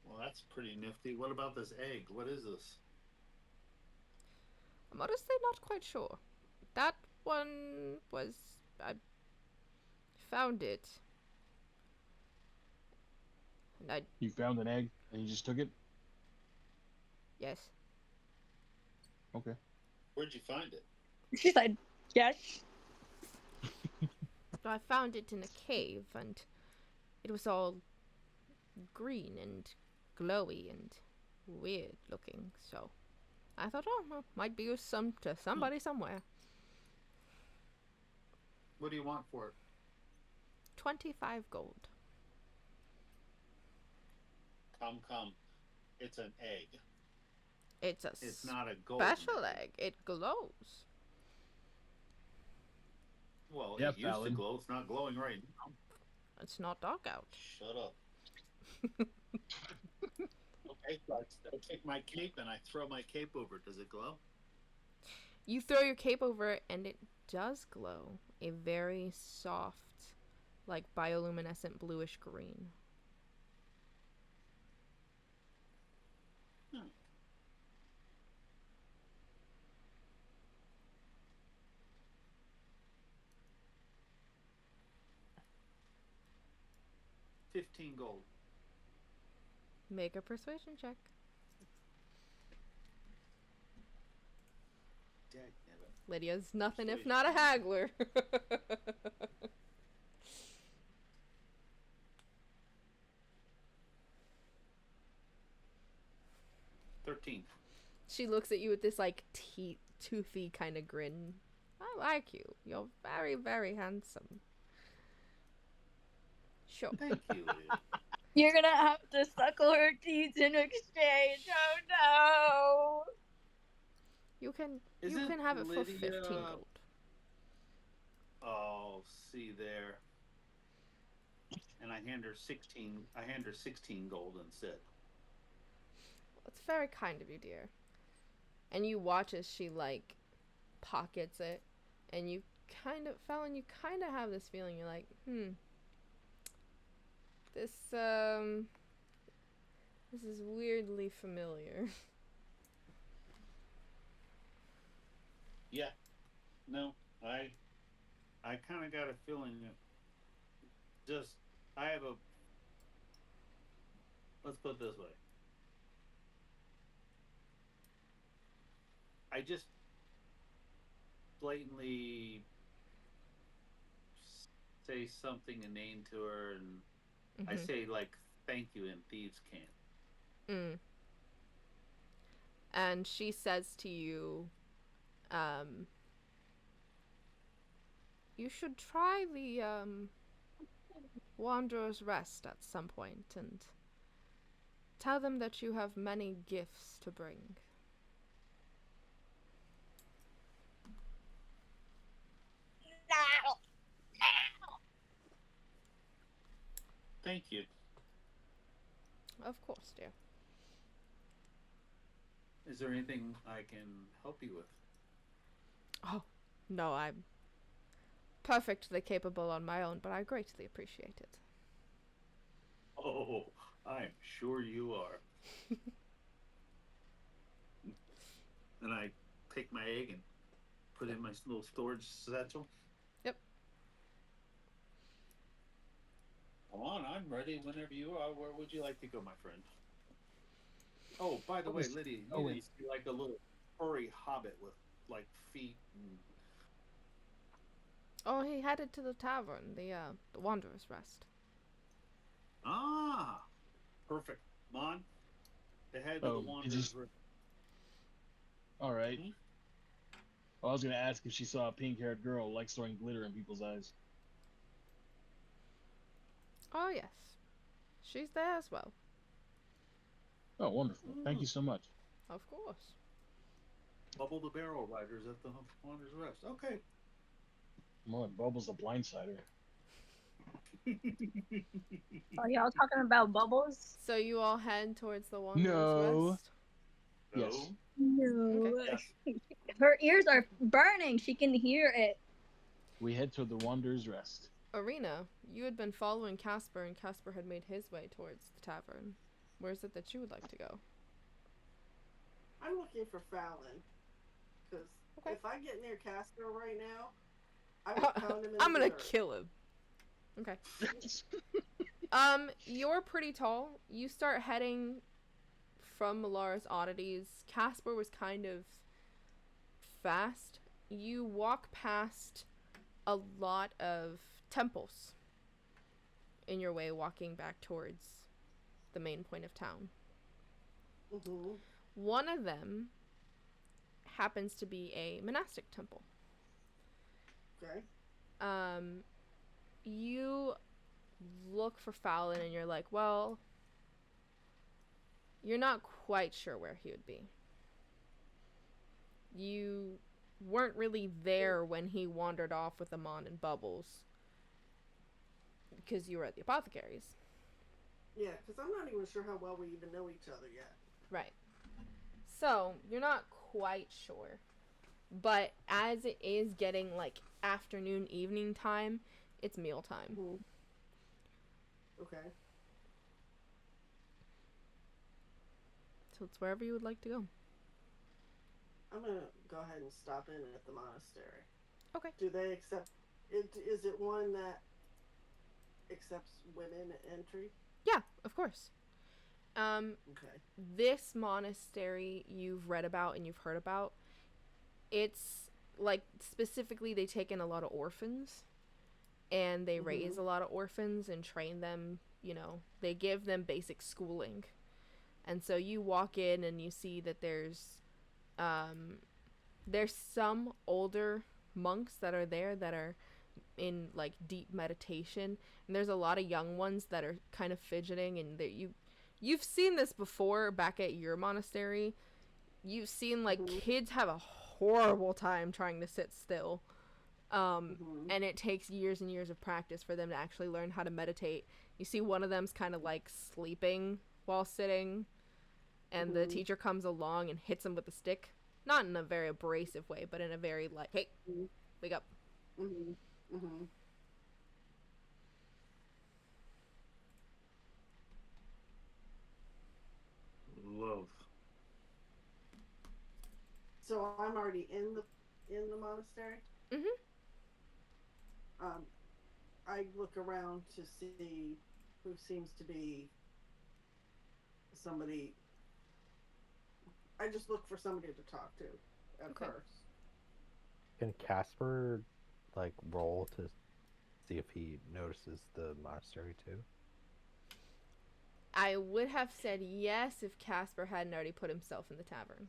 Well, that's pretty nifty. What about this egg? What is this? I'm honestly not quite sure. That one was, I found it, and I, You found an egg and you just took it? yes. Okay. Where'd you find it? She said, yes. I found it in a cave, and it was all green and glowy and weird looking, so I thought, oh, well, might be used to somebody somewhere. What do you want for it? 25 gold. Come. It's an egg. It's a It's not a gold. special egg. It glows. Well, Yeah, it used to Fallon. glow. It's not glowing right now. It's not dark out. Shut up. Okay, so I take my cape and I throw my cape over. Does it glow? You throw your cape over it, and it does glow. A very soft, like bioluminescent bluish green. 15 gold. Make a persuasion check. Dagnabbit. Lydia's nothing if Persuasion. not a haggler. 13. She looks at you with this like toothy kind of grin. I like you. You're very, very handsome. Sure. Thank you, Lydia. You're gonna have to suckle her teeth in exchange. Oh You can Isn't have it for Lydia- 15 gold. Oh, see there. And I hand her 16. I hand her 16 gold instead. It's very kind of you, dear. And you watch as she like pockets it, and you kind of have this feeling. You're like, this is weirdly familiar. Yeah. No, I kind of got a feeling that just I have a. Let's put it this way. I just blatantly say something inane to her, and I say like "thank you" and thieves can't. And she says to you, you should try the Wanderer's Rest at some point and tell them that you have many gifts to bring. Thank you. Of course, dear. Is there anything I can help you with? Oh, no, I'm perfectly capable on my own, but I greatly appreciate it. Oh, I'm sure you are. And I take my egg and put it in my little storage satchel. Yep. Come on, I'm ready whenever you are. Where would you like to go, my friend? Oh, by the way, Lydia, you didn't see like a little furry hobbit with like feet and... Oh, he headed to the tavern, the Wanderer's Rest. Ah, perfect. Mon, they head to the Wanderer's Rest. All right. I was gonna ask if she saw a pink-haired girl like throwing glitter in people's eyes. Oh, yes. She's there as well. Oh, wonderful! Thank you so much. Of course. Bubble the Barrel Riders at the Wanderer's Rest. Okay. More like Bubbles the Blindsider. Are y'all talking about Bubbles? So you all head towards the Wanderer's No. Rest? Yes. No. Okay. Her ears are burning. She can hear it. We head toward the Wanderer's Rest. Arena, you had been following Casper, and Casper had made his way towards the tavern. Where is it that you would like to go? I'm looking for Fallon. Because if I get near Casper right now, I will pound him in I'm the gonna dirt. kill him. Okay. You're pretty tall. You start heading from Milara's Oddities. Casper was kind of fast. You walk past a lot of temples in your way, walking back towards the main point of town. One of them happens to be a monastic temple. Okay. You look for Fallon and you're like, well, you're not quite sure where he would be. You weren't really there when he wandered off with Amon and Bubbles because you were at the apothecaries. Yeah, because I'm not even sure how well we even know each other yet. Right. So, you're not quite sure. But as it is getting, like, afternoon, evening time, it's mealtime. Okay. So it's wherever you would like to go. I'm going to go ahead and stop in at the monastery. Okay. Do they accept... Is it one that accepts women entry? Yeah, of course. Okay. This monastery you've read about and you've heard about, it's like specifically they take in a lot of orphans and they raise a lot of orphans and train them, you know, they give them basic schooling. And so you walk in and you see that there's some older monks that are there that are in like deep meditation, and there's a lot of young ones that are kind of fidgeting, and you've seen this before back at your monastery. You've seen like kids have a horrible time trying to sit still. And it takes years and years of practice for them to actually learn how to meditate. You see one of them's kind of like sleeping while sitting, and the teacher comes along and hits him with a stick. Not in a very abrasive way, but in a very like, hey, wake up. Love. So I'm already in the monastery. I look around to see who seems to be somebody. I just look for somebody to talk to at first. Can Casper like roll to see if he notices the monastery too? I would have said yes if Casper hadn't already put himself in the tavern.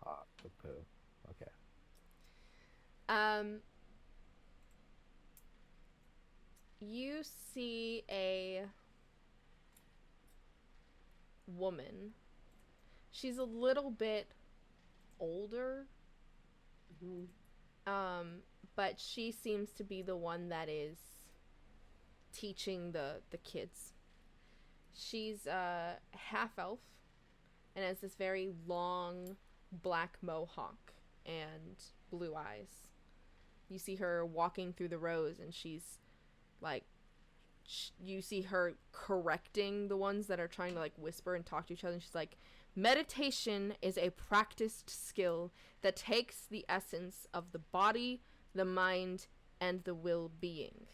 Ah, poo-poo. Okay. You see a woman. She's a little bit older. But she seems to be the one that is teaching the kids. She's half elf and has this very long black mohawk and blue eyes. You see her walking through the rows, and she's like, you see her correcting the ones that are trying to like whisper and talk to each other, and she's like, meditation is a practiced skill that takes the essence of the body, the mind, and the will-being.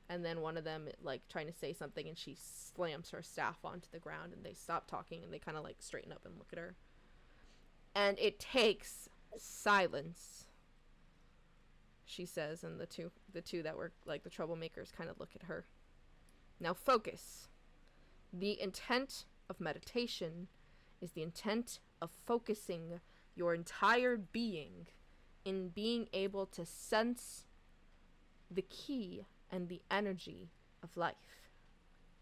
And then one of them like trying to say something, and she slams her staff onto the ground, and they stop talking, and they kind of like straighten up and look at her. And it takes silence, she says, and the two that were like the troublemakers kind of look at her. Now focus. The intent of meditation is the intent of focusing your entire being in being able to sense the key and the energy of life.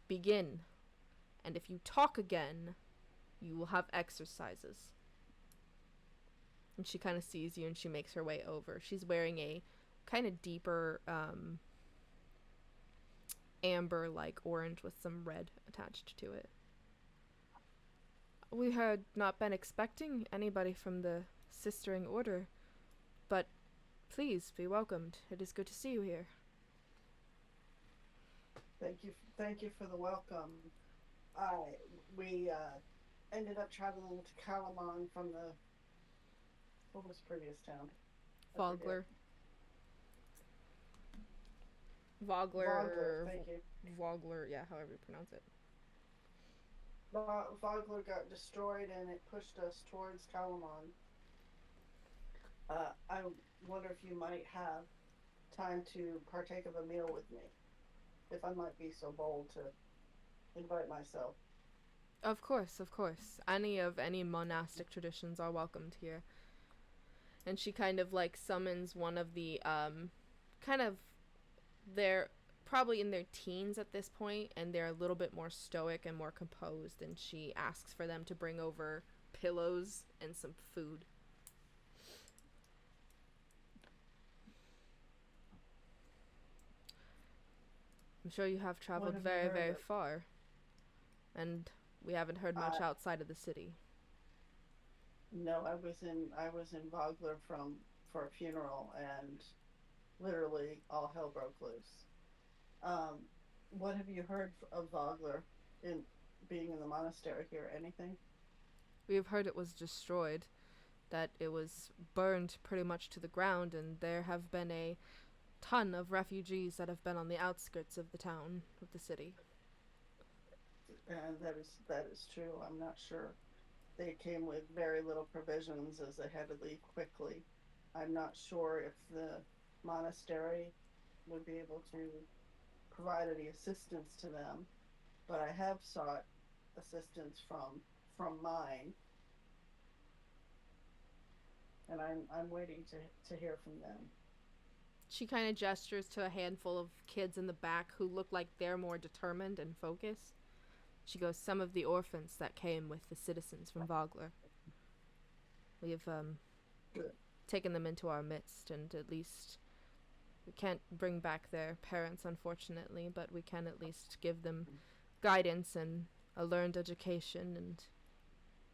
Begin, and if you talk again, you will have exercises. And she kind of sees you, and she makes her way over. She's wearing a kind of deeper amber like orange with some red attached to it. We had not been expecting anybody from the Sistering Order, but please be welcomed. It is good to see you here. Thank you for the welcome. We ended up traveling to Calamon from what was previous town? Vogler. Vogler, thank you. Vogler, yeah, however you pronounce it. Vogler got destroyed, and it pushed us towards Calamon. I wonder if you might have time to partake of a meal with me, if I might be so bold to invite myself. Of course, of course. Any monastic traditions are welcomed here. And she kind of like summons one of the they're probably in their teens at this point, and they're a little bit more stoic and more composed, and she asks for them to bring over pillows and some food. I'm sure you have traveled very, very far, and we haven't heard much outside of the city. No, I was in Vogler for a funeral, and literally all hell broke loose. What have you heard of Vogler in being in the monastery here? Anything? We have heard it was destroyed, that it was burned pretty much to the ground, and there have been a ton of refugees that have been on the outskirts of the town, of the city. And that is true. I'm not sure. They came with very little provisions as they had to leave quickly. I'm not sure if the monastery would be able to provide any assistance to them, but I have sought assistance from mine, and I'm waiting to hear from them. She kind of gestures to a handful of kids in the back who look like they're more determined and focused. She goes, some of the orphans that came with the citizens from Vogler. We have taken them into our midst, and at least we can't bring back their parents, unfortunately, but we can at least give them guidance and a learned education and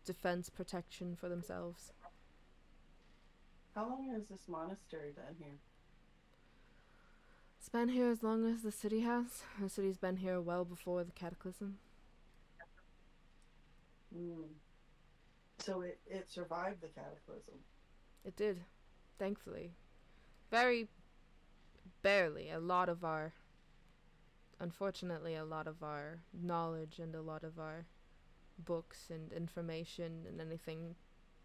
defense protection for themselves. How long has this monastery been here? It's been here as long as the city has. The city's been here well before the cataclysm. So it survived the cataclysm. It did, thankfully. Very barely. Unfortunately, a lot of our knowledge and a lot of our books and information and anything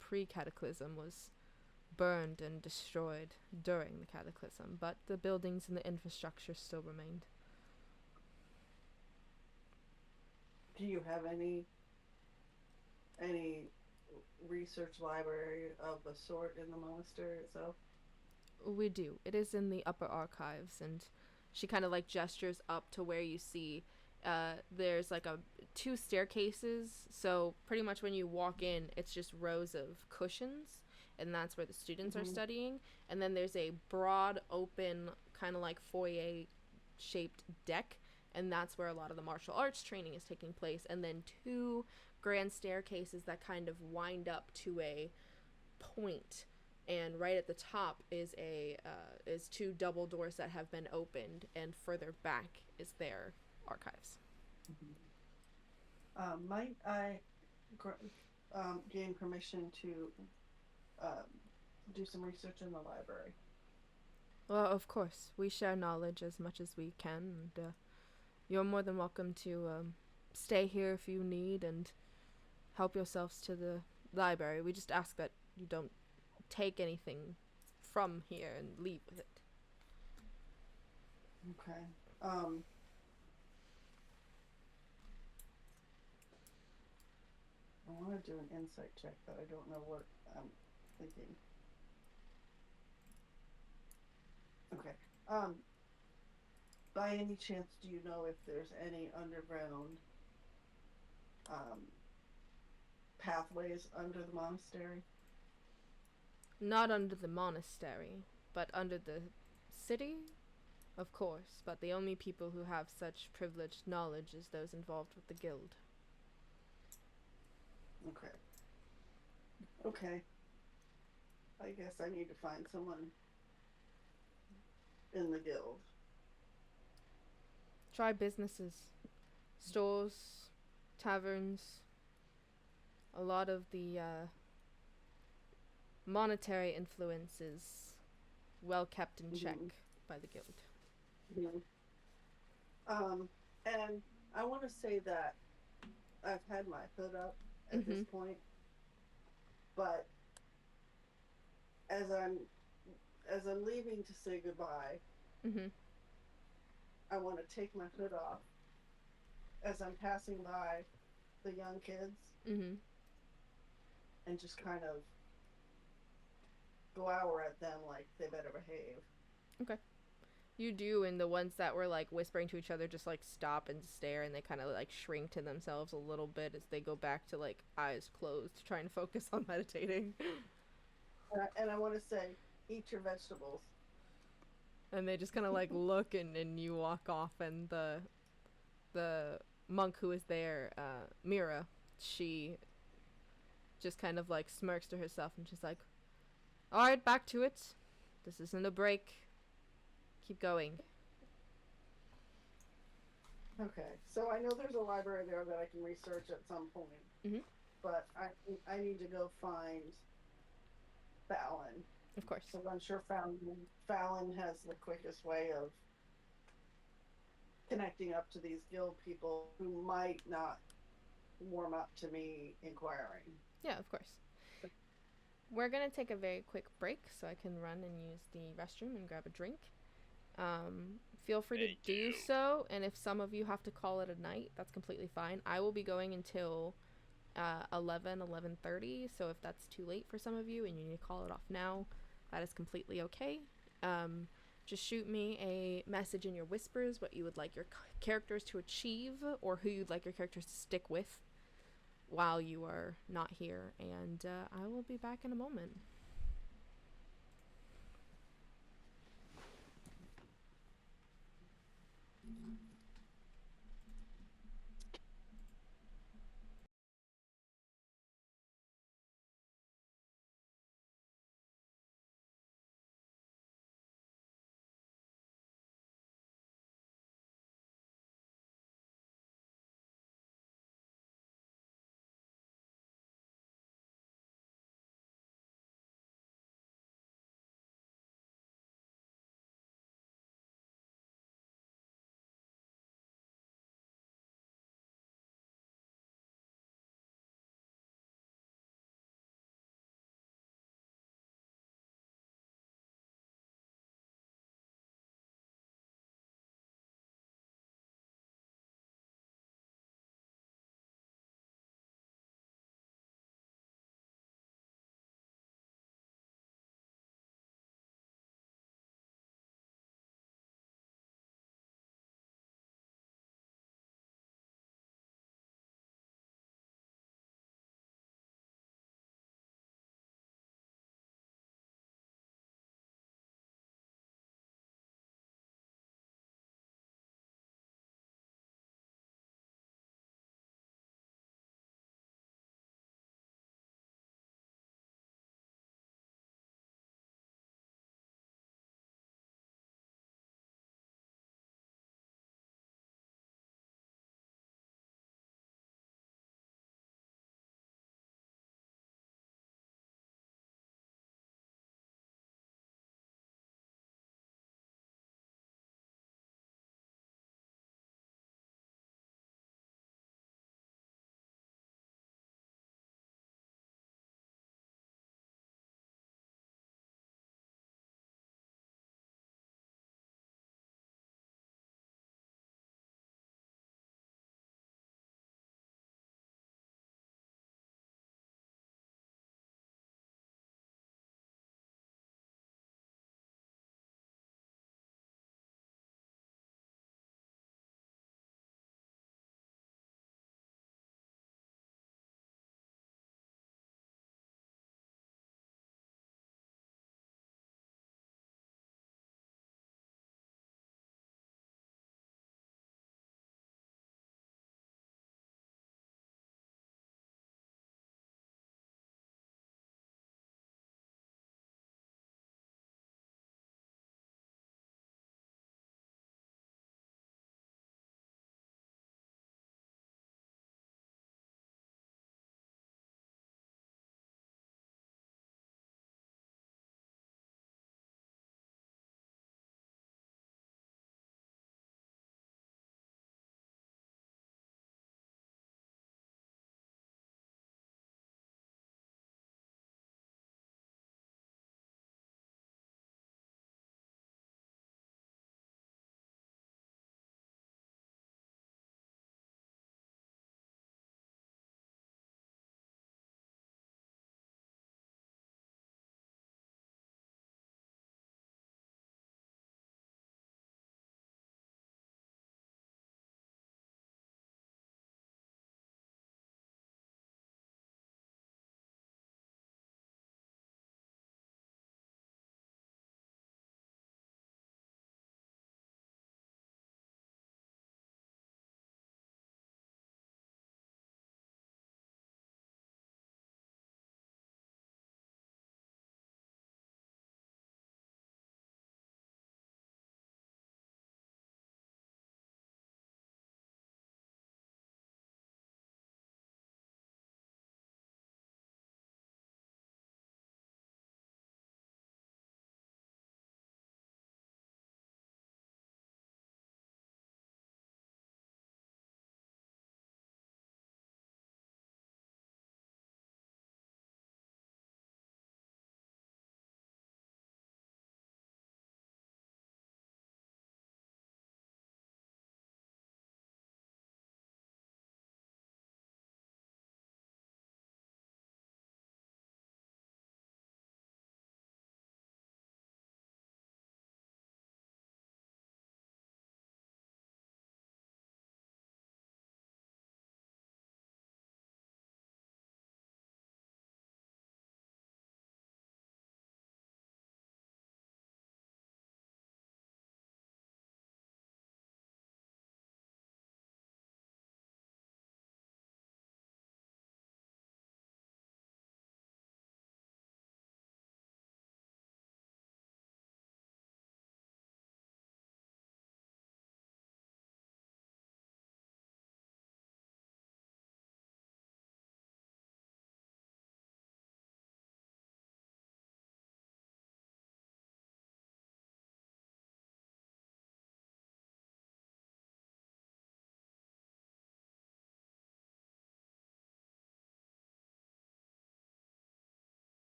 pre-cataclysm was burned and destroyed during the cataclysm, but the buildings and the infrastructure still remained. Do you have any research library of the sort in the monastery itself? We do. It is in the upper archives, and she kind of like gestures up to where you see there's like two staircases, so pretty much when you walk in, it's just rows of cushions, and that's where the students are studying, and then there's a broad open kind of like foyer shaped deck, and that's where a lot of the martial arts training is taking place, and then two grand staircases that kind of wind up to a point, and right at the top is two double doors that have been opened, and further back is their archives. Might I gain permission to do some research in the library? Well, of course, we share knowledge as much as we can, and you're more than welcome to stay here if you need and help yourselves to the library. We just ask that you don't take anything from here and leave with it. Okay. I want to do an insight check, but I don't know what I'm thinking. Okay. By any chance, do you know if there's any underground pathways under the monastery? Not under the monastery, but under the city, of course. But the only people who have such privileged knowledge is those involved with the guild. Okay. Okay. I guess I need to find someone in the guild. Try businesses, stores, taverns. A lot of the monetary influence is well kept in check by the guild. And I want to say that I've had my hood up at this point, but as I'm leaving to say goodbye, I want to take my hood off as I'm passing by the young kids and just kind of glower at them like they better behave. Okay. You do, and the ones that were like whispering to each other just like stop and stare, and they kind of like shrink to themselves a little bit as they go back to like eyes closed, trying to focus on meditating. And I want to say, eat your vegetables. And they just kind of like look, and you walk off, and the monk who is there, Mira, she just kind of like smirks to herself, and she's like, all right, back to it. This isn't a break. Keep going. Okay, so I know there's a library there that I can research at some point, but I need to go find Fallon Of course. Because I'm sure Fallon has the quickest way of connecting up to these guild people who might not warm up to me inquiring. Yeah, of course. We're going to take a very quick break so I can run and use the restroom and grab a drink. Feel free to do so, and if some of you have to call it a night, that's completely fine. I will be going until 11:30, so if that's too late for some of you and you need to call it off now, that is completely okay. Just shoot me a message in your whispers what you would like your characters to achieve or who you'd like your characters to stick with while you are not here, and I will be back in a moment.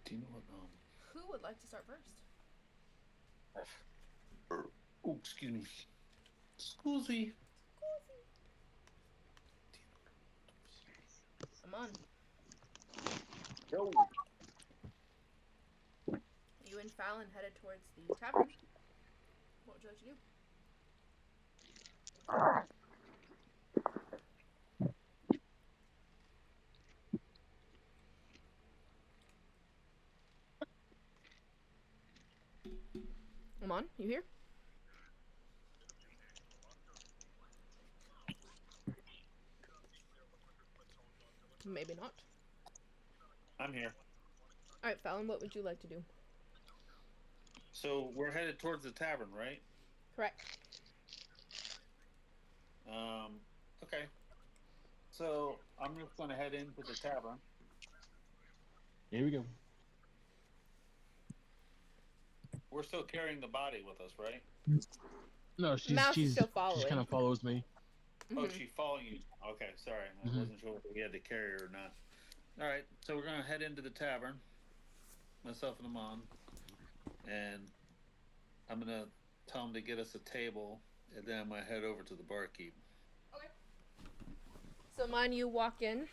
Do you know what? Who would like to start first? Oh, excuse me. Scusi. Come on. Yo. You and Fallon headed towards the tavern. What would you like to do? Amon, you here? Maybe not. I'm here. Alright, Fallon, what would you like to do? So we're headed towards the tavern, right? Correct. Okay. So I'm just going to head into the tavern. Here we go. We're still carrying the body with us, right? No, Mouse is still she following. kind of follows me. Oh, Mhm. she's following you. Okay, sorry. I Mhm. wasn't sure if we had to carry her or not. All right, so we're going to head into the tavern, myself and Amon, and I'm going to tell him to get us a table, and then I'm going to head over to the barkeep. Okay. So mine, you walk in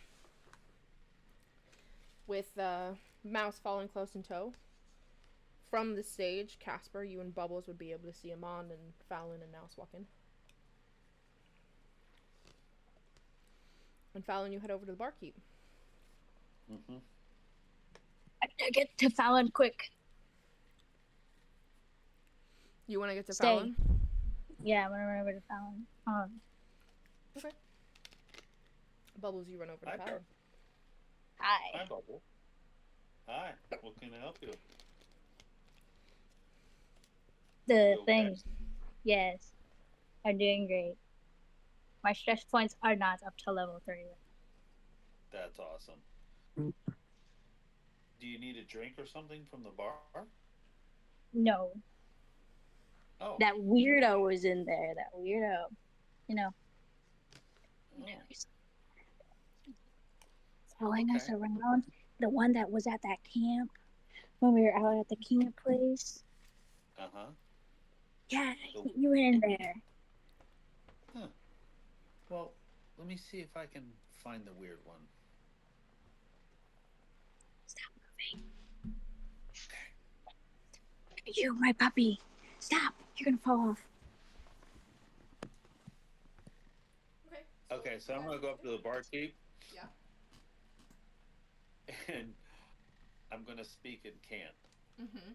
with Mouse following close in tow. From the stage, Casper, you and Bubbles would be able to see Amon and Fallon and Mouse walk in. And Fallon, you head over to the barkeep. Mm-hmm. I gotta get to Fallon quick. You want to get to Stay. Fallon? Yeah, I'm gonna run over to Fallon. Okay. Bubbles, you run over to Hi, Fallon. Hi. Hi, Bubble. Hi. What can I help you? The You okay? things, yes, are doing great. My stress points are not up to level 3. That's awesome. Do you need a drink or something from the bar? No, Oh. that weirdo was in there. That weirdo, you know, he's following us Okay. around. The one that was at that camp when we were out at the camp place. Uh-huh. Yeah, So- you were in there. Huh. Well, let me see if I can find the weird one. Stop moving. You, my puppy. Stop. You're gonna fall off. Okay. Okay, so I'm going to go up to the barkeep. Yeah. And I'm going to speak in cant Mm-hmm.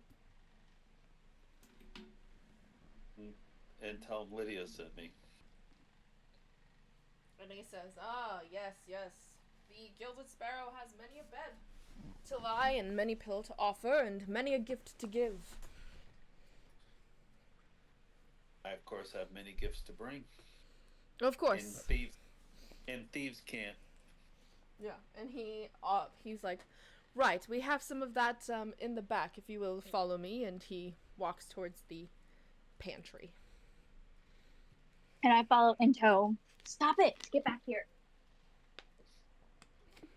and tell him Lydia sent me. And he says, yes. The Gilded Sparrow has many a bed to lie and many pill to offer and many a gift to give. I, of course, have many gifts to bring. Of course. And thieves can't. Yeah, and he's like, right, we have some of that in the back, if you will follow me, and he walks towards the pantry. And I follow in tow. Stop it. Get back here.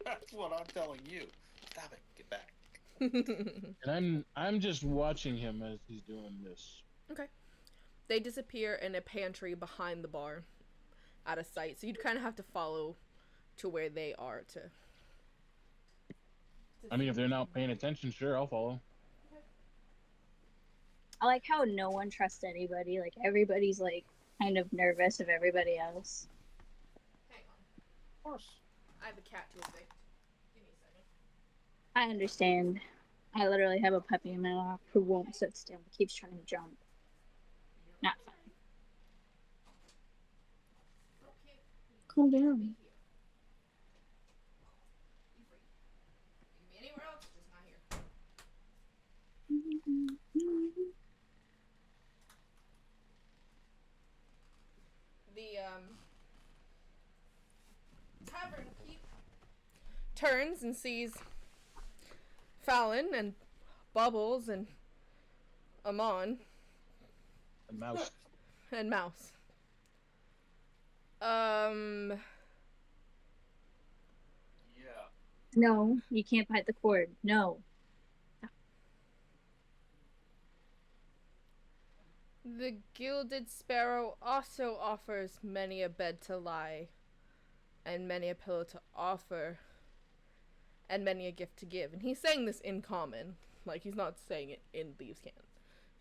That's what I'm telling you. Stop it. Get back. And I'm just watching him as he's doing this. Okay. They disappear in a pantry behind the bar, out of sight. So you'd kind of have to follow to where they are to I mean, if they're not paying attention, sure, I'll follow. I like how no one trusts anybody. Like, everybody's, like, kind of nervous of everybody else. Hang on. Of course. I have a cat to evict. Give me a second. I understand. I literally have a puppy in my lap who won't sit still. Keeps trying to jump. Not fun. Okay. Calm Be down. here. Be free. You can be anywhere else, just not here. The tavern keep turns and sees Fallon and Bubbles and Amon A mouse. and Mouse. Yeah. No, you can't bite the cord. No. The Gilded Sparrow also offers many a bed to lie, and many a pillow to offer, and many a gift to give. And he's saying this in common. Like, he's not saying it in Thieves' Cant.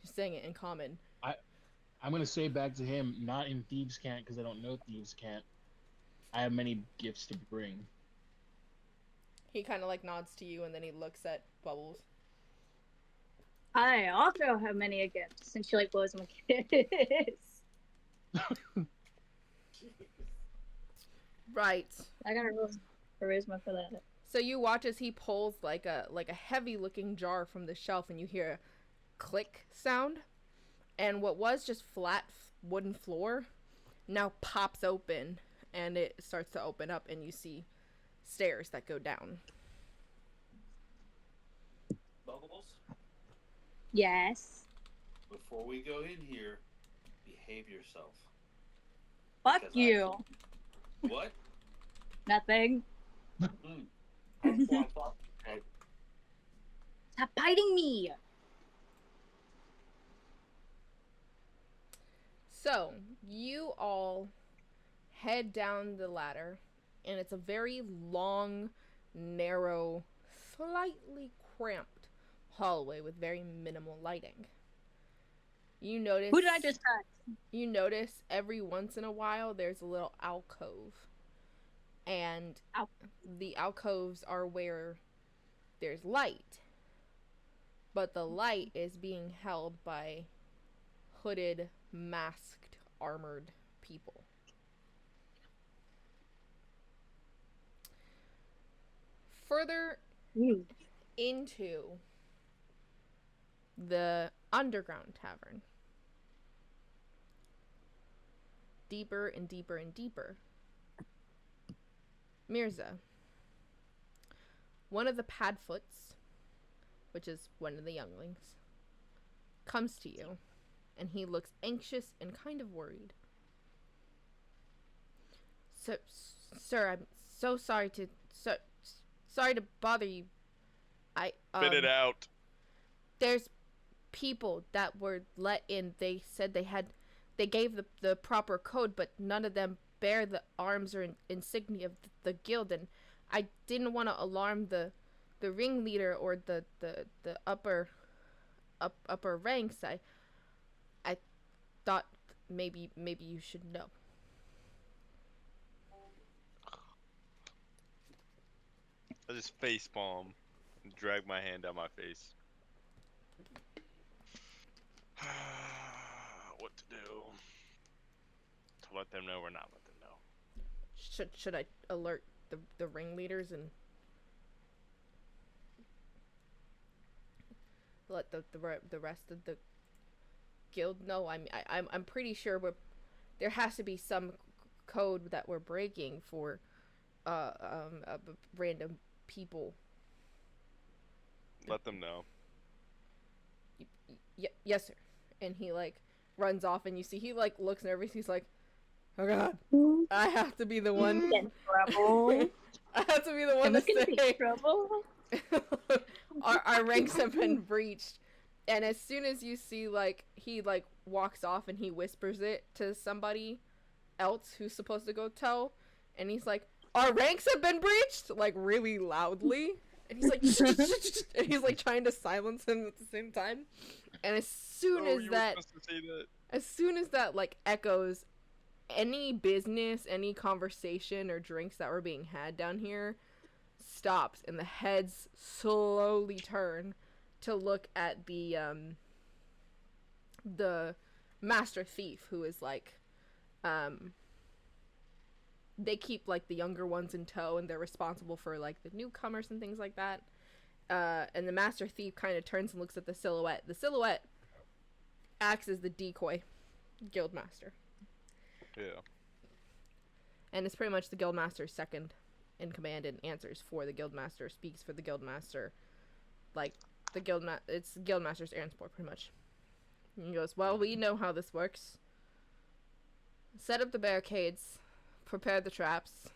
He's saying it in common. I'm gonna say back to him, not in Thieves' Cant, because I don't know Thieves' Cant. I have many gifts to bring. He kind of, like, nods to you, and then he looks at Bubbles. I also have many a gift, and she like blows him a kiss. Right. I gotta roll charisma for that. So you watch as he pulls like a heavy looking jar from the shelf, and you hear a click sound, and what was just flat wooden floor now pops open, and it starts to open up, and you see stairs that go down. Bubbles, Yes. before we go in here, behave yourself. Fuck Because you. What? Nothing. Okay. Stop biting me. So you all head down the ladder, and it's a very long, narrow, slightly cramped hallway with very minimal lighting. You notice Who did I just touch? You notice every once in a while there's a little alcove, and the alcoves are where there's light, but the light is being held by hooded, masked, armored people. Further into the underground tavern, deeper and deeper and deeper, Mirza, one of the Padfoots, which is one of the younglings, comes to you, and he looks anxious and kind of worried. So, sir, I'm so sorry to bother you. Spit it out. There's people that were let in. They said they gave the proper code, but none of them bear the arms or insignia of the guild, and I didn't want to alarm the ringleader or the upper ranks. I thought maybe you should know. I just facepalm and drag my hand down my face. What to do? To let them know or not let them know? Should I alert the ringleaders and let the rest of the guild know? I'm pretty sure there has to be some code that we're breaking for random people. Let them know. Yes, sir. And he like runs off, and you see he like looks nervous. He's like, "Oh God, I have to be the one. In trouble. I have to be the one to say trouble. our ranks have been breached." And as soon as you see like he like walks off, and he whispers it to somebody else who's supposed to go tell, and he's like, "Our ranks have been breached," like really loudly. And he's like, and he's like trying to silence him at the same time. And as soon as that like echoes, any business, any conversation or drinks that were being had down here stops, and the heads slowly turn to look at the master thief, who is like, they keep like the younger ones in tow, and they're responsible for like the newcomers and things like that. And the master thief kind of turns and looks at the silhouette. The silhouette acts as the decoy guildmaster. Yeah. And it's pretty much the guildmaster's second in command, and answers for the guildmaster, speaks for the guildmaster. Like it's the guildmaster's errands boy, pretty much. And he goes, "Well, we know how this works. Set up the barricades, prepare the traps,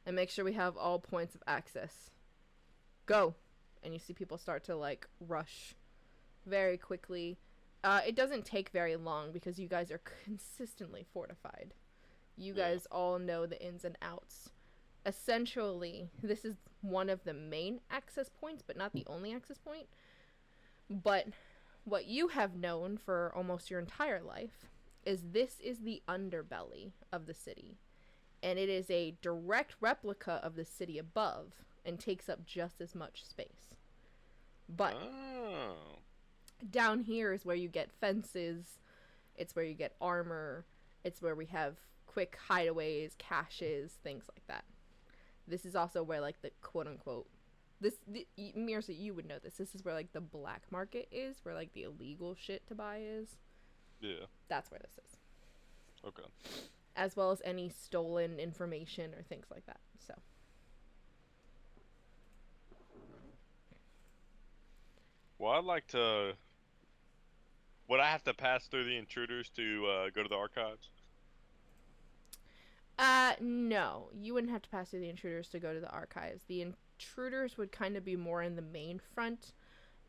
and make sure we have all points of access. Go!" And you see people start to like rush very quickly. It doesn't take very long because you guys are consistently fortified. You Yeah. guys all know the ins and outs. Essentially, this is one of the main access points, but not the only access point. But what you have known for almost your entire life is this is the underbelly of the city. And it is a direct replica of the city above and takes up just as much space. But Oh. down here is where you get fences, it's where you get armor, it's where we have quick hideaways, caches, things like that. This is also where, like, the quote-unquote, Mirza, you would know this, this is where, like, the black market is, where, like, the illegal shit to buy is. Yeah. That's where this is. Okay. As well as any stolen information or things like that, so. Well, I'd like to. Would I have to pass through the intruders to go to the archives? No. You wouldn't have to pass through the intruders to go to the archives. The intruders would kind of be more in the main front.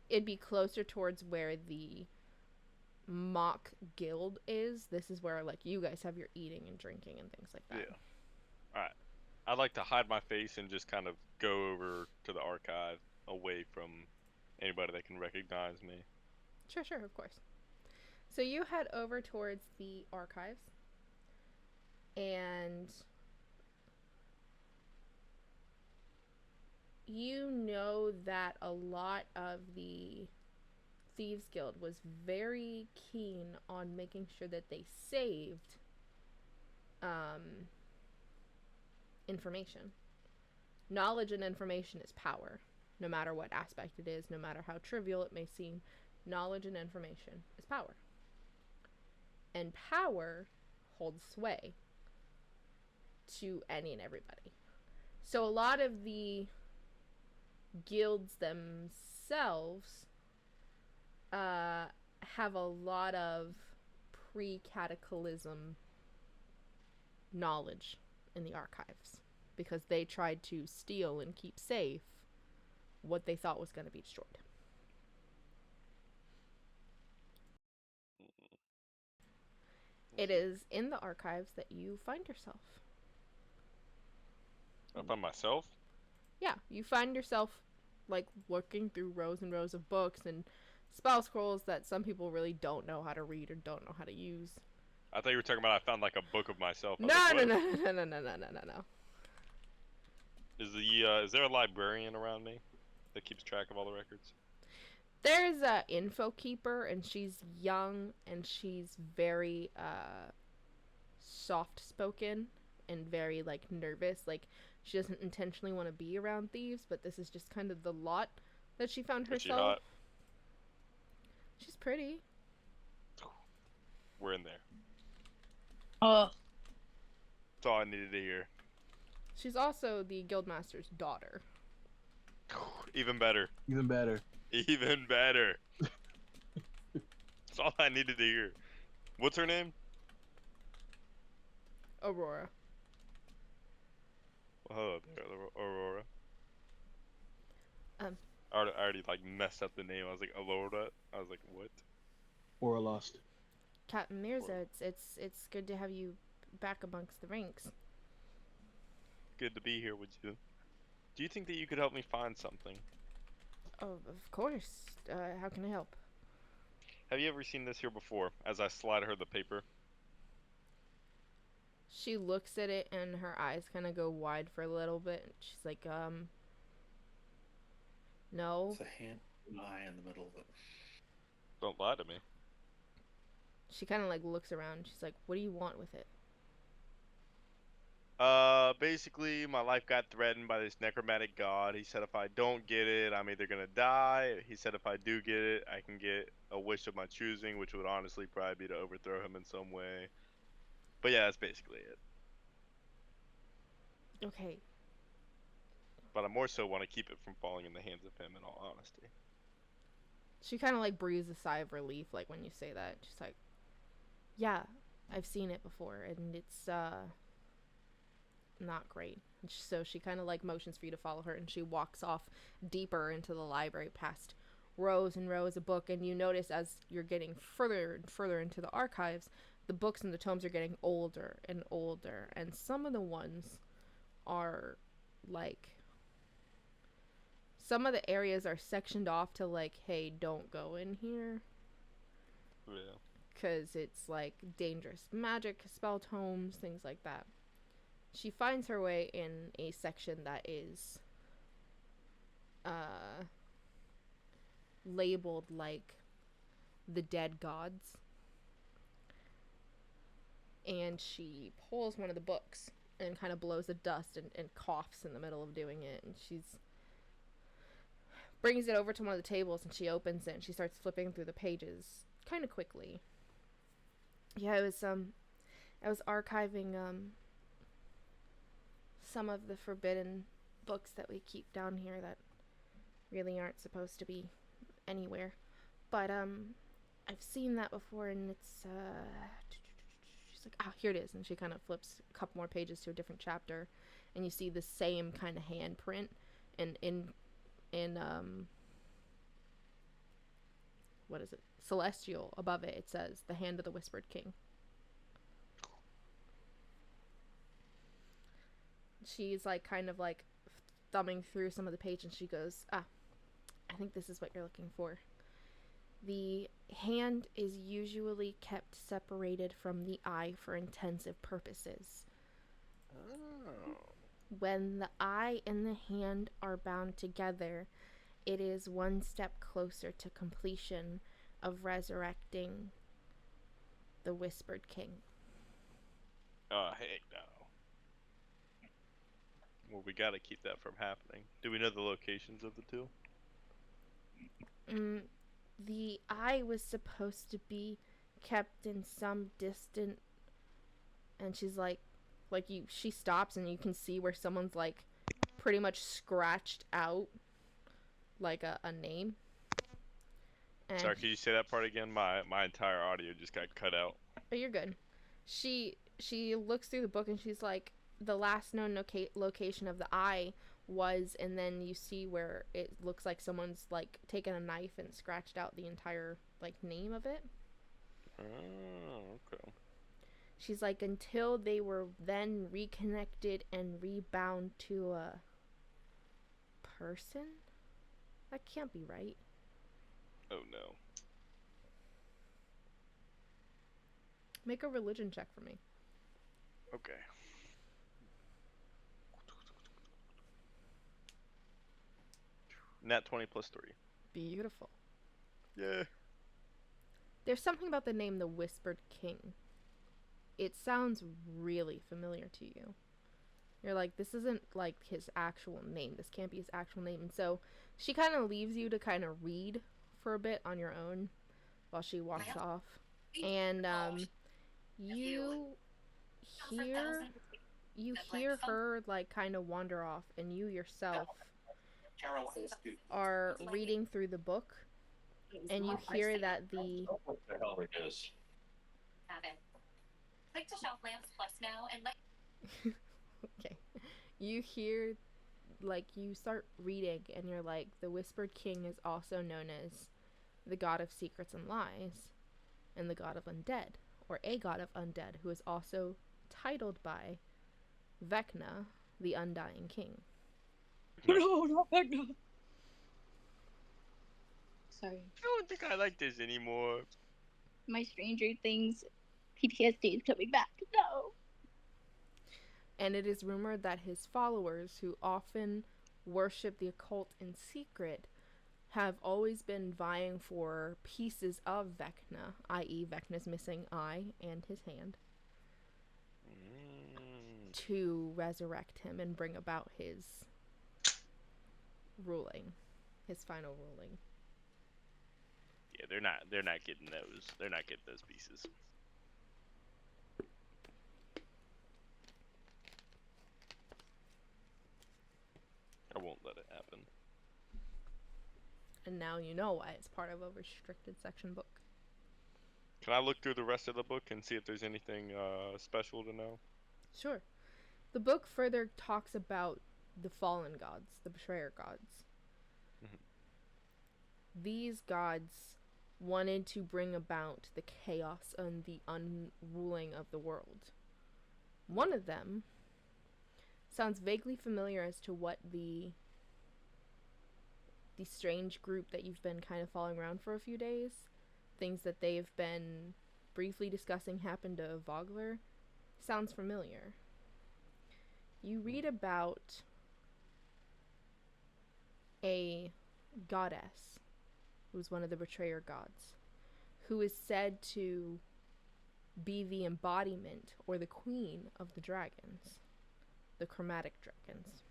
It'd be closer towards where the mock guild is. This is where, like, you guys have your eating and drinking and things like that. Yeah. Alright. I'd like to hide my face and just kind of go over to the archive away from anybody that can recognize me. Sure, of course. So you head over towards the archives. And you know that a lot of the Thieves Guild was very keen on making sure that they saved information. Knowledge and information is power, no matter what aspect it is, no matter how trivial it may seem. Knowledge and information is power. And power holds sway to any and everybody. So a lot of the guilds themselves have a lot of pre-cataclysm knowledge in the archives because they tried to steal and keep safe what they thought was going to be destroyed. It is in the archives that you find yourself. I find myself? Yeah, you find yourself, like, looking through rows and rows of books and spell scrolls that some people really don't know how to read or don't know how to use. I thought you were talking about I found like a book of myself. No. Is there a librarian around me that keeps track of all the records? There's a info keeper, and she's young, and she's very soft-spoken and very, like, nervous. Like, she doesn't intentionally want to be around thieves, but this is just kind of the lot that she found herself. Is she hot? She's pretty. We're in there. Oh. That's all I needed to hear. She's also the guildmaster's daughter. Even better. Even better. Even better. That's all I needed to hear. What's her name? Aurora. Oh, there, Aurora. I already like messed up the name. I was like Aurora. I was like, what? Or lost. Captain Mirza, it's good to have you back amongst the ranks. Good to be here with you. Do you think that you could help me find something? Oh, of course. How can I help? Have you ever seen this here before? As I slide her the paper. She looks at it and her eyes kind of go wide for a little bit. She's like, no. It's a hand and an eye in the middle of it. Don't lie to me. She kind of like looks around. She's like, what do you want with it? Basically, my life got threatened by this necromantic god. He said if I don't get it, I'm either gonna die. He said if I do get it, I can get a wish of my choosing, which would honestly probably be to overthrow him in some way. But yeah, that's basically it. Okay. But I more so want to keep it from falling in the hands of him, in all honesty. She kind of like breathes a sigh of relief, like when you say that. She's like, yeah, I've seen it before, and it's, not great. So she kind of like motions for you to follow her, and she walks off deeper into the library past rows and rows of book, and you notice as you're getting further and further into the archives, the books and the tomes are getting older and older, and some of the ones are like, some of the areas are sectioned off to like, hey, don't go in here. Yeah. Because it's like dangerous magic, spell tomes, things like that. She finds her way in a section that is labeled like the dead gods. And she pulls one of the books and kind of blows the dust and coughs in the middle of doing it. And she's brings it over to one of the tables and she opens it and she starts flipping through the pages kind of quickly. Yeah, I was archiving some of the forbidden books that we keep down here that really aren't supposed to be anywhere. But I've seen that before, and it's she's like, oh, here it is, and she kind of flips a couple more pages to a different chapter, and you see the same kind of handprint, and in what is it? Celestial above it, it says the Hand of the Whispered King. She's like kind of like thumbing through some of the page, and she goes, I think this is what you're looking for. The hand is usually kept separated from the eye for intensive purposes. Oh. When the eye and the hand are bound together, it is one step closer to completion of resurrecting the Whispered King. Oh, heck no. Well, we gotta keep that from happening. Do we know the locations of the two? The eye was supposed to be kept in some distant, and she's like she stops and you can see where someone's like pretty much scratched out like a name. And Sorry, could you say that part again? My entire audio just got cut out. Oh, you're good. She looks through the book and she's like, the last known location of the eye was, and then you see where it looks like someone's like taken a knife and scratched out the entire like name of it. Oh, okay. She's like, until they were then reconnected and rebound to a person? That can't be right. Oh no. Make a religion check for me. Okay. Nat 20 plus 3. Beautiful. Yeah. There's something about the name the Whispered King. It sounds really familiar to you. You're like, this isn't like his actual name. This can't be his actual name. And so she kind of leaves you to kind of read for a bit on your own while she walks off. And you hear her like kind of wander off, and you yourself are reading through the book, and you hear that the What the hell it is? Click to shelf lamps plus now and let. Okay. You hear, like, you start reading, and you're like, the Whispered King is also known as the God of Secrets and Lies, and the God of Undead, or a God of Undead, who is also titled by Vecna, the Undying King. No, not Vecna. Sorry. I don't think I like this anymore. My Stranger Things PTSD is coming back. No. And it is rumored that his followers, who often worship the occult in secret, have always been vying for pieces of Vecna, i.e. Vecna's missing eye and his hand, to resurrect him and bring about his ruling, his final ruling. Yeah, they're not getting those. They're not getting those pieces. I won't let it happen. And now you know why it's part of a restricted section book. Can I look through the rest of the book and see if there's anything special to know? Sure. The book further talks about the fallen gods, the betrayer gods. these gods wanted to bring about the chaos and the unruling of the world. One of them sounds vaguely familiar as to what the strange group that you've been kind of following around for a few days, things that they've been briefly discussing happened to Vogler, sounds familiar. You read about a goddess who's one of the betrayer gods, who is said to be the embodiment or the queen of the dragons, the chromatic dragons.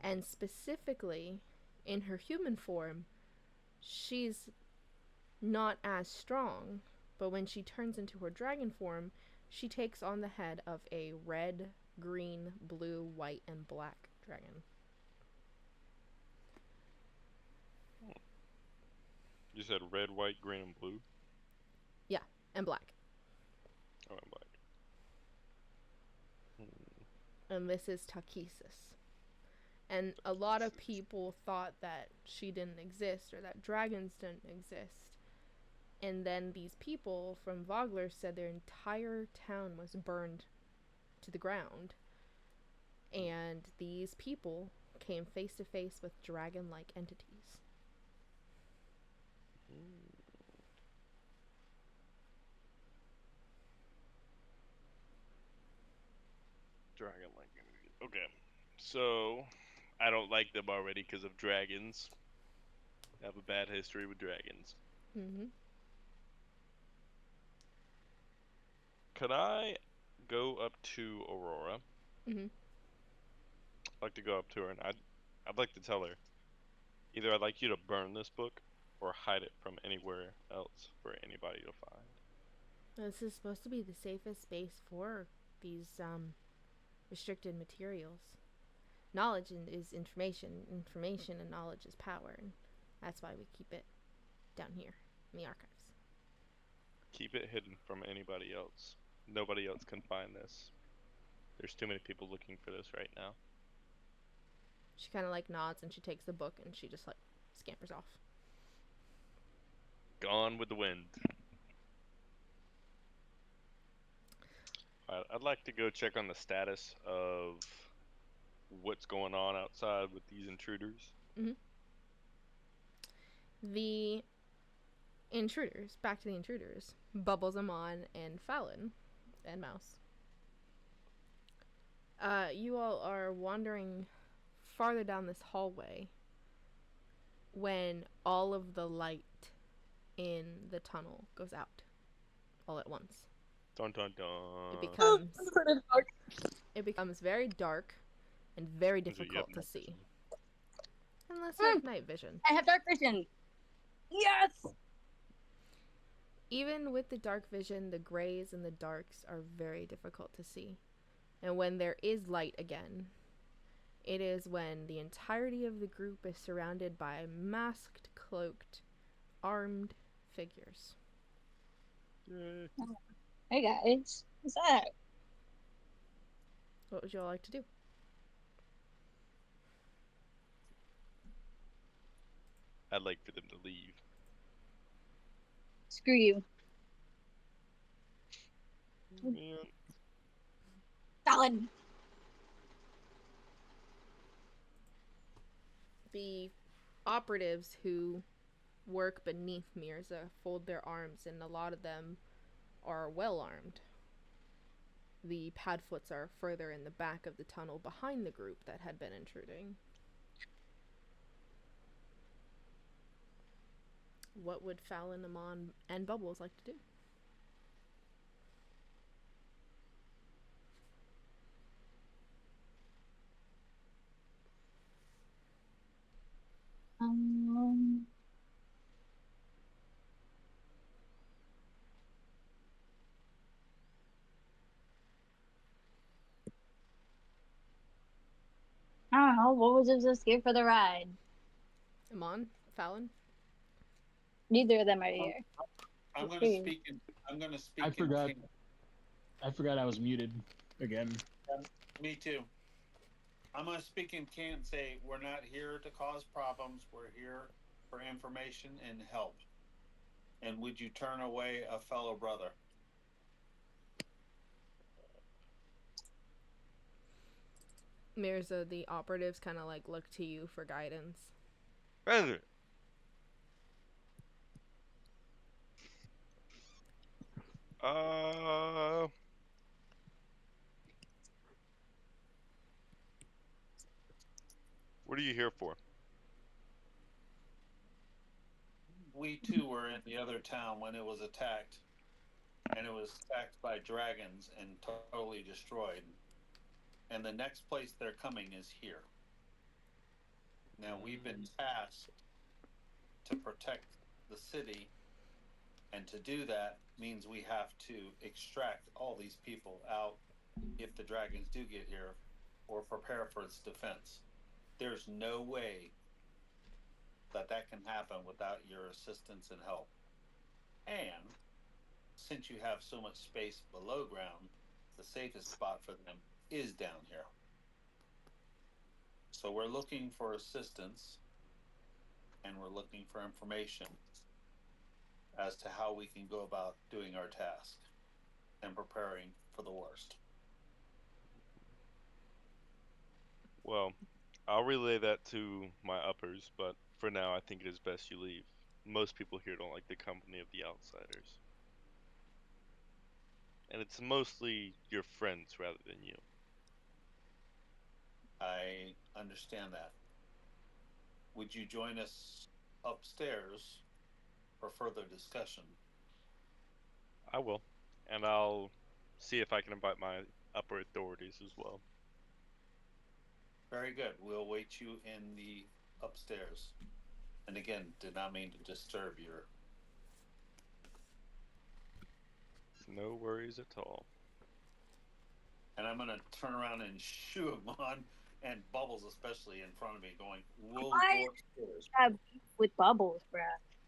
And specifically, in her human form, she's not as strong, but when she turns into her dragon form, she takes on the head of a red, green, blue, white, and black dragon. You said red, white, green, and blue? Yeah, and black. Oh, and black. And this is Takesis. And a lot of people thought that she didn't exist, or that dragons didn't exist. And then these people from Vogler said their entire town was burned to the ground. And these people came face to face with dragon-like entities. Dragon-like. Okay. So, I don't like them already because of dragons. I have a bad history with dragons. Mm-hmm. Could I go up to Aurora? Mm-hmm. I'd like to go up to her, and I'd like to tell her, either I'd like you to burn this book, or hide it from anywhere else for anybody to find. This is supposed to be the safest space for these restricted materials. Knowledge is information. Information and knowledge is power, and that's why we keep it down here in the archives. Keep it hidden from anybody else. Nobody else can find this. There's too many people looking for this right now. She kind of like nods, and she takes the book and she just like scampers off. Gone with the wind. I'd like to go check on the status of what's going on outside with these intruders. Mm-hmm. The intruders, back to the intruders, Bubbles, Amon, and Fallon, and Mouse. You all are wandering farther down this hallway when all of the light in the tunnel goes out all at once. Dun dun dun. It becomes very dark and very difficult to see. Unless you have night vision. I have dark vision. Yes! Even with the dark vision, the grays and the darks are very difficult to see. And when there is light again, it is when the entirety of the group is surrounded by masked, cloaked, armed figures. Hey guys, what's that? What would you all like to do? I'd like for them to leave. Screw you. Man. Fallon. The operatives who work beneath Mirza fold their arms, and a lot of them are well armed. The Padfoots are further in the back of the tunnel behind the group that had been intruding. What would Fallon, Amon, and Bubbles like to do? I don't know. What was just here for the ride? Amon? Fallon? Neither of them are here. I'm gonna Okay. speak in. I'm gonna speak. I in forgot. King- I forgot I was muted again. Me too. I'm gonna speak in Cant and say we're not here to cause problems. We're here for information and help? And would you turn away a fellow brother? Mirza, the operatives kind of like look to you for guidance. President. What are you here for? We too were in the other town when it was attacked, and it was attacked by dragons and totally destroyed. And the next place they're coming is here. Now we've been tasked to protect the city, and to do that means we have to extract all these people out if the dragons do get here, or prepare for its defense. There's no way that can happen without your assistance and help. And since you have so much space below ground, the safest spot for them is down here. So we're looking for assistance, and we're looking for information as to how we can go about doing our task and preparing for the worst. Well, I'll relay that to my uppers, but for now I think it is best you leave. Most people here don't like the company of the outsiders. And it's mostly your friends rather than you. I understand that. Would you join us upstairs for further discussion? I will. And I'll see if I can invite my upper authorities as well. Very good. We'll wait you in the upstairs. And again, did not mean to disturb your... No worries at all. And I'm going to turn around and shoo him on, and Bubbles especially in front of me going, we'll I go upstairs. have beef with Bubbles, bruh.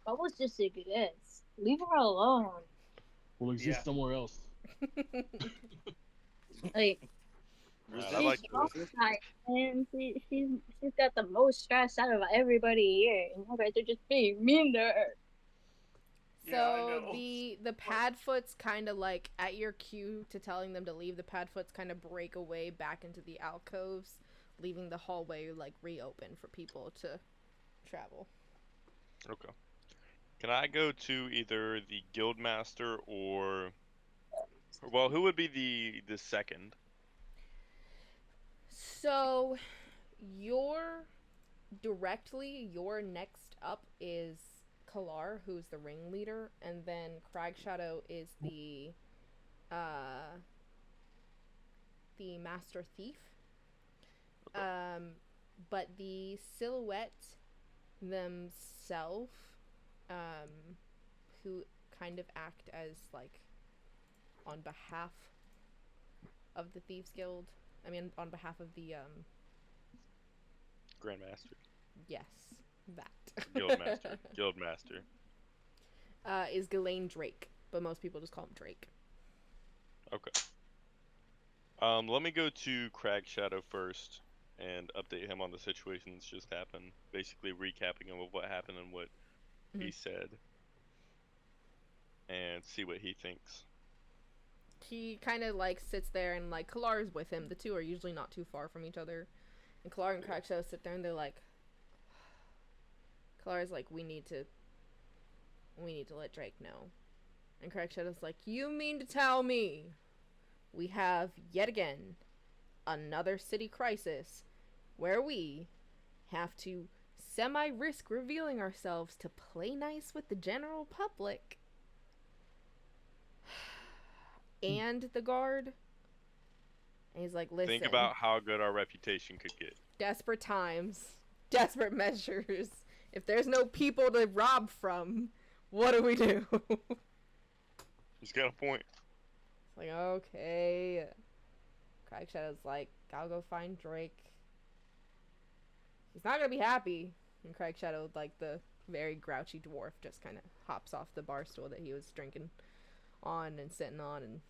Bubbles just exists. Leave her alone. We'll exist somewhere else. Like, I like she's and she's got the most stress out of everybody here, and you guys are just being mean to her. So the Padfoots kind of like at your cue to telling them to leave, the Padfoots kind of break away back into the alcoves, leaving the hallway like reopen for people to travel. Okay. Can I go to either the Guildmaster or... Well, who would be the second? So your next up is Kalar, who's the ringleader, and then Cragshadow is the master thief. But the silhouette themselves, who kind of act as like on behalf of the Thieves Guild. I mean, on behalf of the Grandmaster. Yes, that. Guildmaster. Is Ghislaine Drake, but most people just call him Drake. Okay. Let me go to Cragshadow first and update him on the situation that's just happened. Basically recapping him of what happened and what he said. And see what he thinks. He kind of like sits there and like Kalar's with him. The two are usually not too far from each other. And Kalar and Cragshadow sit there and they're like, Kalar's like, we need to let Drake know. And Craigshadow's like, you mean to tell me we have yet again another city crisis where we have to semi-risk revealing ourselves to play nice with the general public and the guard? And he's like, listen, think about how good our reputation could get. Desperate times, desperate measures. If there's no people to rob from, what do we do? He's got a point. It's like, okay. Craigshadow's like, I'll go find Drake. He's not gonna be happy. And Cragshadow, like the very grouchy dwarf, just kind of hops off the bar stool that he was drinking on and sitting on and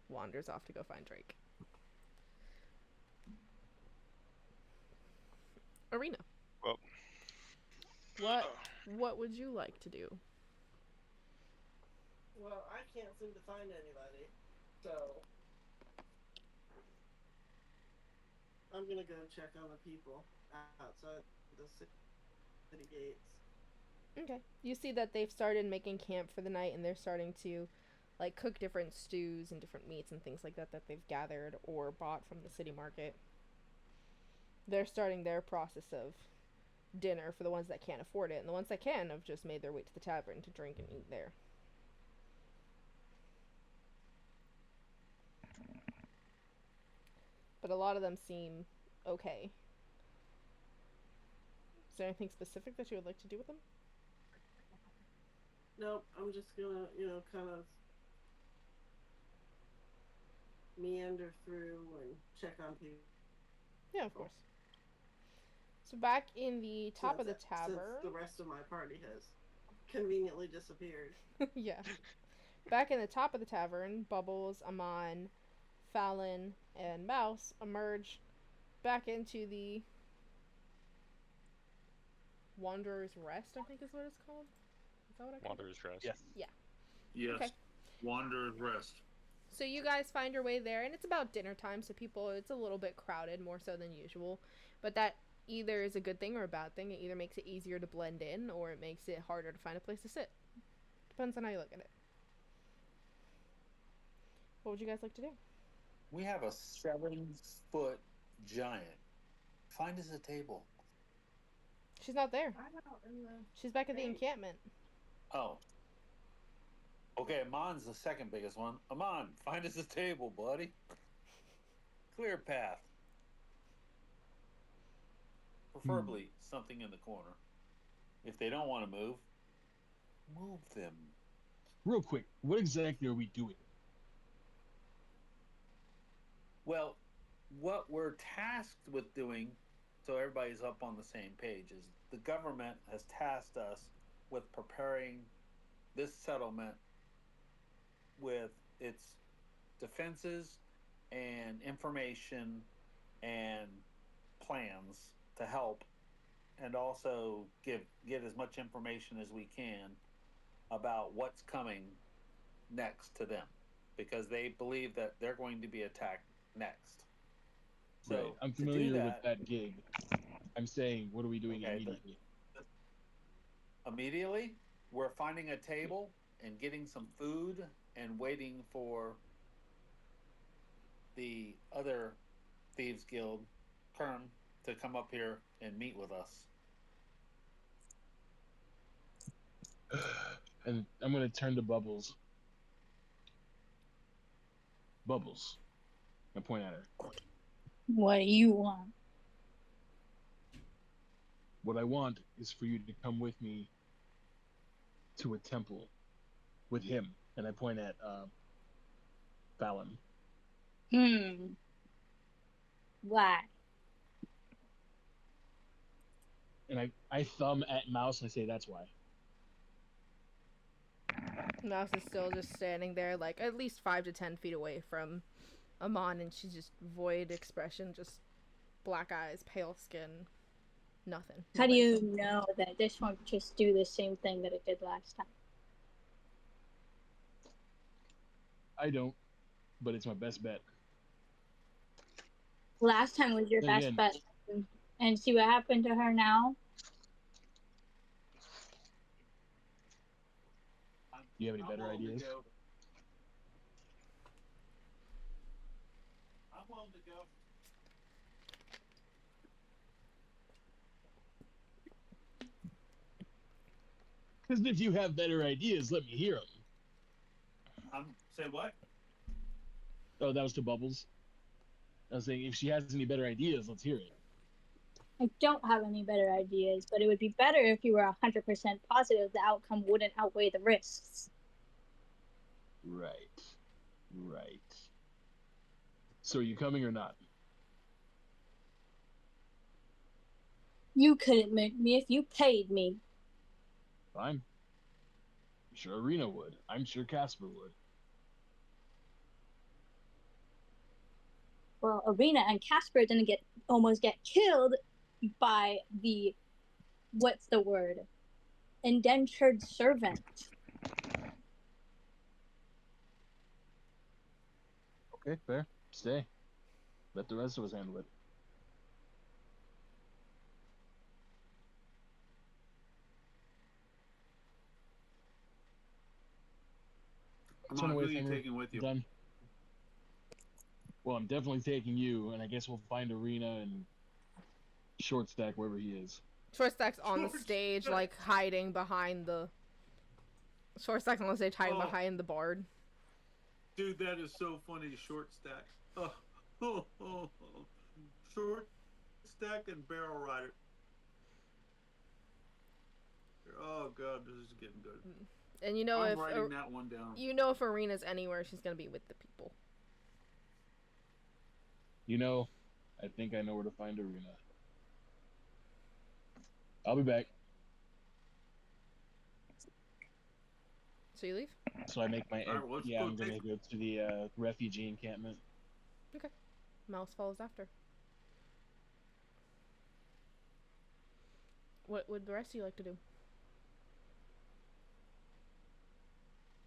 wanders off to go find Drake. Arena. Well, What would you like to do? Well, I can't seem to find anybody, so I'm gonna go check on the people outside the city gates. Okay. You see that they've started making camp for the night, and they're starting to like cook different stews and different meats and things like that that they've gathered or bought from the city market. They're starting their process of dinner for the ones that can't afford it, and the ones that can have just made their way to the tavern to drink and eat there. But a lot of them seem okay. Is there anything specific that you would like to do with them? Nope, I'm just gonna, kind of meander through and check on people. Yeah, of course. So back in the top of the tavern... Since the rest of my party has conveniently disappeared. Yeah. Back in the top of the tavern, Bubbles, Amon, Fallon, and Mouse emerge back into the Wanderer's Rest, I think is what it's called. Is that what I called it? Wanderer's Rest. Yes. Yeah. Yes. Okay. Wanderer's Rest. So you guys find your way there, and it's about dinner time, so it's a little bit crowded, more so than usual. But that either is a good thing or a bad thing. It either makes it easier to blend in, or it makes it harder to find a place to sit. Depends on how you look at it. What would you guys like to do? We have a 7-foot giant. Find us a table. She's not there. I'm out in the... She's back at the encampment. Oh. Okay, Amon's the second biggest one. Amon, find us a table, buddy. Clear path. Preferably something in the corner. If they don't want to move them. Real quick, what exactly are we doing? Well, what we're tasked with doing, so everybody's up on the same page, is the government has tasked us with preparing this settlement with its defenses and information and plans to help, and also get as much information as we can about what's coming next to them, because they believe that they're going to be attacked next. So Right. I'm to do familiar with that gig. I'm saying, what are we doing immediately? Immediately, we're finding a table and getting some food and waiting for the other Thieves Guild, Kern, to come up here and meet with us. And I'm going to turn to Bubbles. Bubbles. I point at her. What do you want? What I want is for you to come with me to a temple with him. And I point at Fallon. Why? And I thumb at Mouse and I say, that's why. Mouse is still just standing there, like at least 5 to 10 feet away from Amon, and she's just void expression, just black eyes, pale skin, nothing. How do you know that this won't just do the same thing that it did last time? I don't, but it's my best bet. Last time was your Then best again- bet. And see what happened to her now? Do you have any better ideas? I'm willing to go. Because if you have better ideas, let me hear them. Say what? Oh, that was to Bubbles. I was saying, if she has any better ideas, let's hear it. I don't have any better ideas, but it would be better if you were 100% positive the outcome wouldn't outweigh the risks. Right. So are you coming or not? You could admit me if you paid me. Fine. I'm sure Arena would. I'm sure Casper would. Well, Arena and Casper didn't almost get killed by the what's the word? Indentured servant. Okay, fair. Stay. Let the rest of us handle it. Come Turn on, away who are you from her. taking with you? Done. Well, I'm definitely taking you, and I guess we'll find Arena and Short Stack wherever he is. Short Stack's on the Short stage, Stack. like hiding behind the. Short Stack's on the stage, hiding Oh. behind the bard. Dude, that is so funny. Short Stack. Short Stack and Barrel Rider. Oh god, this is getting good. And you know I'm if writing that one down. you know if Arena's anywhere, she's gonna be with the people. You know, I think I know where to find Arena. I'll be back. So you leave? So I make my All right, well, let's yeah. go I'm gonna take- go to the refugee encampment. Okay. Mouse follows after. What would the rest of you like to do?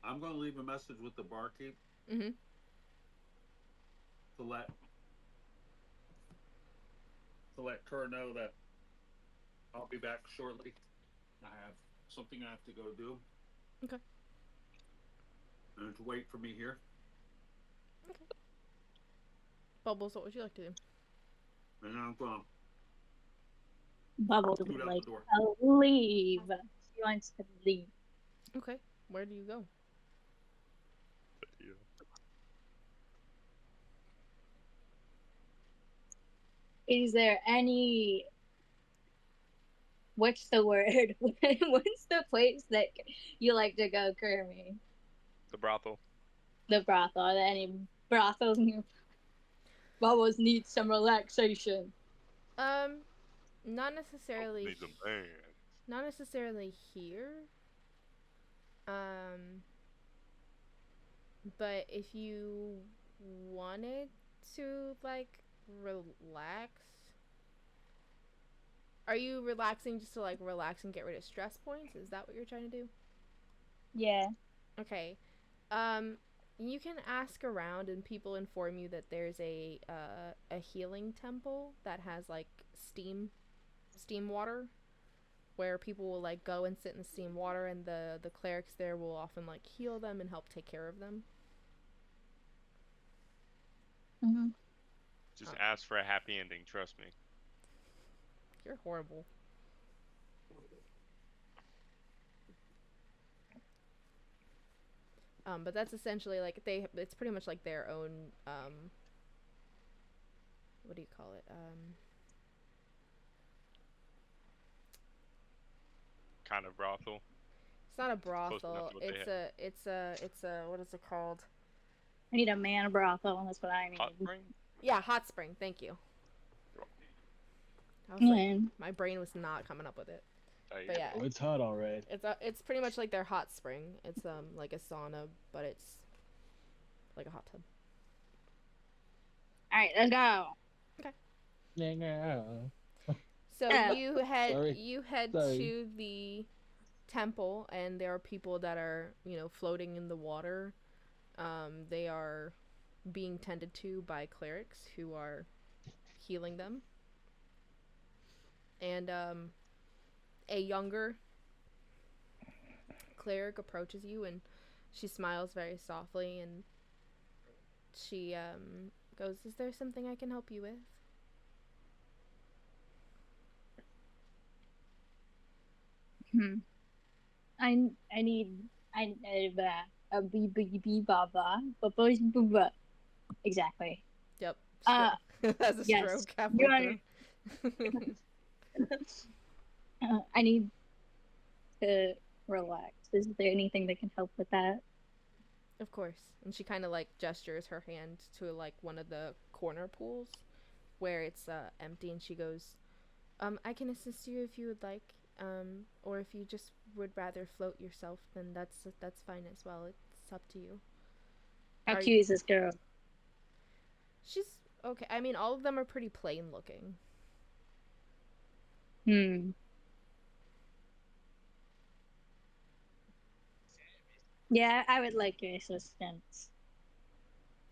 I'm going to leave a message with the barkeep Mm-hmm. to let her know that I'll be back shortly. I have something I have to go do. Okay. And to wait for me here. Bubbles, what would you like to do? And then I'm going to Bubbles scoot would out like the door. to leave. She wants to leave. Okay. Where do you go? Yeah. Is there any? What's the word? What's the place that you like to go, Kermie? The brothel. The brothel. Are there any brothels near? Bubbles needs some relaxation. Not necessarily. Needs a man. Not necessarily here. But if you wanted to like relax, are you relaxing just to like relax and get rid of stress points? Is that what you're trying to do? Yeah. Okay. You can ask around and people inform you that there's a healing temple that has like steam water where people will like go and sit in the steam water, and the clerics there will often like heal them and help take care of them. Mm-hmm. Just ask for a happy ending, trust me. You're horrible. But that's essentially like it's pretty much like their own what do you call it? Kind of brothel. It's not a Close enough brothel. to what they It's a what is it called? I need a man brothel. That's what I need. Hot spring? Yeah, hot spring. Thank you. I was Yeah. like, my brain was not coming up with it. There you But yeah, Oh, it's hot, all right. it's pretty much like their hot spring. It's like a sauna, but it's like a hot tub. All right, let's go. So Yeah. you head Sorry. to the temple, and there are people that are floating in the water. They are being tended to by clerics who are healing them. And a younger cleric approaches you, and she smiles very softly, and she goes, "Is there something I can help you with?" I need a b baba baba. Exactly. Yep. Uh, That's a yes. stroke halfway through. I need to relax. Is there anything that can help with that? Of course. And she kind of like gestures her hand to like one of the corner pools where it's empty, and she goes, I can assist you if you would like, or if you just would rather float yourself, then that's fine as well. It's up to you." How Are cute is this girl? She's okay. I mean, all of them are pretty plain looking. Yeah, I would like your assistance.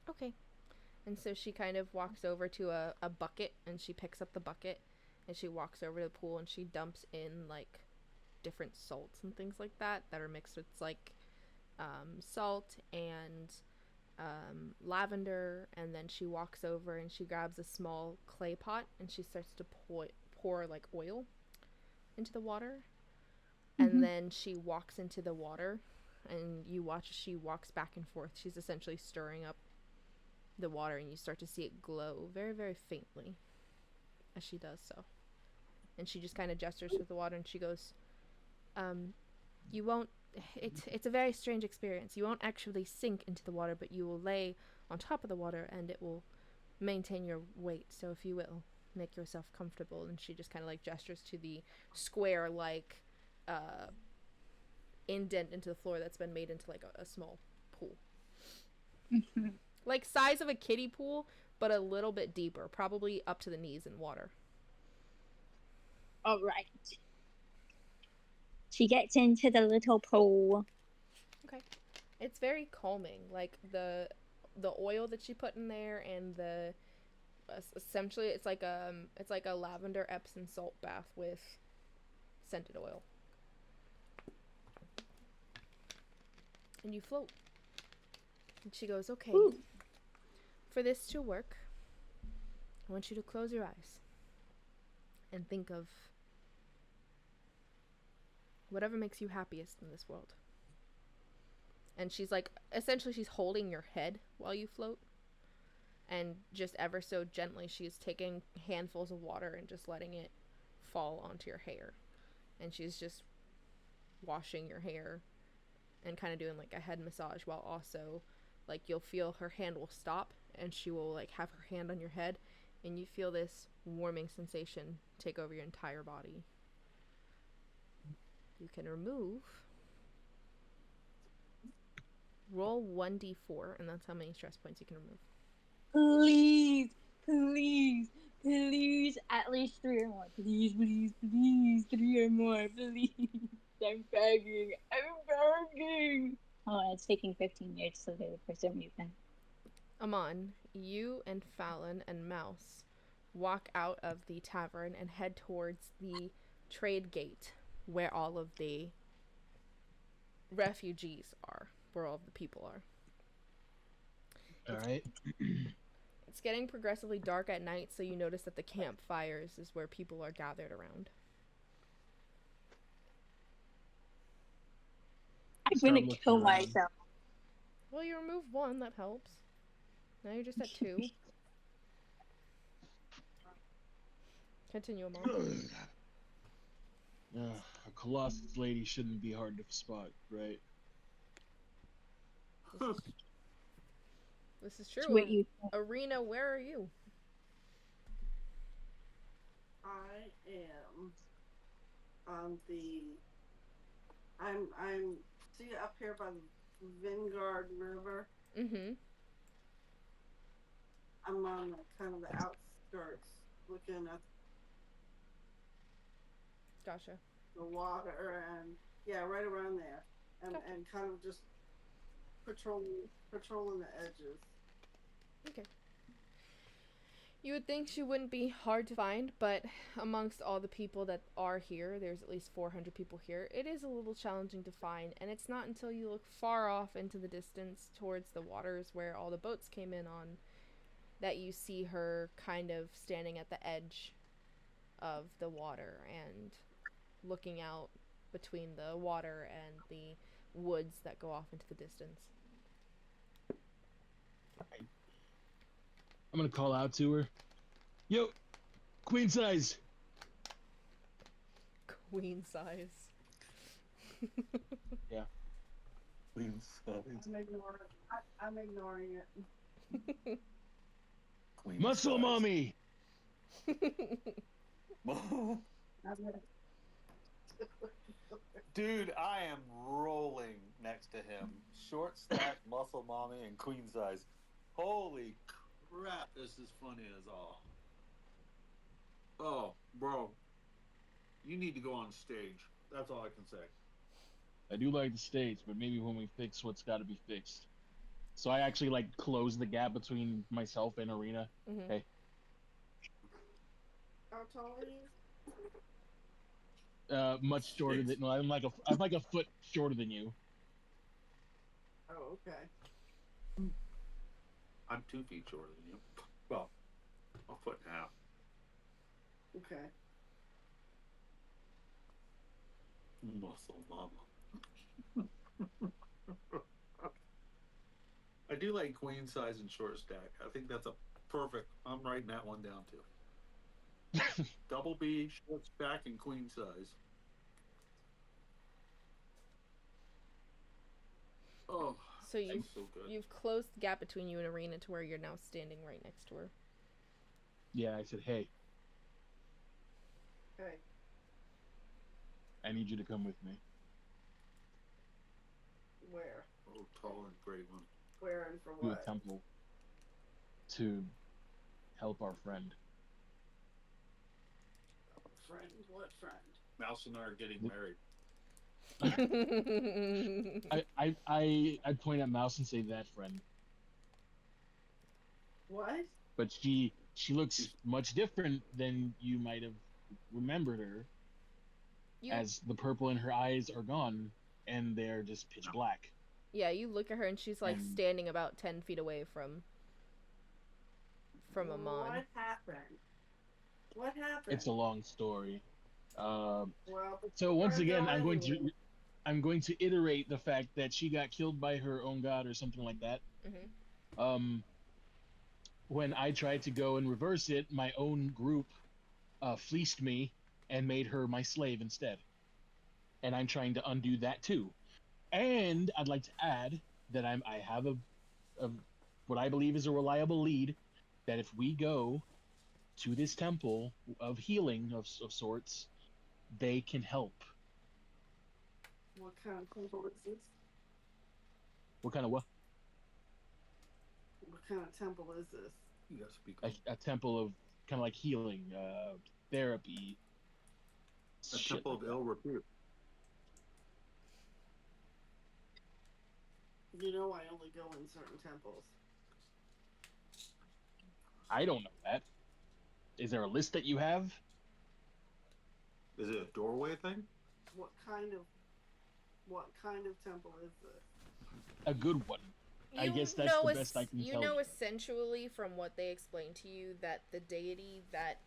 Okay. And so she kind of walks over to a bucket, and she picks up the bucket, and she walks over to the pool, and she dumps in, like, different salts and things like that are mixed with, like, salt and lavender. And then she walks over and she grabs a small clay pot, and she starts to pour like, oil into the water. And then she walks into the water, and you watch as she walks back and forth. She's essentially stirring up the water, and you start to see it glow very, very faintly as she does so. And she just kind of gestures with the water, and she goes, you won't, it's a very strange experience. You won't actually sink into the water, but you will lay on top of the water, and it will maintain your weight. So if you will, make yourself comfortable. And she just kind of, like, gestures to the square, like, indent into the floor that's been made into, like, a small pool. Like, size of a kiddie pool, but a little bit deeper, probably up to the knees in water. All right. She gets into the little pool. Okay. It's very calming. Like, the oil that she put in there, and the essentially it's like a lavender Epsom salt bath with scented oil. And you float. And she goes, okay. Ooh. For this to work, I want you to close your eyes and think of whatever makes you happiest in this world. And she's like, essentially she's holding your head while you float. And just ever so gently, she's taking handfuls of water and just letting it fall onto your hair. And she's just washing your hair and kind of doing, like, a head massage, while also, like, you'll feel her hand will stop, and she will, like, have her hand on your head, and you feel this warming sensation take over your entire body. You can remove. Roll 1d4, and that's how many stress points you can remove. Please, please, please, at least 3 or more. Please, please, please, 3 or more, please. I'm begging. Oh, it's taking 15 years to do for some reason. Amon, you and Fallon and Mouse walk out of the tavern and head towards the trade gate, where all of the refugees are, where all of the people are. All right. It's getting progressively dark at night, so you notice that the campfires is where people are gathered around. I'm gonna kill myself. Well, you remove 1, that helps. Now you're just at 2. Continue, Amon. A Colossus lady shouldn't be hard to spot, right? This is true. What you Arena, where are you? I am on the. I'm see up here by the Vanguard River. Mm-hmm. I'm on kind of the outskirts, looking at Gotcha. the water, and yeah, right around there, and Okay. and kind of just patrolling the edges. Okay. You would think she wouldn't be hard to find, but amongst all the people that are here, there's at least 400 people here, it is a little challenging to find, and it's not until you look far off into the distance towards the waters where all the boats came in on that you see her kind of standing at the edge of the water and looking out between the water and the woods that go off into the distance. I'm gonna call out to her. Yo, queen size. Queen size. Yeah. Queen size. I'm ignoring it. Queen Muscle size. mommy. Dude, I am rolling next to him. Short stack, muscle mommy, and queen size. Holy crap, this is funny as all. Oh, bro. You need to go on stage. That's all I can say. I do like the stage, but maybe when we fix what's got to be fixed. So I actually like close the gap between myself and Arena. Mhm. Hey, How tall are you? much shorter than no, I'm like a foot shorter than you. Oh, okay. I'm 2 feet shorter than you. Well, a foot and a half. Okay. Muscle mama. I do like queen size and short stack. I think that's a perfect. I'm writing that one down too. Double B, short stack, and queen size. Oh, So you've so good. you've closed the gap between you and Arena to where you're now standing right next to her. Yeah, I said, hey, Okay. I need you to come with me Where? Oh, tall and great one. Where and for to a what? temple to help our friend. Friend? What friend? Mouse and I are getting married. I point at Mouse and say that friend, What? but she looks much different than you might have remembered her, You as the purple in her eyes are gone and they're just pitch black. Yeah, you look at her and she's like And- standing about 10 feet away from Amon. What happened? What happened? It's a long story. Well, So once friends again, are I'm going to iterate the fact that she got killed by her own god or something like that. Mhm. When I tried to go and reverse it, my own group fleeced me and made her my slave instead. And I'm trying to undo that too. And I'd like to add that I have a what I believe is a reliable lead that if we go to this temple of healing of sorts, they can help. What kind of temple is this? What kind of what? What kind of temple is this? You gotta speak. A temple of kind of like healing, therapy. A shit temple like of that. ill repute. You know I only go in certain temples. I don't know that. Is there a list that you have? Is it a doorway thing? What kind of temple is this? A good one. I You guess that's know the best I can you tell know you. essentially from what they explained to you that the deity that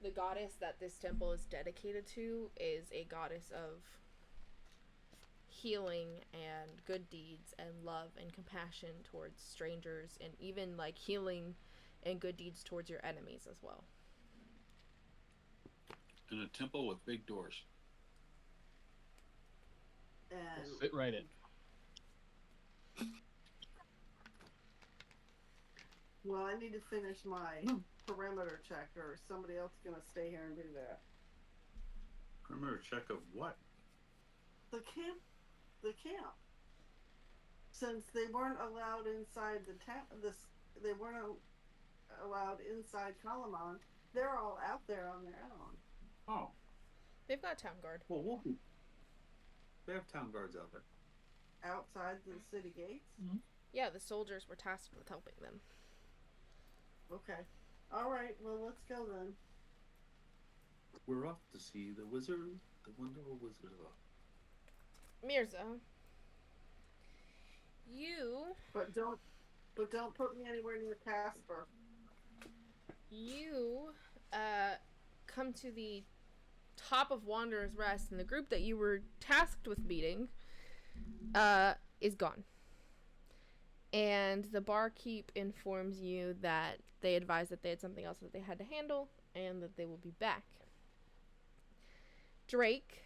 the goddess that this temple is dedicated to is a goddess of healing and good deeds and love and compassion towards strangers and even like healing and good deeds towards your enemies as well. In a temple with big doors. And Fit right in. well, I need to finish my perimeter check, or somebody else is gonna stay here and do that. Perimeter check of what? The camp. Since they weren't allowed inside the they weren't allowed inside Kalamon. They're all out there on their own. Oh, They've got town guard. well, they have town guards out there. Outside the city gates? Yeah, the soldiers were tasked with helping them. Okay. Alright, well, let's go then. We're off to see the wizard, the wonderful Wizard of Oz. Mirza, you But don't put me anywhere near Casper. come to the top of Wanderer's Rest, and the group that you were tasked with meeting is gone. And the barkeep informs you that they advised that they had something else that they had to handle, and that they will be back. Drake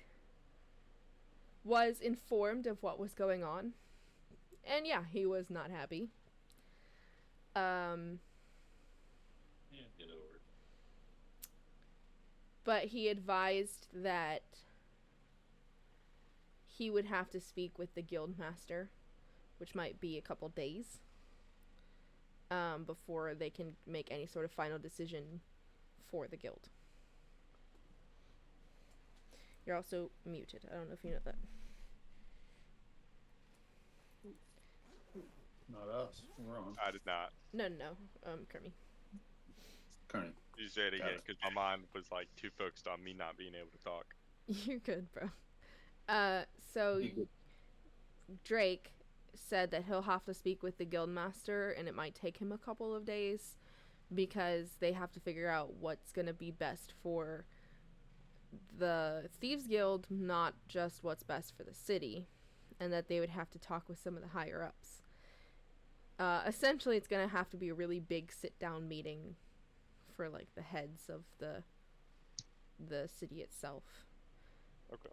was informed of what was going on, and yeah, he was not happy. Yeah, get over it. But he advised that he would have to speak with the guild master, which might be a couple days, before they can make any sort of final decision for the guild. You're also muted. I don't know if you know that. Not us. We're on. I did not. No. Kermie. Kearney. You say it Got again it. because my mind was like too focused on me not being able to talk. You're good, bro. So You good. Drake said that he'll have to speak with the guildmaster, and it might take him a couple of days because they have to figure out what's gonna be best for the Thieves Guild, not just what's best for the city, and that they would have to talk with some of the higher ups. Essentially, it's gonna have to be a really big sit-down meeting for like the heads of the city itself. Okay.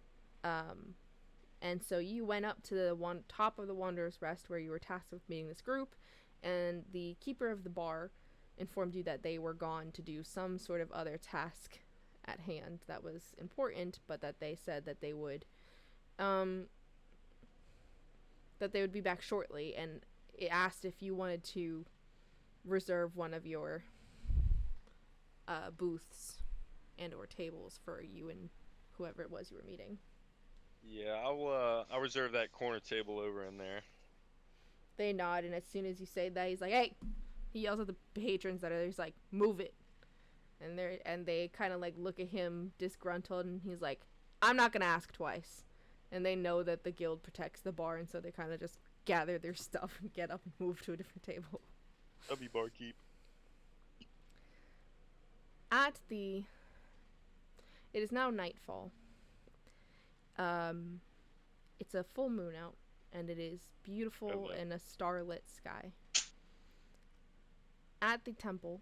And so you went up to the top of the Wanderer's Rest where you were tasked with meeting this group, and the keeper of the bar informed you that they were gone to do some sort of other task at hand that was important, but that they said that they would be back shortly, and it asked if you wanted to reserve one of your booths and or tables for you and whoever it was you were meeting. Yeah, I'll reserve that corner table over in there. They nod, and as soon as you say that, he's like, "Hey!" He yells at the patrons that are there. He's like, "Move it!" And they kind of like look at him disgruntled, and he's like, "I'm not gonna ask twice." And they know that the guild protects the bar, and so they kind of just gather their stuff and get up and move to a different table. W barkeep. It is now nightfall. It's a full moon out, and it is beautiful in a starlit sky. At the temple,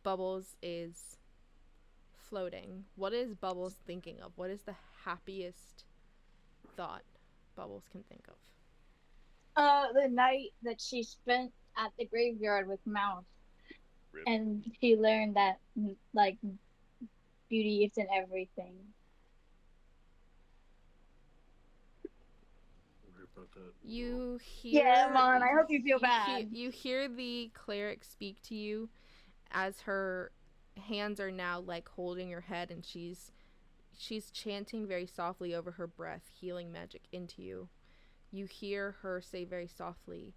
Bubbles is floating. What is Bubbles thinking of? What is the happiest thought Bubbles can think of? The night that she spent at the graveyard with Mouse. Rip. And she learned that, like, beauty isn't everything. You hear... Yeah, Mon, I hope you feel bad. You hear the cleric speak to you as her hands are now, like, holding your head, and she's chanting very softly over her breath, healing magic into you. You hear her say very softly,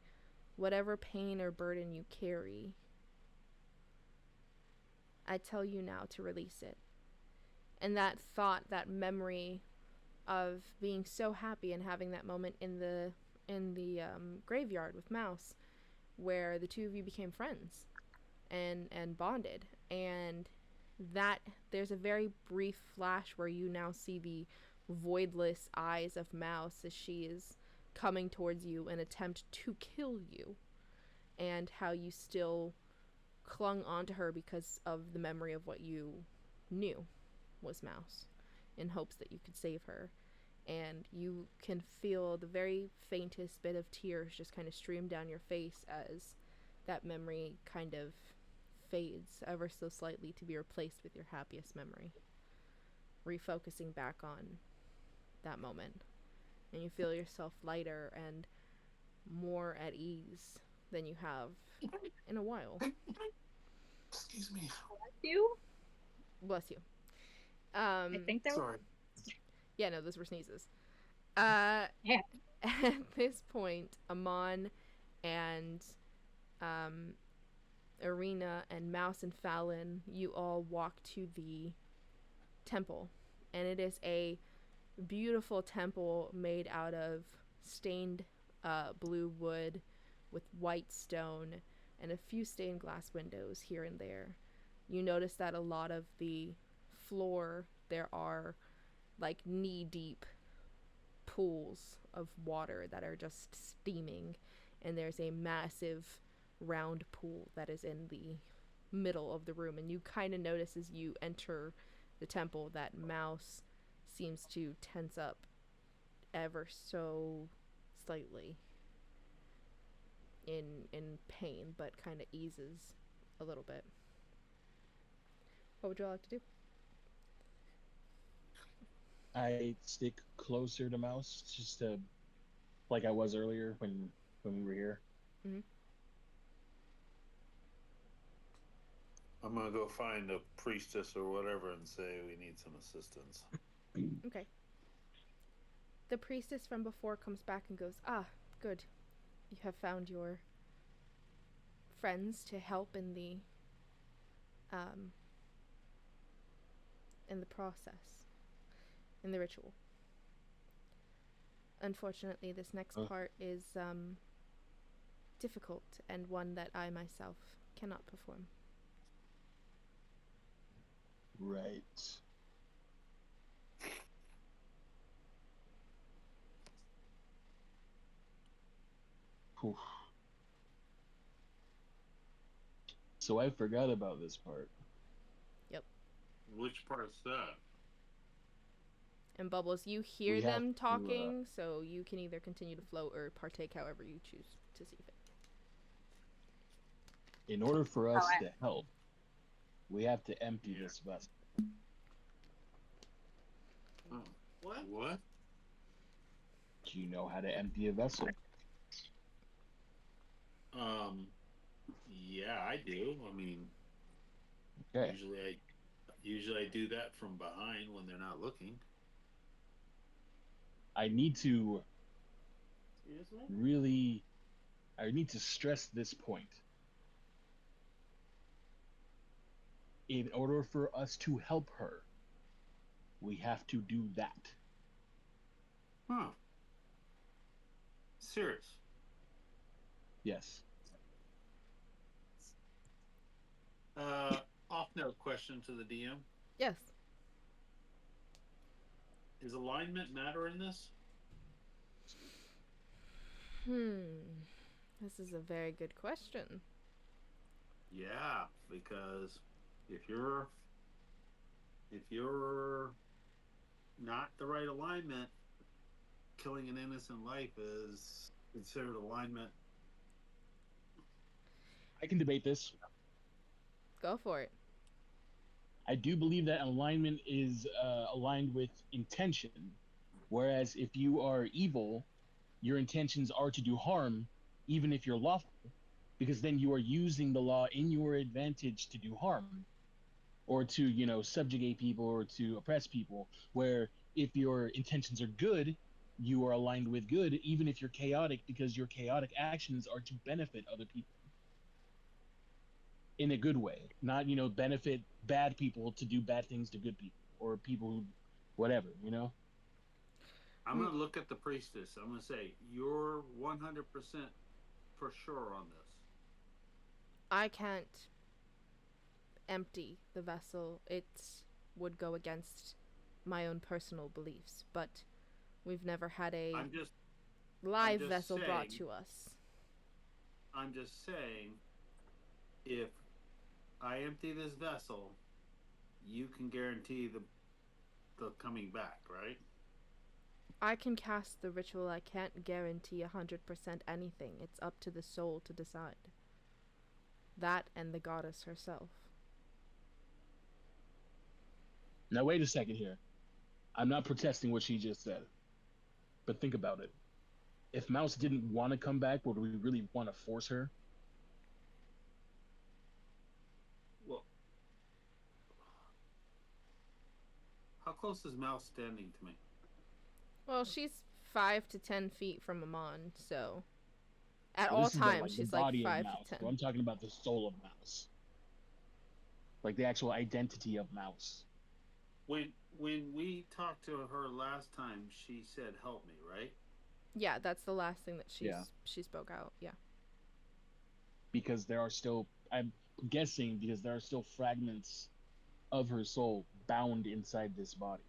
"Whatever pain or burden you carry, I tell you now to release it." And that thought, that memory of being so happy and having that moment in the graveyard with Mouse, where the two of you became friends and bonded, and that there's a very brief flash where you now see the voidless eyes of Mouse as she is coming towards you in attempt to kill you, and how you still clung onto her because of the memory of what you knew was Mouse, in hopes that you could save her. And you can feel the very faintest bit of tears just kind of stream down your face as that memory kind of fades ever so slightly to be replaced with your happiest memory, refocusing back on that moment. And you feel yourself lighter and more at ease than you have in a while. Excuse me. You? Bless you. I think that Sorry. Yeah, no, those were sneezes. Yeah. At this point, Amon and Arena and Mouse and Fallon, you all walk to the temple. And it is a beautiful temple made out of stained blue wood with white stone and a few stained glass windows here and there. You notice that a lot of the floor, there are like knee-deep pools of water that are just steaming, and there's a massive round pool that is in the middle of the room. And you kind of notice as you enter the temple that Mouse seems to tense up ever so slightly in pain, but kind of eases a little bit. What would you like to do? I stick closer to Mouse, just to, like I was earlier when we were here. Mm-hmm. I'm gonna go find a priestess or whatever and say we need some assistance. Okay. The priestess from before comes back and goes, "Ah, good. You have found your friends to help in the process, in the ritual. Unfortunately, this next part is difficult and one that I myself cannot perform." Right. Oof. So I forgot about this part. Yep. Which part's that? And Bubbles, you hear We have them to, talking, so you can either continue to float or partake however you choose to see fit. In order for us Alright. to help, we have to empty this vessel. Oh, What? what? Do you know how to empty a vessel? Yeah, I do. I mean, Okay. usually I do that from behind when they're not looking. I need to Excuse me? I need to stress this point. In order for us to help her, we have to do that. Huh. Serious. Yes. Off-note question to the DM. Yes. Is alignment matter in this? This is a very good question. Yeah, because if you're not the right alignment, killing an innocent life is considered alignment. I can debate this. Go for it. I do believe that alignment is aligned with intention, whereas if you are evil, your intentions are to do harm, even if you're lawful, because then you are using the law in your advantage to do harm, or to, you know, subjugate people or to oppress people. Where if your intentions are good, you are aligned with good, even if you're chaotic, because your chaotic actions are to benefit other people in a good way, not, you know, benefit bad people to do bad things to good people or people who, whatever, you know. I'm gonna look at the priestess. I'm gonna say you're 100% for sure on this. I can't empty the vessel. It would go against my own personal beliefs, but we've never had a live vessel brought to us. I'm just saying, if I empty this vessel, you can guarantee the coming back, right? I can cast the ritual. I can't guarantee 100% anything. It's up to the soul to decide. That and the goddess herself. Now wait a second here. I'm not protesting what she just said, but think about it. If Mouse didn't want to come back, would we really want to force her? Well, how close is Mouse standing to me? Well, she's 5 to 10 feet from Amon, so at Well, all this is times the she's like body of 5 Mouse. to 10. So I'm talking about the soul of Mouse, like the actual identity of Mouse. When we talked to her last time, she said, "Help me," right? Yeah, that's the last thing that Yeah. she spoke out. Yeah. Because there are still, I'm guessing, because there are still fragments of her soul bound inside this body.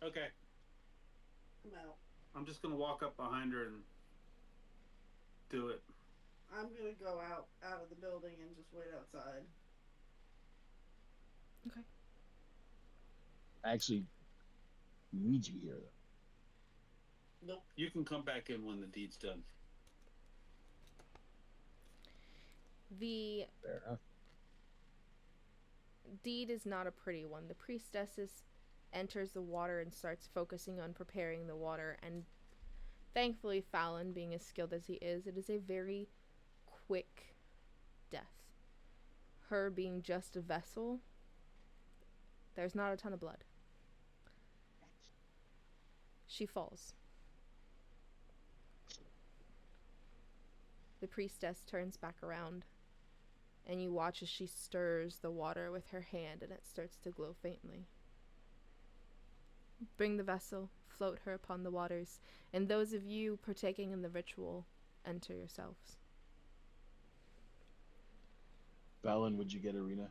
Okay. I'm out. I'm just gonna walk up behind her and do it. I'm gonna go out of the building and just wait outside. Okay. I actually need you here, though. Nope. You can come back in when the deed's done. The Fair enough. deed is not a pretty one. The priestess enters the water and starts focusing on preparing the water, and Thankfully, Fallon, being as skilled as he is, it is a very quick death. Her being just a vessel, there's not a ton of blood. She falls. The priestess turns back around, and you watch as she stirs the water with her hand, and it starts to glow faintly. Bring the vessel, float her upon the waters, and those of you partaking in the ritual, enter yourselves. Valen, would you get Arena?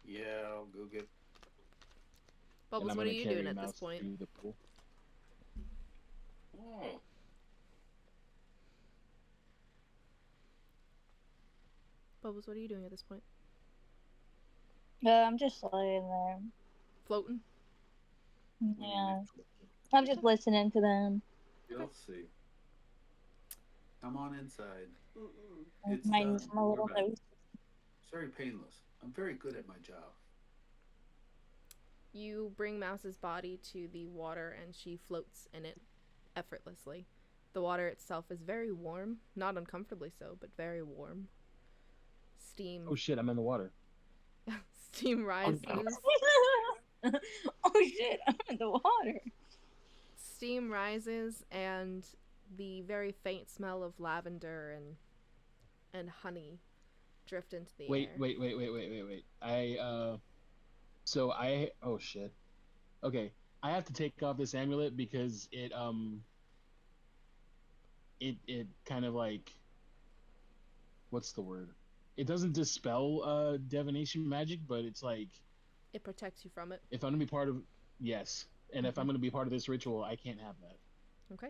Yeah, I'll go get. Bubbles, I'm what are gonna you carry doing at this Mouse point? to the pool. Oh. Bubbles, what are you doing at this point? I'm just laying there. Floating? Yeah. I'm just listening to them. You'll see. Come on inside. Mm-mm. It's My, done. my little We're done. nose. It's very painless. I'm very good at my job. You bring Mouse's body to the water, and she floats in it effortlessly. The water itself is very warm, not uncomfortably so, but very warm. Steam. Oh shit, I'm in the water. Steam rises. Oh shit, I'm in the water. Steam rises, and the very faint smell of lavender and honey drift into the air. Wait. Oh shit. Okay, I have to take off this amulet because it kind of like, what's the word? It doesn't dispel divination magic, but it's like, It protects you from it. if I'm gonna be part of, yes, and if I'm gonna be part of this ritual, I can't have that. Okay.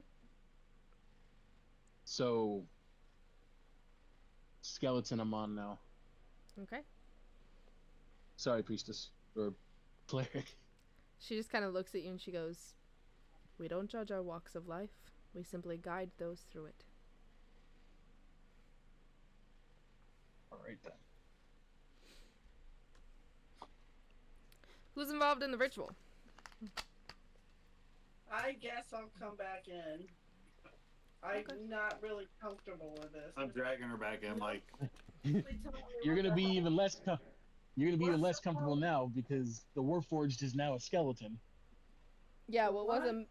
So, skeleton, I'm on now. Okay. Sorry, priestess or cleric. She just kind of looks at you and she goes, "We don't judge our walks of life. We simply guide those through it." All right then. Who's involved in the ritual? I guess I'll come back in. I'm not really comfortable with this. I'm dragging her back in, like. You're gonna be even less. You're gonna be even less comfortable now because the Warforged is now a skeleton. Yeah, what was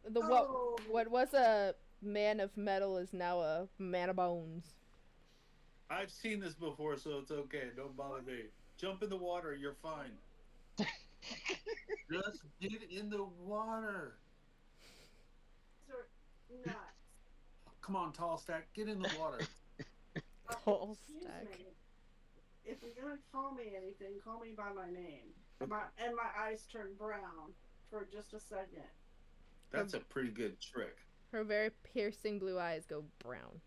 what was a man of metal is now a man of bones. I've seen this before, so it's okay. Don't bother me. Jump in the water. You're fine. Just get in the water. Nuts. Come on, tall stack. Get in the water. Tall Excuse stack. me. If you're gonna call me anything, call me by my name. And my eyes turn brown for just a second. That's a pretty good trick. Her very piercing blue eyes go brown.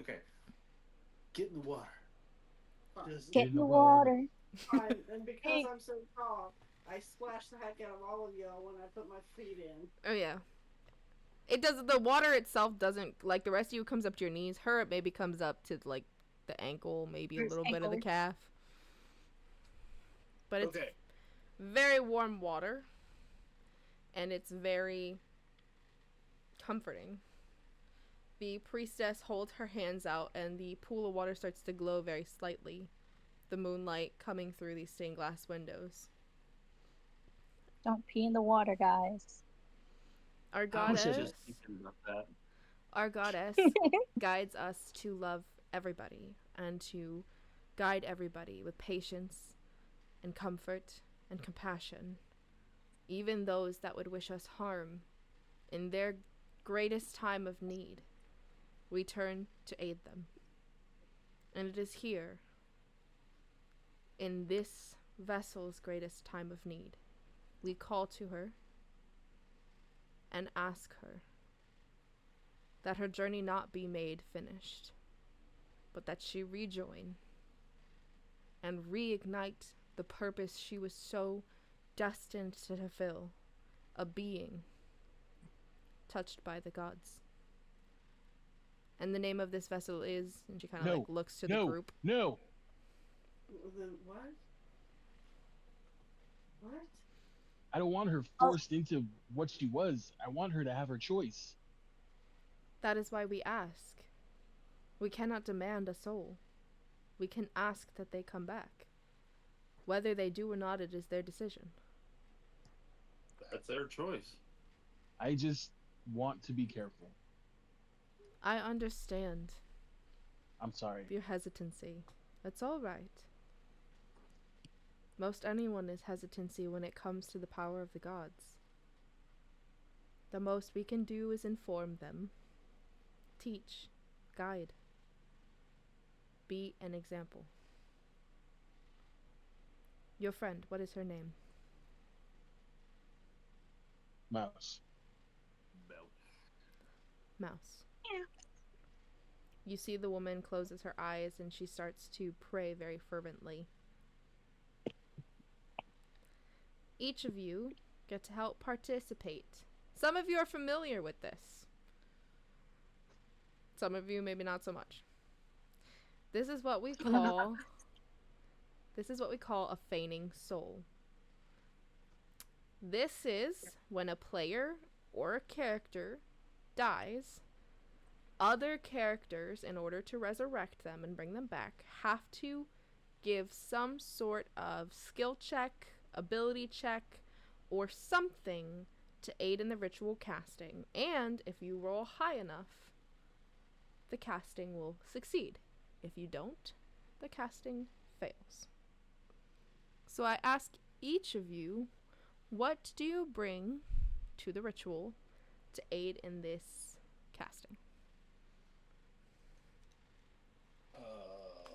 Okay. Get in the water. Just Get in the water. Fine. And because I'm so tall, I splash the heck out of all of y'all when I put my feet in. Oh yeah. It does. The water itself doesn't, like the rest of you, comes up to your knees. Her, it maybe comes up to like the ankle, maybe a little bit of the calf. But it's very warm water, and it's very comforting. The priestess holds her hands out, and the pool of water starts to glow very slightly, the moonlight coming through these stained glass windows. Don't pee in the water, guys. Our goddess guides us to love everybody and to guide everybody with patience and comfort and compassion, even those that would wish us harm. In their greatest time of need, we turn to aid them. And it is here, in this vessel's greatest time of need, we call to her and ask her that her journey not be made finished, but that she rejoin and reignite the purpose she was so destined to fulfill, a being touched by the gods. And the name of this vessel is, and she kind of looks to the group. Then what? What? I don't want her forced into what she was. I want her to have her choice. That is why we ask. We cannot demand a soul. We can ask that they come back. Whether they do or not, it is their decision. That's their choice. I just want to be careful. I understand I'm sorry. your hesitancy. It's all right. Most anyone is hesitancy when it comes to the power of the gods. The most we can do is inform them, teach, guide, be an example. Your friend, what is her name? Mouse. Mouse. Yeah. You see the woman closes her eyes and she starts to pray very fervently. Each of you get to help participate. Some of you are familiar with this. Some of you maybe not so much. This is what we call a feigning soul. This is when a player or a character dies. Other characters, in order to resurrect them and bring them back, have to give some sort of skill check, ability check, or something to aid in the ritual casting. And if you roll high enough, the casting will succeed. If you don't, the casting fails. So I ask each of you, what do you bring to the ritual to aid in this casting?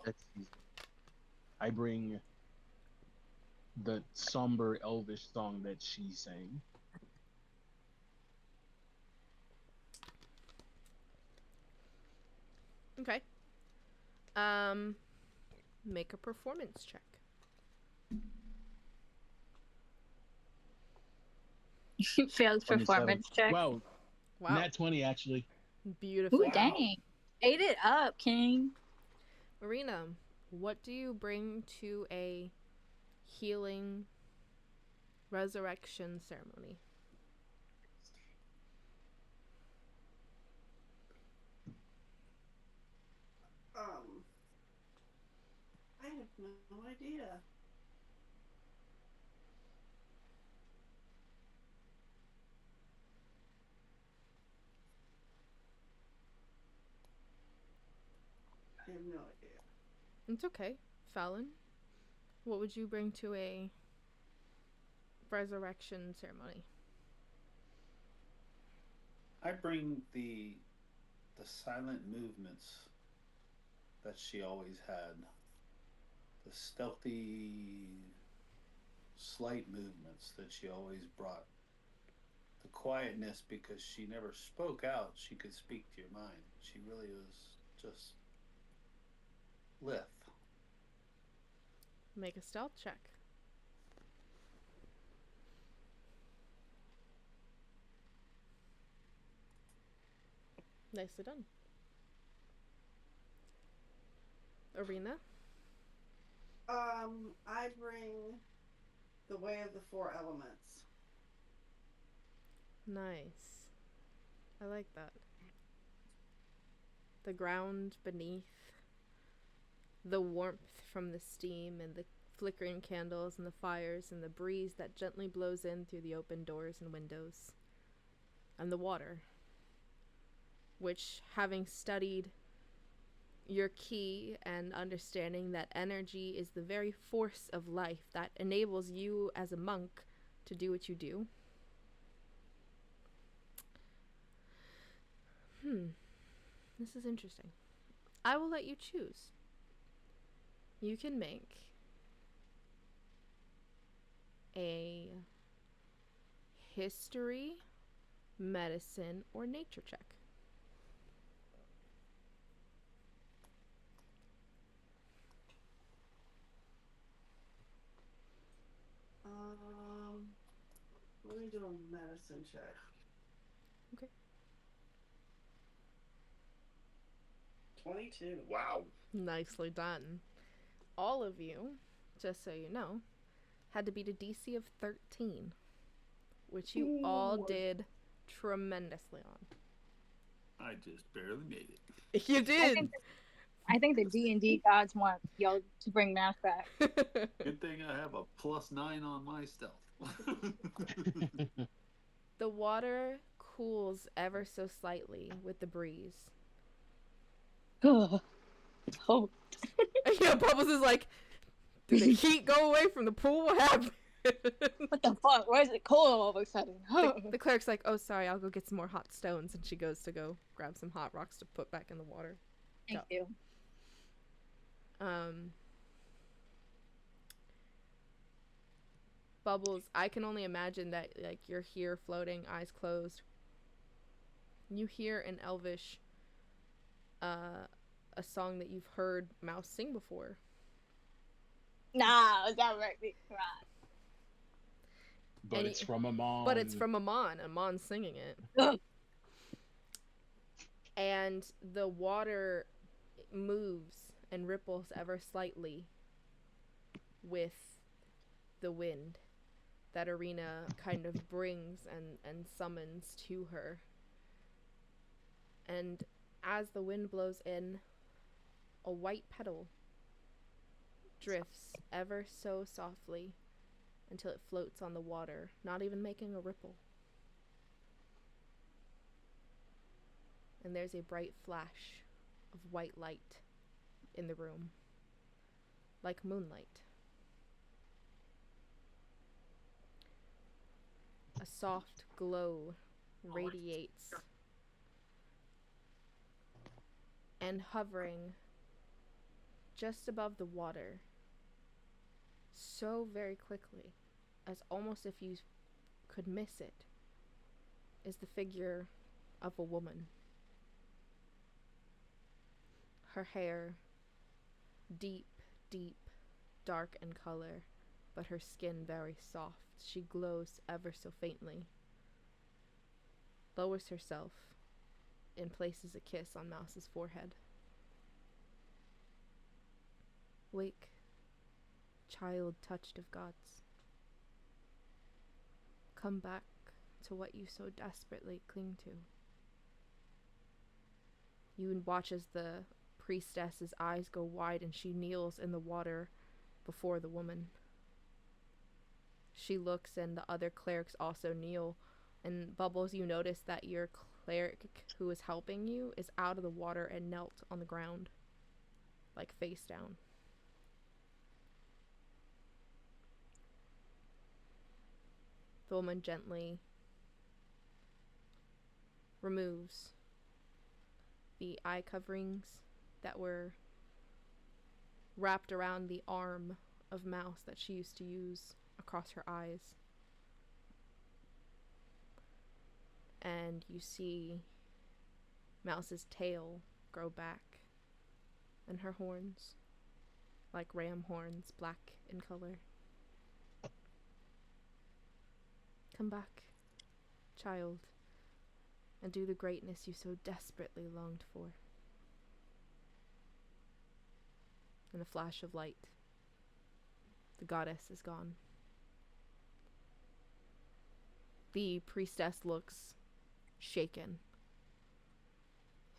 That's easy. I bring the somber elvish song that she sang. Okay. Make a performance check. Failed 27. performance check. Wow. Wow. Nat 20, actually. Beautiful. Ooh, dang. Ate it up, King. Marina, what do you bring to a healing resurrection ceremony? I have no idea. I have no idea. It's okay. Fallon, what would you bring to a resurrection ceremony? I bring the silent movements that she always had. The stealthy, slight movements that she always brought. The quietness, because she never spoke out. She could speak to your mind. She really was just lithe. Make a stealth check. Nicely done. Arena? I bring the way of the four elements. Nice. I like that. The ground beneath, the warmth from the steam and the flickering candles and the fires and the breeze that gently blows in through the open doors and windows, and the water, which, having studied your key and understanding that energy is the very force of life that enables you as a monk to do what you do. This is interesting. I will let you choose. You can make a history, medicine, or nature check. Let me do a medicine check. Okay. 22. Wow. Nicely done. All of you, just so you know, had to beat a DC of 13. which you all Ooh. did tremendously on. I just barely made it. You did. I think the D&D gods want y'all to bring math back. Good thing I have a +9 on my stealth. The water cools ever so slightly with the breeze. Oh, Yeah, Bubbles is like, did the heat go away from the pool? What happened? what the fuck? Why is it cold all of a sudden? The cleric's like, oh, sorry, I'll go get some more hot stones. And she goes to go grab some hot rocks to put back in the water. Thank you. Bubbles, I can only imagine that, like, you're here floating, eyes closed. You hear in Elvish a song that you've heard Mouse sing before. Nah, that make me cry. But it's from Amon. But it's from Amon. Amon's singing it. And the water moves and ripples ever slightly with the wind that Arena kind of brings and summons to her. And as the wind blows in, a white petal drifts ever so softly until it floats on the water, not even making a ripple. And there's a bright flash of white light in the room, like moonlight. A soft glow radiates, and hovering just above the water, so very quickly, as almost if you could miss it, is the figure of a woman. Her hair, deep, dark in color, but her skin very soft. She glows ever so faintly. Lowers herself and places a kiss on Mouse's forehead. Wake, child touched of gods. Come back to what you so desperately cling to. You watch as the priestess's eyes go wide and she kneels in the water before the woman. She looks and the other clerics also kneel. And Bubbles, you notice that your cleric who is helping you is out of the water and knelt on the ground, like face down. The woman gently removes the eye coverings that were wrapped around the arm of Mouse that she used to use across her eyes. And you see Mouse's tail grow back, and her horns, like ram horns, black in color. Come back, child, and do the greatness you so desperately longed for. In a flash of light, the goddess is gone. The priestess looks shaken.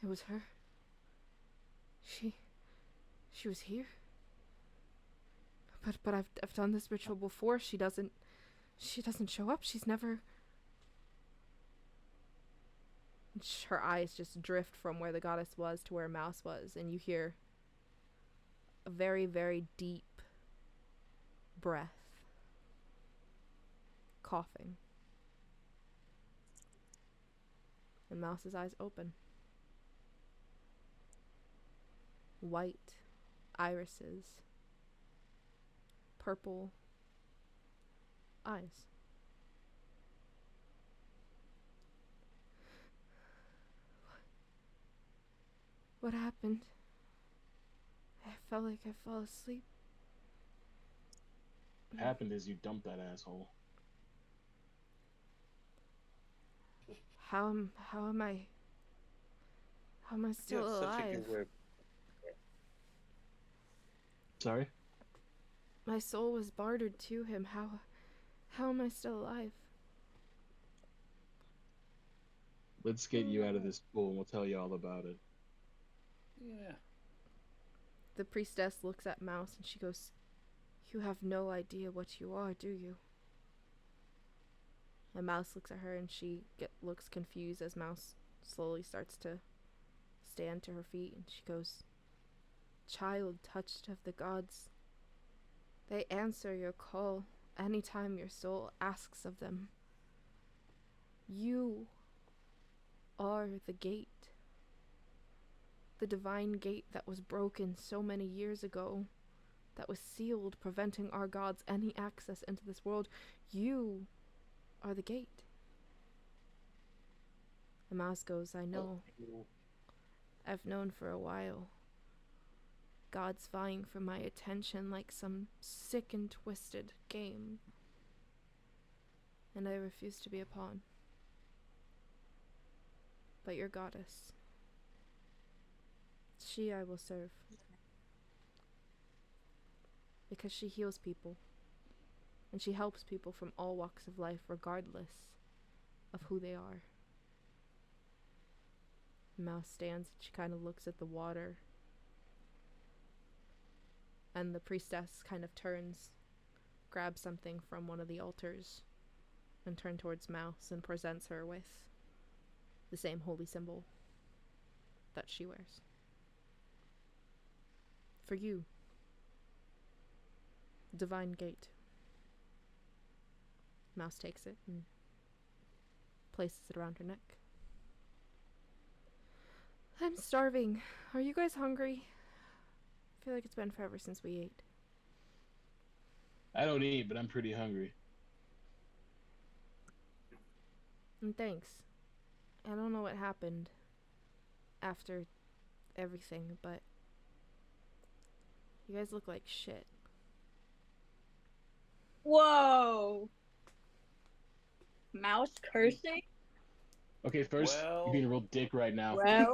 It was her. She was here. But I've done this ritual before. She doesn't show up. She's never. Her eyes just drift from where the goddess was to where Mouse was, and you hear a very, very deep breath. Coughing. And Mouse's eyes open. White irises. Purple eyes. What happened? I felt like I fell asleep. What happened is you dumped that asshole. How am I still alive? Sorry? My soul was bartered to him. How am I still alive? Let's get you out of this pool and we'll tell you all about it. Yeah. The priestess looks at Mouse and she goes, "You have no idea what you are, do you?" And Mouse looks at her and she looks confused as Mouse slowly starts to stand to her feet, and she goes, "Child touched of the gods. They answer your call anytime your soul asks of them. You are the gate. The divine gate that was broken so many years ago, that was sealed, preventing our gods any access into this world. You are the gate." And Mouse goes, "I know. I've known for a while. God's vying for my attention like some sick and twisted game. And I refuse to be a pawn. But your goddess, she I will serve. Because she heals people. And she helps people from all walks of life, regardless of who they are." Mouse stands and she kind of looks at the water. And the priestess kind of turns, grabs something from one of the altars, and turns towards Mouse and presents her with the same holy symbol that she wears. "For you, divine gate." Mouse takes it and places it around her neck. "I'm starving. Are you guys hungry? I feel like it's been forever since we ate." I don't eat, but I'm pretty hungry. "And thanks. I don't know what happened after everything, but you guys look like shit." Whoa. Mouse cursing? Okay, first, Well- you're being a real dick right now. Wow.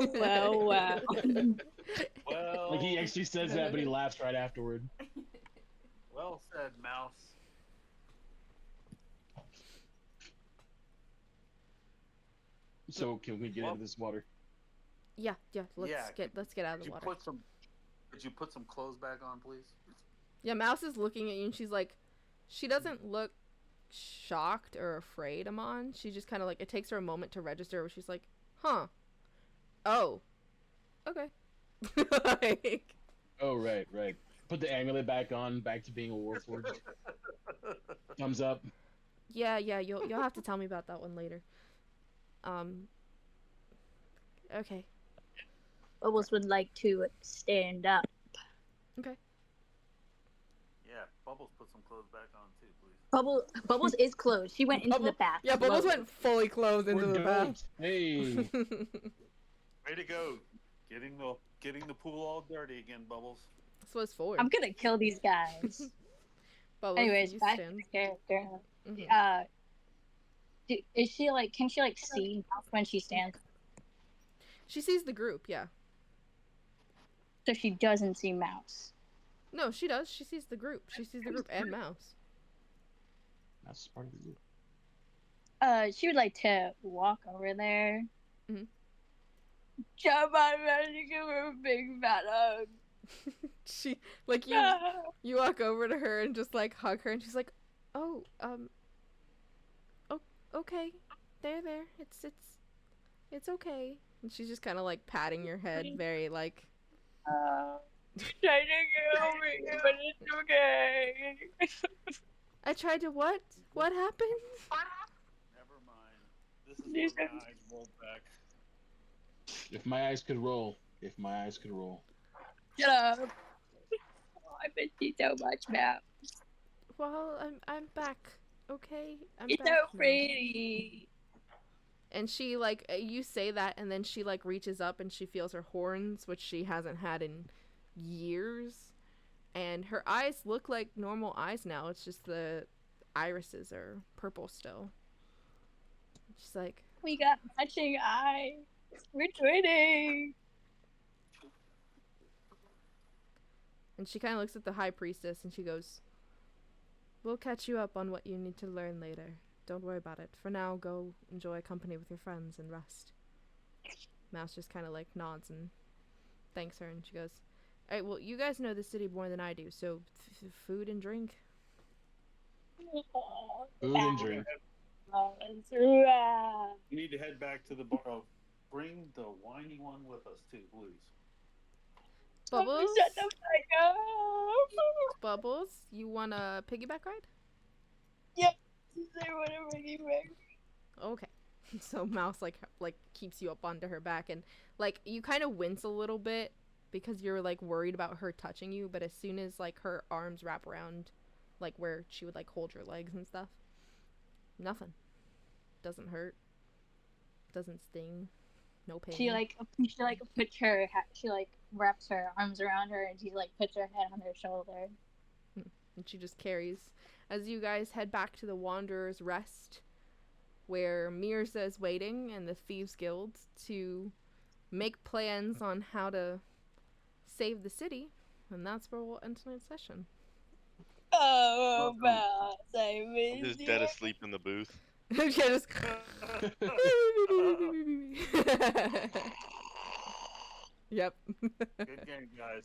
Well, Like, he actually says that, but he laughs right afterward. well said, Mouse. So, can we get into this water? Yeah, let's Yeah, get out of the water. Could you put some clothes back on, please? Yeah, Mouse is looking at you and she's like, she doesn't look shocked or afraid, Amon. She just kind of like, it takes her a moment to register where she's like, "Huh. Oh. Okay." Like, Oh, right. Put the amulet back on, back to being a warforged. Thumbs up. yeah, you'll have to tell me about that one later. Okay. Bubbles would like to stand up. Okay. Yeah, Bubbles, put some clothes back on too, please. Bubbles is closed. She went into the bath. Yeah, Bubbles slowly. went fully clothed into We're the bath. doped. Hey. Way to go, getting the pool all dirty again, Bubbles. That's what it's for. I'm gonna kill these guys. Bubbles, Anyways, you back to stand. the character. Mhm. Is she like? Can she like see when she stands? She sees the group, yeah. So she doesn't see Mouse. No, she does. She sees the group. She sees the group and Mouse. That's part of the group. She would like to walk over there. Mhm. Jump on her and give her a big fat hug. She, like, you walk over to her and just, like, hug her, and she's like, "Oh, okay. There. It's okay." And she's just kind of, like, patting your head very, like... Trying to kill me, but it's okay. I tried to what? What happened? Never mind. This is where my eyes rolled back. If my eyes could roll. Shut up. Oh, I miss you so much, Mouse. Well, I'm back. Okay? I'm You're back so now. pretty. And she, like, you say that, and then she, like, reaches up and she feels her horns, which she hasn't had in years. And her eyes look like normal eyes now. It's just the irises are purple still. She's like, We got matching eyes. We're twinning. and she kind of looks at the high priestess and she goes, "We'll catch you up on what you need to learn later. don't worry about it. For now, go enjoy company with your friends and rest. Mouse just kind of like nods and thanks her, and she goes, "Alright, well, you guys know the city more than I do, so food and drink." Food and drink. We need to head back to the bar. Oh, bring the whiny one with us too, please. Bubbles? Shut the fuck up. Bubbles, you want a piggyback ride? Yep. I want to bring you back. Okay. So Mouse like keeps you up onto her back, and like you kind of wince a little bit because you're like worried about her touching you, but as soon as like her arms wrap around like where she would like hold your legs and stuff, nothing. Doesn't hurt. Doesn't sting. No pain. She wraps her arms around her and she like puts her head on her shoulder. And she just carries as you guys head back to the Wanderer's Rest, where Mirza is waiting and the Thieves Guild to make plans on how to save the city, and that's where we'll end tonight's session. Oh, Mouse, I I'm miss just you. dead asleep in the booth. Yeah, just Yep. Good game, guys.